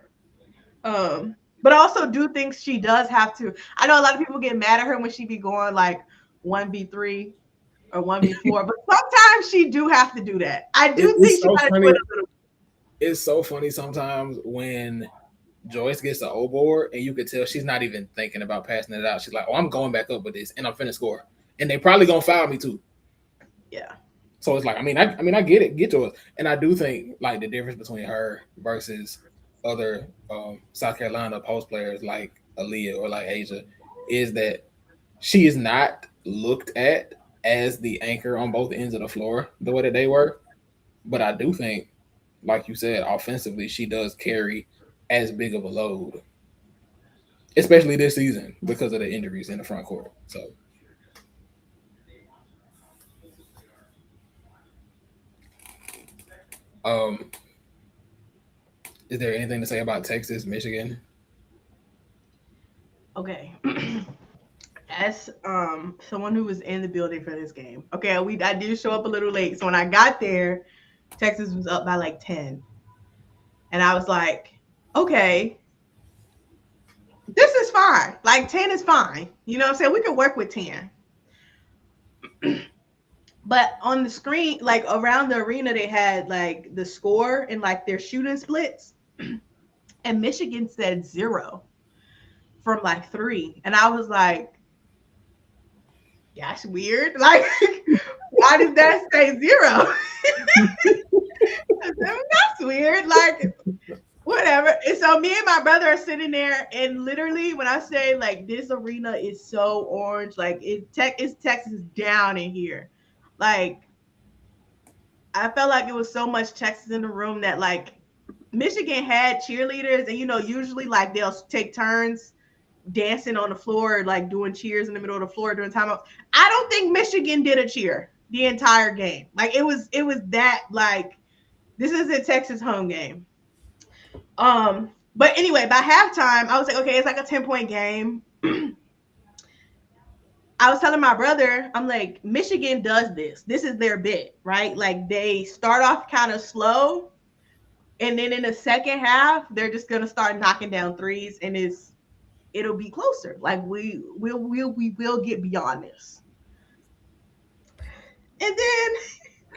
But I also do think she does have to. I know a lot of people get mad at her when she be going like 1v3 or 1v4, but sometimes she do have to do that. I do think she got to do it a little. It's so funny sometimes when Joyce gets the O board and you can tell she's not even thinking about passing it out. She's like, "Oh, I'm going back up with this and I'm finna score." And they probably gonna foul me too. Yeah. So it's like, I get it, get Joyce. And I do think like the difference between her versus other South Carolina post players like Aaliyah or like Asia is that she is not looked at as the anchor on both ends of the floor the way that they were. But I do think, like you said, offensively, she does carry as big of a load, especially this season because of the injuries in the front court. So is there anything to say about Texas, Michigan? Okay. As someone who was in the building for this game, okay, I did show up a little late. So when I got there, Texas was up by like 10. And I was like, okay, this is fine. Like 10 is fine. You know what I'm saying? We can work with 10. But on the screen, like around the arena, they had like the score and like their shooting splits. And Michigan said 0 from like 3. And I was like, that's weird. Like, why did that say 0? That's weird. Like, whatever. And so me and my brother are sitting there, and literally, when I say like this arena is so orange, like it's Texas down in here. Like, I felt like it was so much Texas in the room that like Michigan had cheerleaders, and usually like they'll take turns dancing on the floor, like doing cheers in the middle of the floor during timeout. I don't think Michigan did a cheer the entire game. Like it was that like this is a Texas home game. But anyway, by halftime, I was like, okay, it's like a 10-point game. I was telling my brother, I'm like, Michigan does this. This is their bit, right? Like they start off kind of slow, and then in the second half, they're just gonna start knocking down threes, and it'll be closer. Like we will get beyond this. And then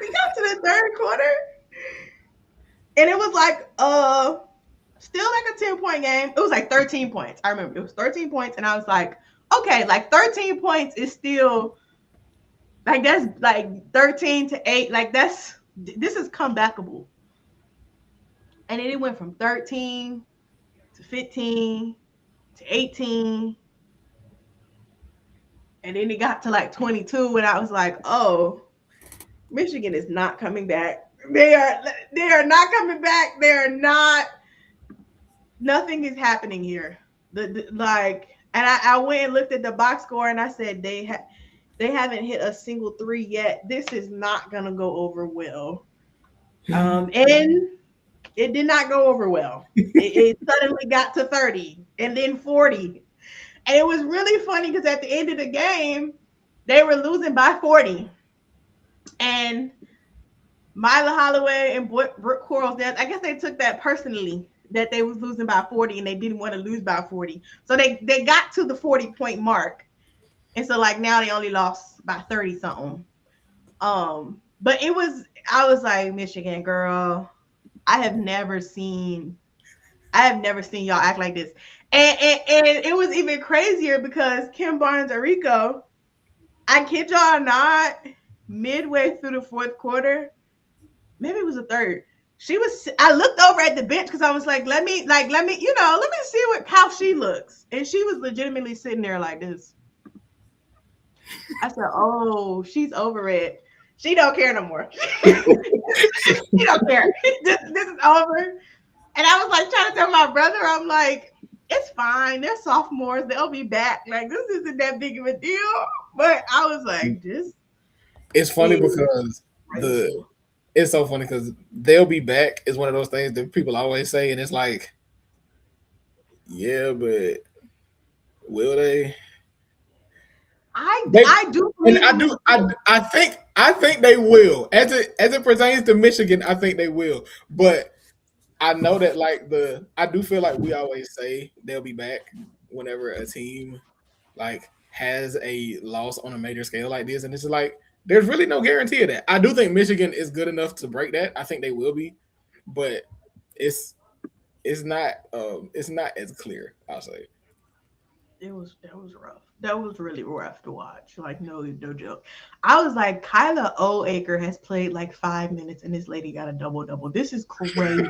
we got to the third quarter, and it was like still like a 10-point game. It was like 13 points. I remember it was 13 points, and I was like, okay, like 13 points is still like that's like 13-8. Like this is comebackable. And then it went from 13 to 15 to 18. And then it got to like 22, and I was like, oh, Michigan is not coming back. They are not coming back. Nothing is happening here. And I went and looked at the box score, and I said they haven't hit a single 3 yet. This is not gonna go over well. And it did not go over well. It suddenly got to 30 and then 40. And it was really funny because at the end of the game, they were losing by 40. And Mila Holloway and Brooke Quarles, I guess they took that personally, that they was losing by 40 and they didn't want to lose by 40. So they got to the 40-point mark. And so like now they only lost by 30 something. But I was like, Michigan girl, I have never seen y'all act like this. And it was even crazier because Kim Barnes-Arico, I kid y'all not, midway through the fourth quarter, maybe it was the third. I looked over at the bench because I was like, let me see how she looks. And she was legitimately sitting there like this. I said, oh, she's over it. She don't care no more. She don't care. This is over. And I was like trying to tell my brother, I'm like, it's fine. They're sophomores. They'll be back. Like, this isn't that big of a deal. But I was like, this. It's funny because it's so funny because they'll be back is one of those things that people always say, and it's like, yeah, but will they? I do, and I think they will. As it pertains to Michigan, I think they will. But I know that I do feel like we always say they'll be back whenever a team like has a loss on a major scale like this, and it's like there's really no guarantee of that. I do think Michigan is good enough to break that. I think they will be, but it's not as clear, I'll say. That was rough. That was really rough to watch. Like, no joke. I was like, Kyla Oaker has played like 5 minutes and this lady got a double-double. This is crazy.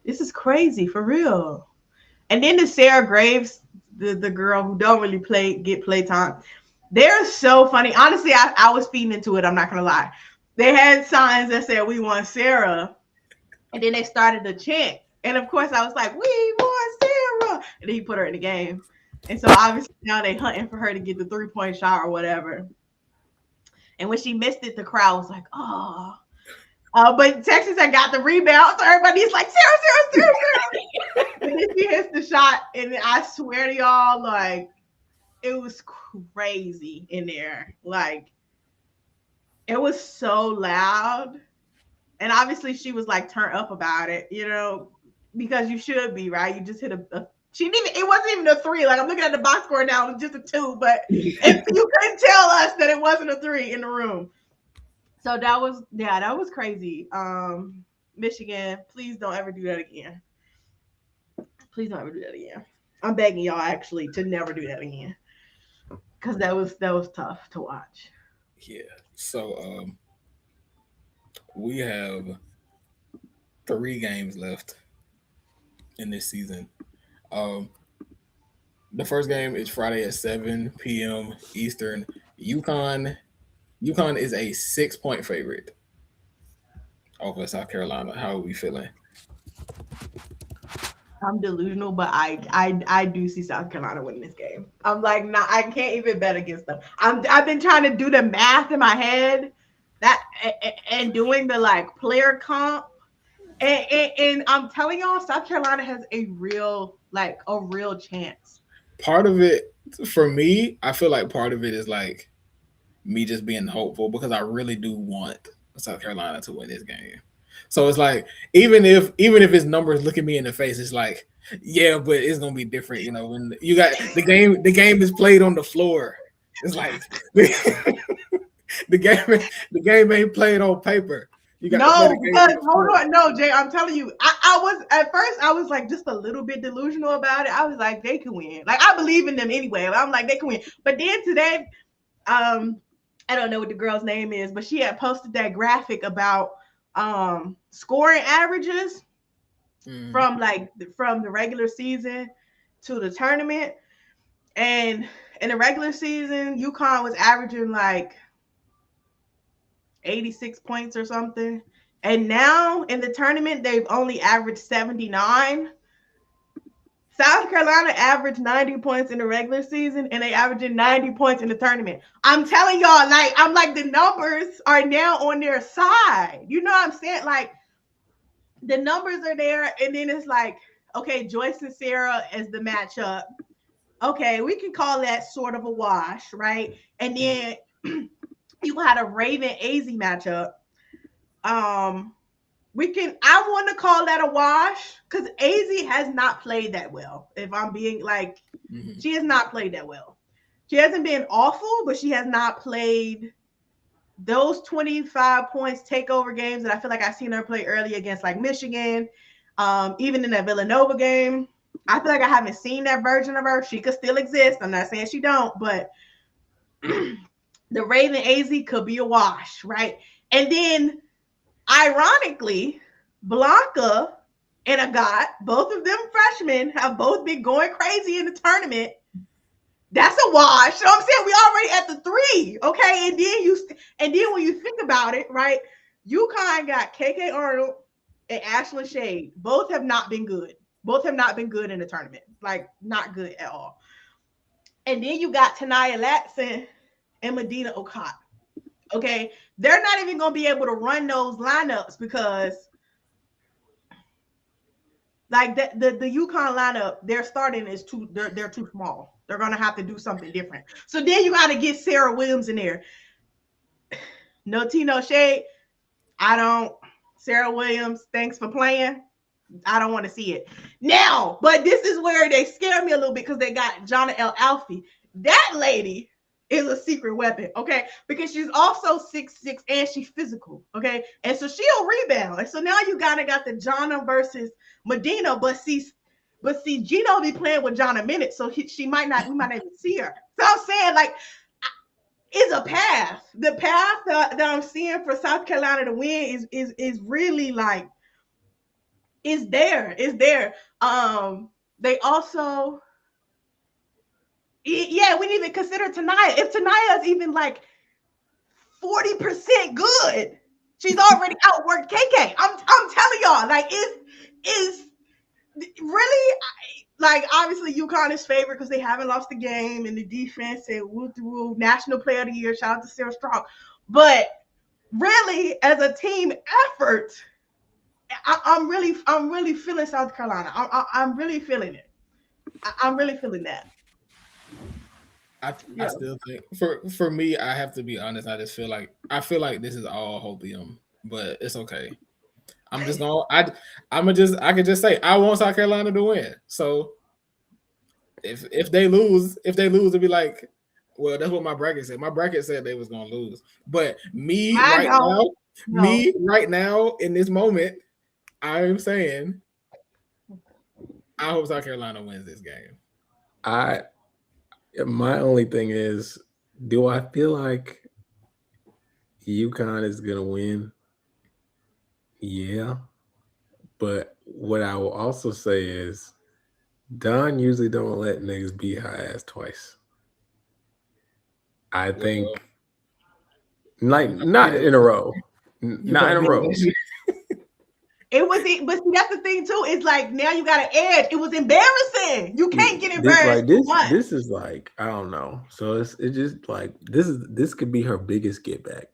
This is crazy for real. And then the Sarah Graves, the girl who don't really get play time. They're so funny. Honestly, I was feeding into it. I'm not gonna lie. They had signs that said we want Sarah, and then they started the chant. And of course, I was like, we want Sarah. And then he put her in the game. And so obviously now they hunting for her to get the 3-point shot or whatever. And when she missed it, the crowd was like, oh. But Texas had got the rebound, so everybody's like, Sarah. And then she hits the shot, and I swear to y'all, like, it was crazy in there. Like, it was so loud. And obviously she was like turned up about it, because you should be, right? You just hit it wasn't even a 3. Like, I'm looking at the box score now, it was just a 2, but you couldn't tell us that it wasn't a 3 in the room. So that was crazy. Michigan, please don't ever do that again. Please don't ever do that again. I'm begging y'all actually to never do that again. Because that was tough to watch. Yeah. So we have 3 games left in this season. The first game is Friday at 7 p.m. Eastern. UConn is a 6-point favorite over South Carolina. How are we feeling? I'm delusional, but I do see South Carolina winning this game. I'm like, nah, I can't even bet against them. I've been trying to do the math in my head and doing the like player comp, and I'm telling y'all, South Carolina has a real chance. Part of it for me, I feel like part of it is like me just being hopeful because I really do want South Carolina to win this game. So it's like even if his numbers look at me in the face, it's like, yeah, but it's gonna be different, when you got the game is played on the floor. It's like the game ain't played on paper. You got hold on, no, Jay, I'm telling you, I was at first I was like just a little bit delusional about it. I was like, they can win. Like, I believe in them anyway. I'm like, they can win. But then today, I don't know what the girl's name is, but she had posted that graphic about scoring averages from the regular season to the tournament. And in the regular season, UConn was averaging like 86 points or something. And now in the tournament, they've only averaged 79. South Carolina averaged 90 points in the regular season, and they averaging 90 points in the tournament. I'm telling y'all, the numbers are now on their side. You know what I'm saying? Like, the numbers are there, and then it's like, okay, Joyce and Sarah as the matchup. Okay, we can call that sort of a wash, right? And then you had a Raven AZ matchup. I want to call that a wash because AZ has not played that well. If I'm being like, she has not played that well. She hasn't been awful, but she has not played those 25 points takeover games that I feel like I've seen her play early against like Michigan, even in that Villanova game. I feel like I haven't seen that version of her. She could still exist. I'm not saying she don't, but the Raven AZ could be a wash, right? And then, ironically, Blanca and Agat, both of them freshmen, have both been going crazy in the tournament. That's a wash. So I'm saying we already at the 3, okay? And then when you think about it, right? UConn got KK Arnold and Ashlyn Shade. Both have not been good. Both have not been good in the tournament. Like, not good at all. And then you got Tanaya Latson and Medina Okot. Okay? They're not even going to be able to run those lineups because like the UConn lineup, they're starting is they're too small. They're gonna have to do something different. So then you gotta get Sarah Williams in there. No tea, no shade. Sarah Williams, thanks for playing. I don't want to see it now. But this is where they scare me a little bit because they got Jonna L. Alfie. That lady is a secret weapon, okay? Because she's also 6'6" and she's physical, okay? And so she'll rebound. And so now you got the Jonna versus Medina, but see, Gino be playing with Jonna minutes, so we might not even see her. So I'm saying, like, it's a path. The path that I'm seeing for South Carolina to win is really like, is there. They also, yeah, we need to consider Tanaya. If Tanaya is even like 40% good, she's already outworked KK. I'm telling y'all, like, is really, like, obviously UConn is favored because they haven't lost the game and the defense and woo national player of the year. Shout out to Sarah Strong. But really, as a team effort, I'm really feeling South Carolina. I'm really feeling it. I'm really feeling that. I still think for me, I have to be honest. I feel like this is all hopium, but it's okay. I'm just gonna I can just say I want South Carolina to win. So if they lose, it'd be like, well, that's what my bracket said. My bracket said they was gonna lose. But me right now in this moment, I'm saying I hope South Carolina wins this game. My only thing is, do I feel like UConn is gonna win? Yeah. But what I will also say is Don usually don't let niggas beat her ass twice. I think like not in a row. Not in a row. It was, but see, that's the thing too. It's like now you got an edge. It was embarrassing. You can't get embarrassed. This is like, I don't know. So it's just like this could be her biggest get back.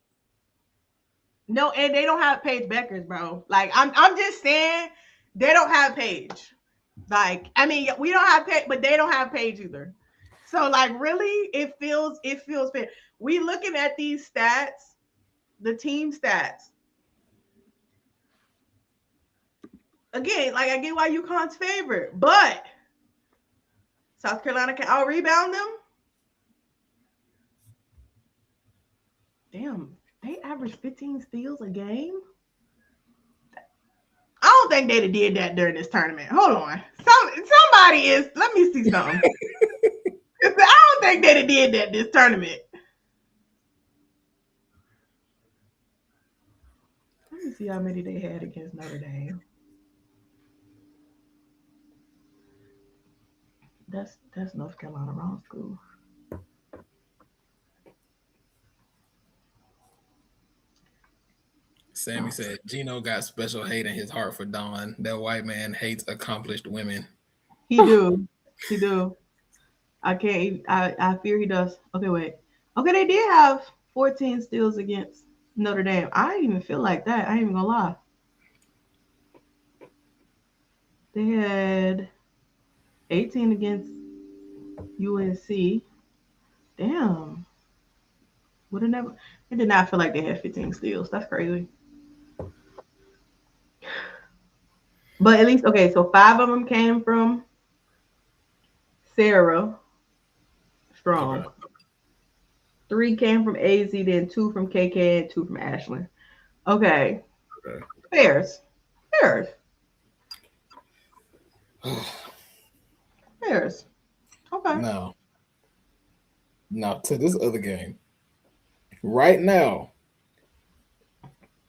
No, and they don't have Paige Beckers, bro. Like I'm just saying they don't have Paige. Like, I mean, we don't have Paige, but they don't have Paige either. So like, really, it feels fair. We looking at these stats, the team stats. Again, like, I get why UConn's favorite, but South Carolina can out rebound them. Damn, they average 15 steals a game. I don't think they'd have did that during this tournament. Hold on, somebody is. Let me see something. I don't think they'd have did that this tournament. Let me see how many they had against Notre Dame. That's North Carolina wrong school. Sammy said Gino got special hate in his heart for Dawn. That white man hates accomplished women. He do. I fear he does. Okay, wait. Okay, they did have 14 steals against Notre Dame. I didn't even feel like that. I ain't even gonna lie. They had 18 against UNC. Damn. It did not feel like they had 15 steals. That's crazy. But at least, okay, so 5 of them came from Sarah Strong. Okay. 3 came from AZ, then 2 from KK, and 2 from Ashlyn. Okay. Fairs. Okay. Now to this other game. Right now,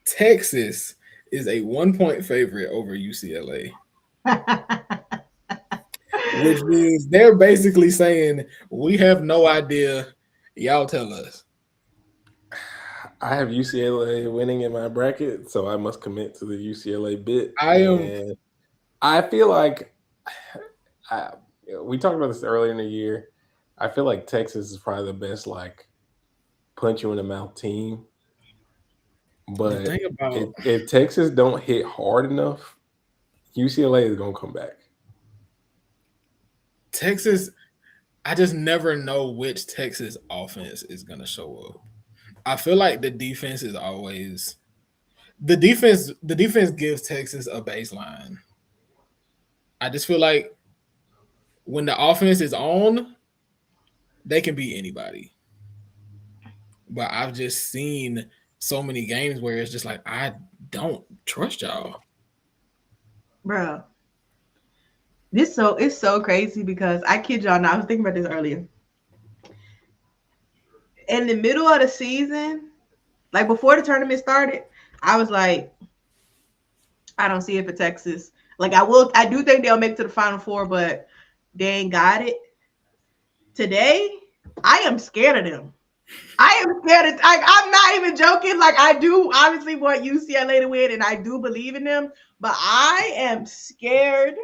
Texas is a 1-point favorite over UCLA. Which means they're basically saying, we have no idea. Y'all tell us. I have UCLA winning in my bracket, so I must commit to the UCLA bit. I feel like we talked about this earlier in the year. I feel like Texas is probably the best, like, punch you in the mouth team. But if Texas don't hit hard enough, UCLA is gonna come back. Texas, I just never know which Texas offense is gonna show up. I feel like the defense is always the defense gives Texas a baseline. I just feel like when the offense is on, they can beat anybody. But I've just seen so many games where it's just like, I don't trust y'all. Bro. It's so crazy because I kid y'all not, I was thinking about this earlier. In the middle of the season, like before the tournament started, I was like, I don't see it for Texas. Like I do think they'll make it to the Final Four, but they ain't got it. Today, I am scared of them. I am scared of, I'm not even joking. Like I do obviously want UCLA to win and I do believe in them, but I am scared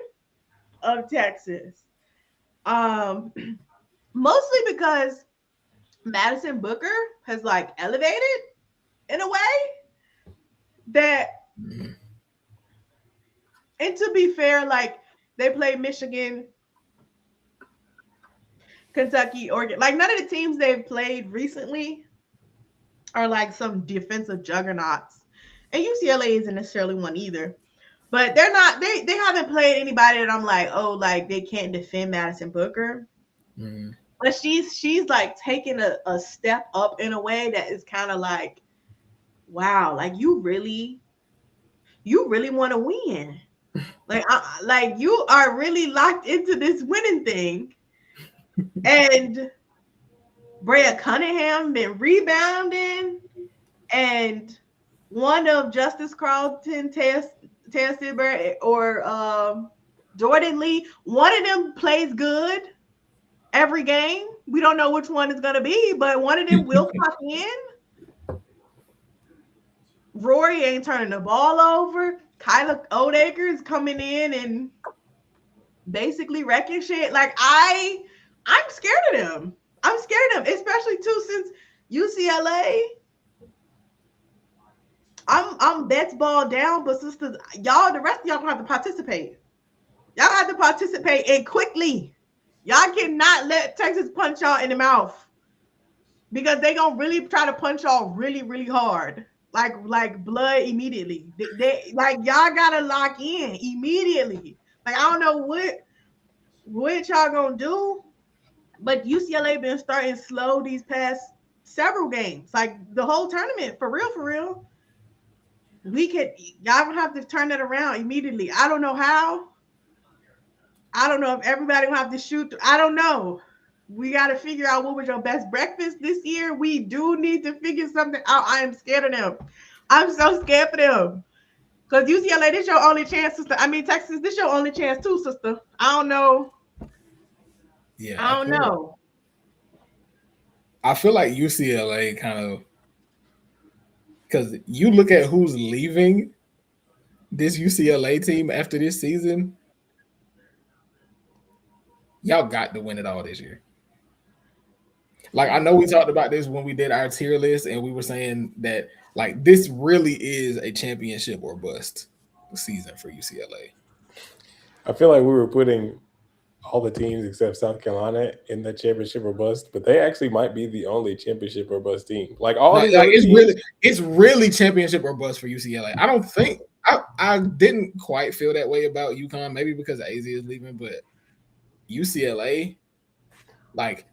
of Texas. Mostly because Madison Booker has like elevated in a way that, and to be fair, like they played Michigan, Kentucky, Oregon. Like none of the teams they've played recently are like some defensive juggernauts. And UCLA isn't necessarily one either. But they're not, they haven't played anybody that I'm like, oh, like they can't defend Madison Booker. Mm-hmm. But she's like taking a step up in a way that is kind of like, wow, like you really want to win. Like you are really locked into this winning thing. And Brea Cunningham been rebounding, and one of Justice Carlton, Taya Silver, or Jordan Lee, one of them plays good every game. We don't know which one it's gonna be, but one of them will clock in. Rory ain't turning the ball over. Kyla Odeaker is coming in and basically wrecking shit. Like I'm scared of them. I'm scared of them, especially too since UCLA. I'm bets ball down, but sisters, y'all, the rest of y'all gonna have to participate. Y'all have to participate and quickly. Y'all cannot let Texas punch y'all in the mouth because they gonna really try to punch y'all really, really hard. Like blood immediately. They like y'all gotta lock in immediately. Like I don't know what y'all gonna do, but UCLA been starting slow these past several games. Like the whole tournament, for real. Y'all gonna have to turn it around immediately. I don't know how. I don't know if everybody gonna have to shoot. I don't know. We got to figure out what was your best breakfast this year. We do need to figure something out. I am scared of them. I'm so scared for them. Because UCLA, this your only chance, sister. I mean, Texas, this your only chance too, sister. I don't know. Yeah, I don't know. I feel like UCLA kind of, because you look at who's leaving this UCLA team after this season, y'all got to win it all this year. Like, I know we talked about this when we did our tier list, and we were saying that, like, this really is a championship or bust season for UCLA. I feel like we were putting all the teams except South Carolina in the championship or bust, but they actually might be the only championship or bust team. Like all these like it's really championship or bust for UCLA. I I didn't quite feel that way about UConn, maybe because AZ is leaving, but UCLA, like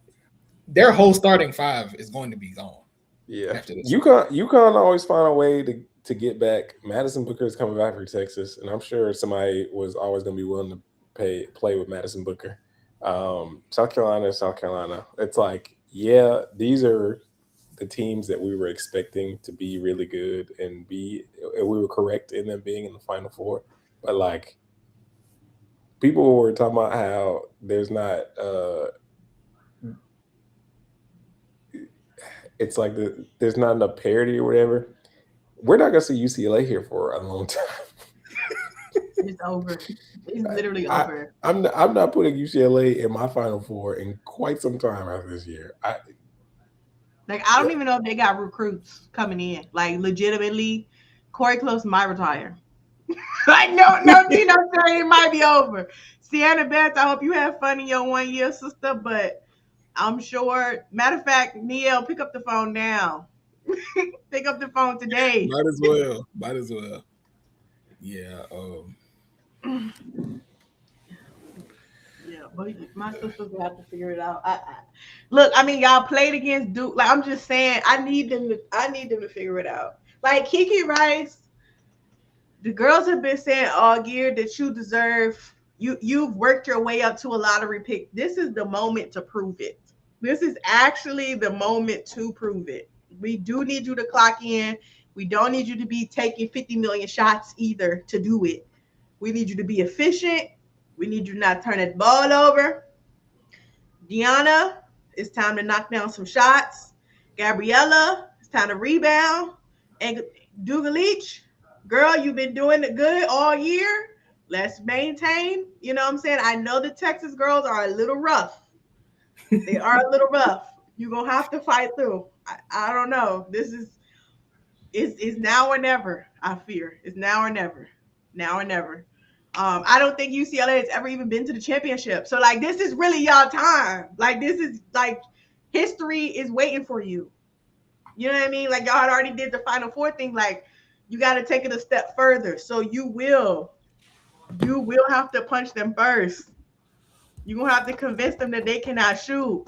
their whole starting five is going to be gone. Yeah, after this. UConn always find a way to get back. Madison Booker is coming back for Texas, and I'm sure somebody was always going to be willing to play with Madison Booker. South Carolina. It's like, yeah, these are the teams that we were expecting to be really good and we were correct in them being in the Final Four. But like, people were talking about how there's not. It's like there's not enough parity or whatever. We're not gonna see UCLA here for a long time. It's over. It's literally over. I'm not putting UCLA in my Final Four in quite some time after this year. I don't even know if they got recruits coming in. Like legitimately, Corey Close might retire. Like no, it might be over. Sienna Betts, I hope you have fun in your 1 year, sister. But I'm sure. Matter of fact, Neil, pick up the phone now. Pick up the phone today. Might as well. Yeah. Yeah, but my sisters will have to figure it out. Look, I mean, y'all played against Duke. Like I'm just saying, I need them to figure it out. Like Kiki Rice, the girls have been saying all year that you deserve. You've worked your way up to a lottery pick. This is the moment to prove it. This is actually the moment to prove it. We do need you to clock in. We don't need you to be taking 50 million shots either to do it. We need you to be efficient. We need you to not turn that ball over. Deanna, it's time to knock down some shots. Gabriella, it's time to rebound. And Dugalich, girl, you've been doing it good all year. Let's maintain. You know what I'm saying? I know the Texas girls are a little rough. They are a little rough. You're going to have to fight through. I don't know. This is now or never, I fear. It's now or never. Now or never. I don't think UCLA has ever even been to the championship. So, like, this is really y'all time. Like, this is, like, history is waiting for you. You know what I mean? Like, y'all had already did the Final Four thing. Like, you got to take it a step further. So, you will have to punch them first. You're going to have to convince them that they cannot shoot.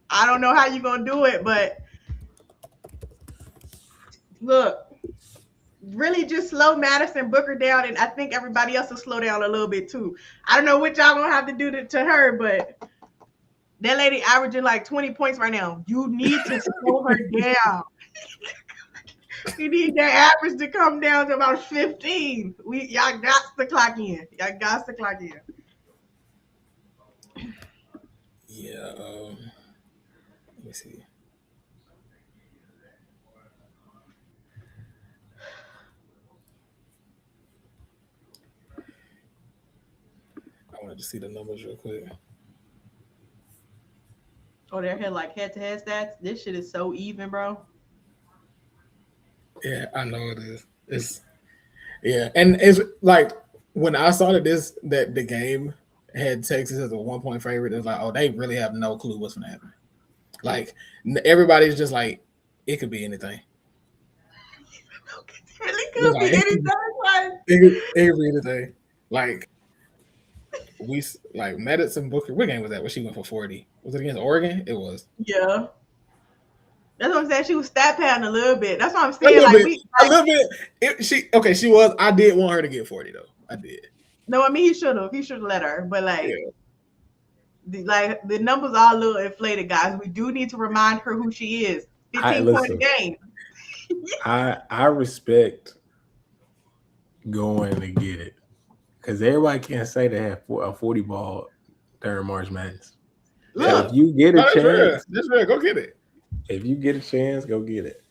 I don't know how you're going to do it, but look, really just slow Madison Booker down, and I think everybody else will slow down a little bit too. I don't know what y'all going to have to do to her, but that lady averaging like 20 points right now. You need to slow her down. You need that average to come down to about 15. Y'all got to clock in. Yeah. Let me see. I wanted to see the numbers real quick. Oh, they're here like head-to-head stats. This shit is so even, bro. Yeah, I know it is. And it's like when I saw that the game had Texas as a 1-point favorite, it's like, oh, they really have no clue what's gonna happen. Like everybody's just like, it could be anything. It really could be anything. It could be anything. Like Madison Booker. What game was that? Where she went for 40? Was it against Oregon? It was. Yeah. That's what I'm saying. She was stat padding a little bit. That's what I'm saying. A little bit. She was. I did want her to get 40 though. I did. No, I mean he should have. He should have let her. But the numbers are a little inflated, guys. We do need to remind her who she is. 15 points a game. I respect going to get it because everybody can't say they have a 40 ball during March Madness. Look, if you get a chance, that's real. Go get it. If you get a chance, go get it.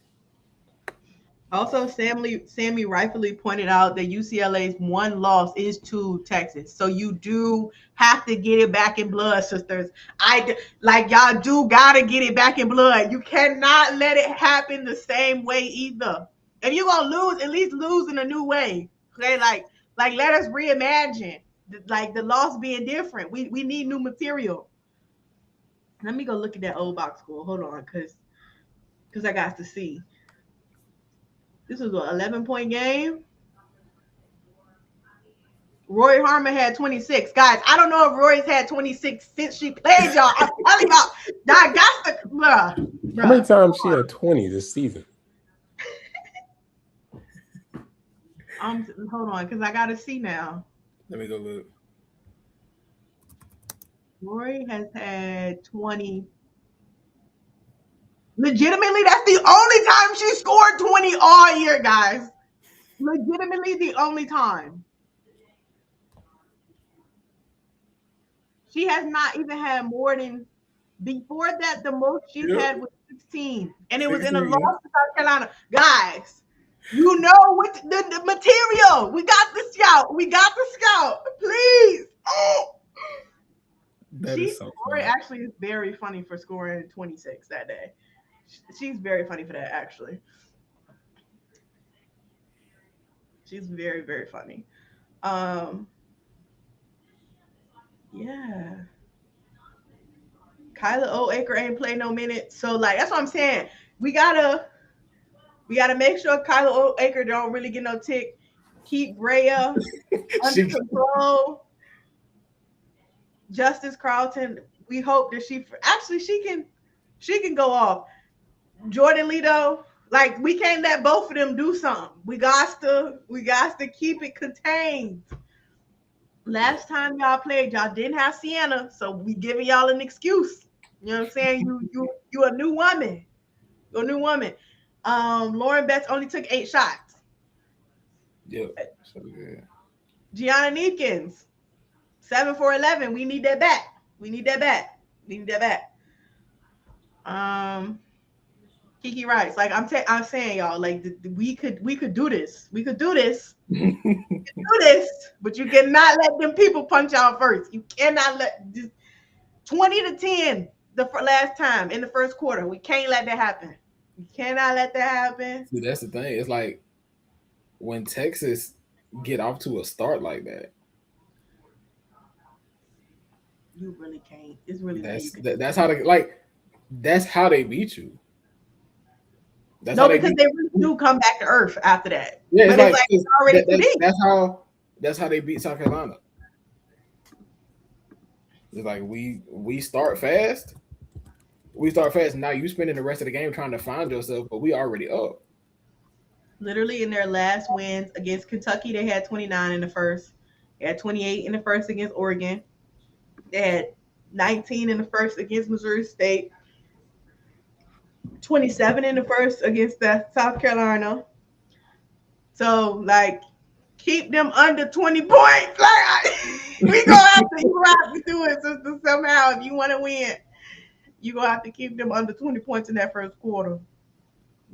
Also, Sammy rightfully pointed out that UCLA's one loss is to Texas. So you do have to get it back in blood, sisters. Y'all do gotta get it back in blood. You cannot let it happen the same way either. If you're gonna lose, at least lose in a new way. Okay, like let us reimagine the loss being different. We need new material. Let me go look at that old box score. Hold on, because I got to see. This was an 11-point game. Roy Harmon had 26. Guys, I don't know if Roy's had 26 since she played, y'all. I'm telling y'all, I got the bruh. How many times she had 20 this season? Hold on, because I gotta see now. Let me go look. Roy has had 20. Legitimately, that's the only time she scored 20 all year, guys. Legitimately, the only time. She has not even had more than, before that, the most she's had was 16. And it was in a loss to South Carolina. Guys, you know what the material. We got the scout. We got the scout. Please. Oh. Roy actually is very funny for scoring 26 that day. She's very funny for that, actually. She's very, very funny. Yeah. Kyla Oaker ain't played no minutes. So, like, that's what I'm saying. We gotta make sure Kyla Oaker don't really get no tick. Keep Rhea under control. Justice Carlton, we hope that she can go off. Jordan Lido, like, we can't let both of them do something. We got to keep it contained. Last time y'all played, y'all didn't have Sienna, so we giving y'all an excuse. You know what I'm saying? You a new woman. You're a new woman. Lauren Betts only took 8 shots. Yeah. So good. Gianna Neekins, 7 for 11. We need that back. We need that back. Kiki Rice, like I'm saying, y'all, like we could do this. We could do this. But you cannot let them people punch out first. You cannot let 20-10 the last time in the first quarter. We can't let that happen. You cannot let that happen. See, that's the thing. It's like when Texas get off to a start like that, you really can't. It's really that's how they beat you. Because they really do come back to earth after that. Yeah, but it's already that's how they beat South Carolina. It's like we start fast. Now you spending the rest of the game trying to find yourself, but we already up. Literally in their last wins against Kentucky, they had 29 in the first. They had 28 in the first against Oregon. They had 19 in the first against Missouri State. 27 in the first against South Carolina. So, like, keep them under 20 points. Like, you have to do it somehow. If you want to win, you're going to have to keep them under 20 points in that first quarter.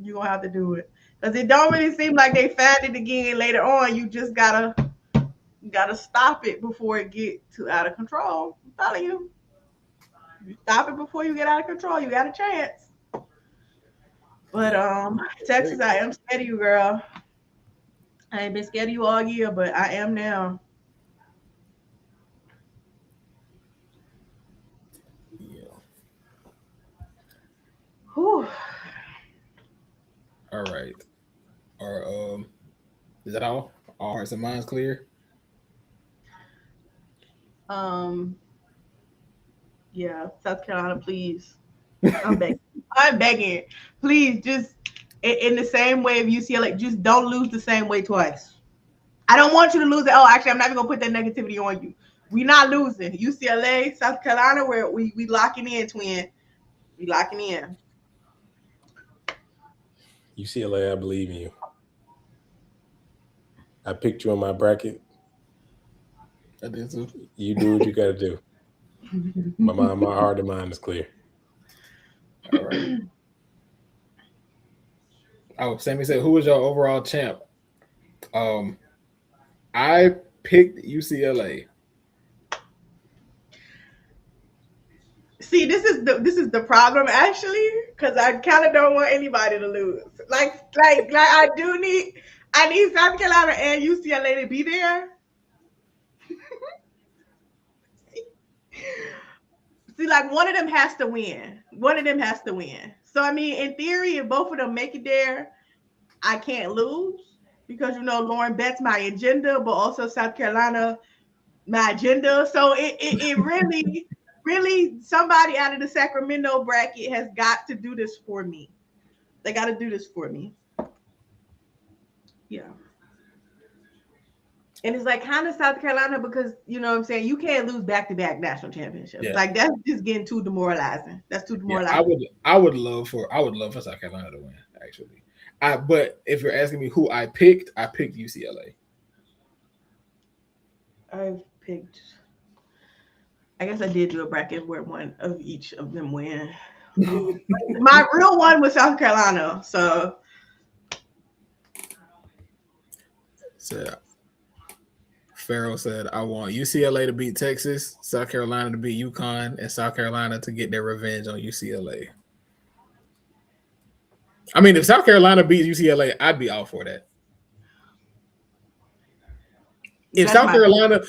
You're going to have to do it. Because it don't really seem like they found it again later on. You just gotta stop it before it get too out of control. I'm telling you. You stop it before you get out of control. You got a chance. But Texas, I am scared of you, girl. I ain't been scared of you all year, but I am now. Yeah. Whew. All right. Is that all? All hearts and minds clear? Yeah, South Carolina, please. I'm begging. Please, just in the same way of UCLA, just don't lose the same way twice. I don't want you to lose it. Oh, actually, I'm not even gonna put that negativity on you. We're not losing. UCLA, South Carolina, where we locking in, twin. We locking in. UCLA, I believe in you. I picked you on my bracket. I did too. You do what you gotta do. My heart and mind is clear. All right. Oh, Sammy said, who was your overall champ? I picked UCLA. See, this is the problem, actually, because I kind of don't want anybody to lose. Like I need South Carolina and UCLA to be there. See, like, one of them has to win. So, I mean, in theory, if both of them make it there, I can't lose. because Lauren Betts my agenda, but also South Carolina my agenda. So it really somebody out of the Sacramento bracket has got to do this for me. They got to do this for me. Yeah. And it's like kind of South Carolina because you know what I'm saying, you can't lose back-to-back national championships. Yeah. Like that's just getting too demoralizing. That's too demoralizing. Yeah, I would love for South Carolina to win, actually. But if you're asking me who I picked UCLA. I guess I did do a bracket where one of each of them win. My real one was South Carolina, so Farrell said, I want UCLA to beat Texas, South Carolina to beat UConn, and South Carolina to get their revenge on UCLA. I mean, if South Carolina beats UCLA, I'd be all for that. If South Carolina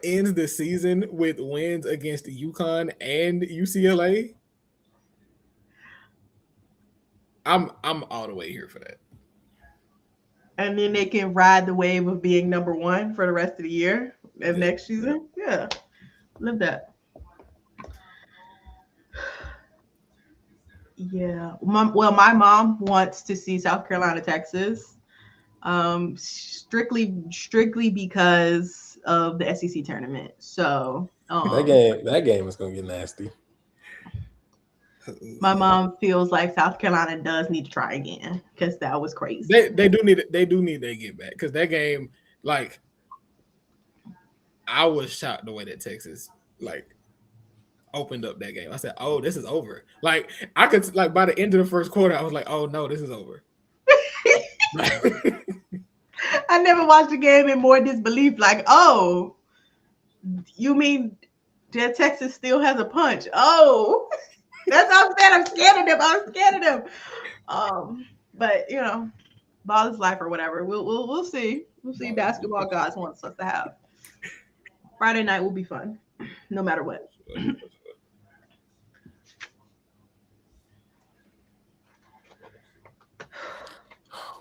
ends the season with wins against UConn and UCLA, I'm all the way here for that. And then they can ride the wave of being number one for the rest of the year of next season. Yeah, love that. Yeah. My mom wants to see South Carolina, Texas, strictly because of the SEC tournament. So that game is gonna get nasty. My mom feels like South Carolina does need to try again because that was crazy. They do need to get back because that game, like, I was shocked the way that Texas opened up that game. I said, "Oh, this is over." Like I could by the end of the first quarter, I was like, "Oh no, this is over." I never watched the game in more disbelief. Like, oh, you mean that Texas still has a punch? Oh. That's what I'm saying. I'm scared of them. But ball is life or whatever. We'll see. We'll see. Basketball gods wants us to have. Friday night will be fun, no matter what.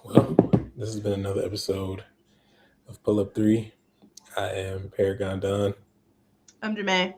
Well, this has been another episode of Pull Up 3. I am Paragon Don. I'm Jermaine.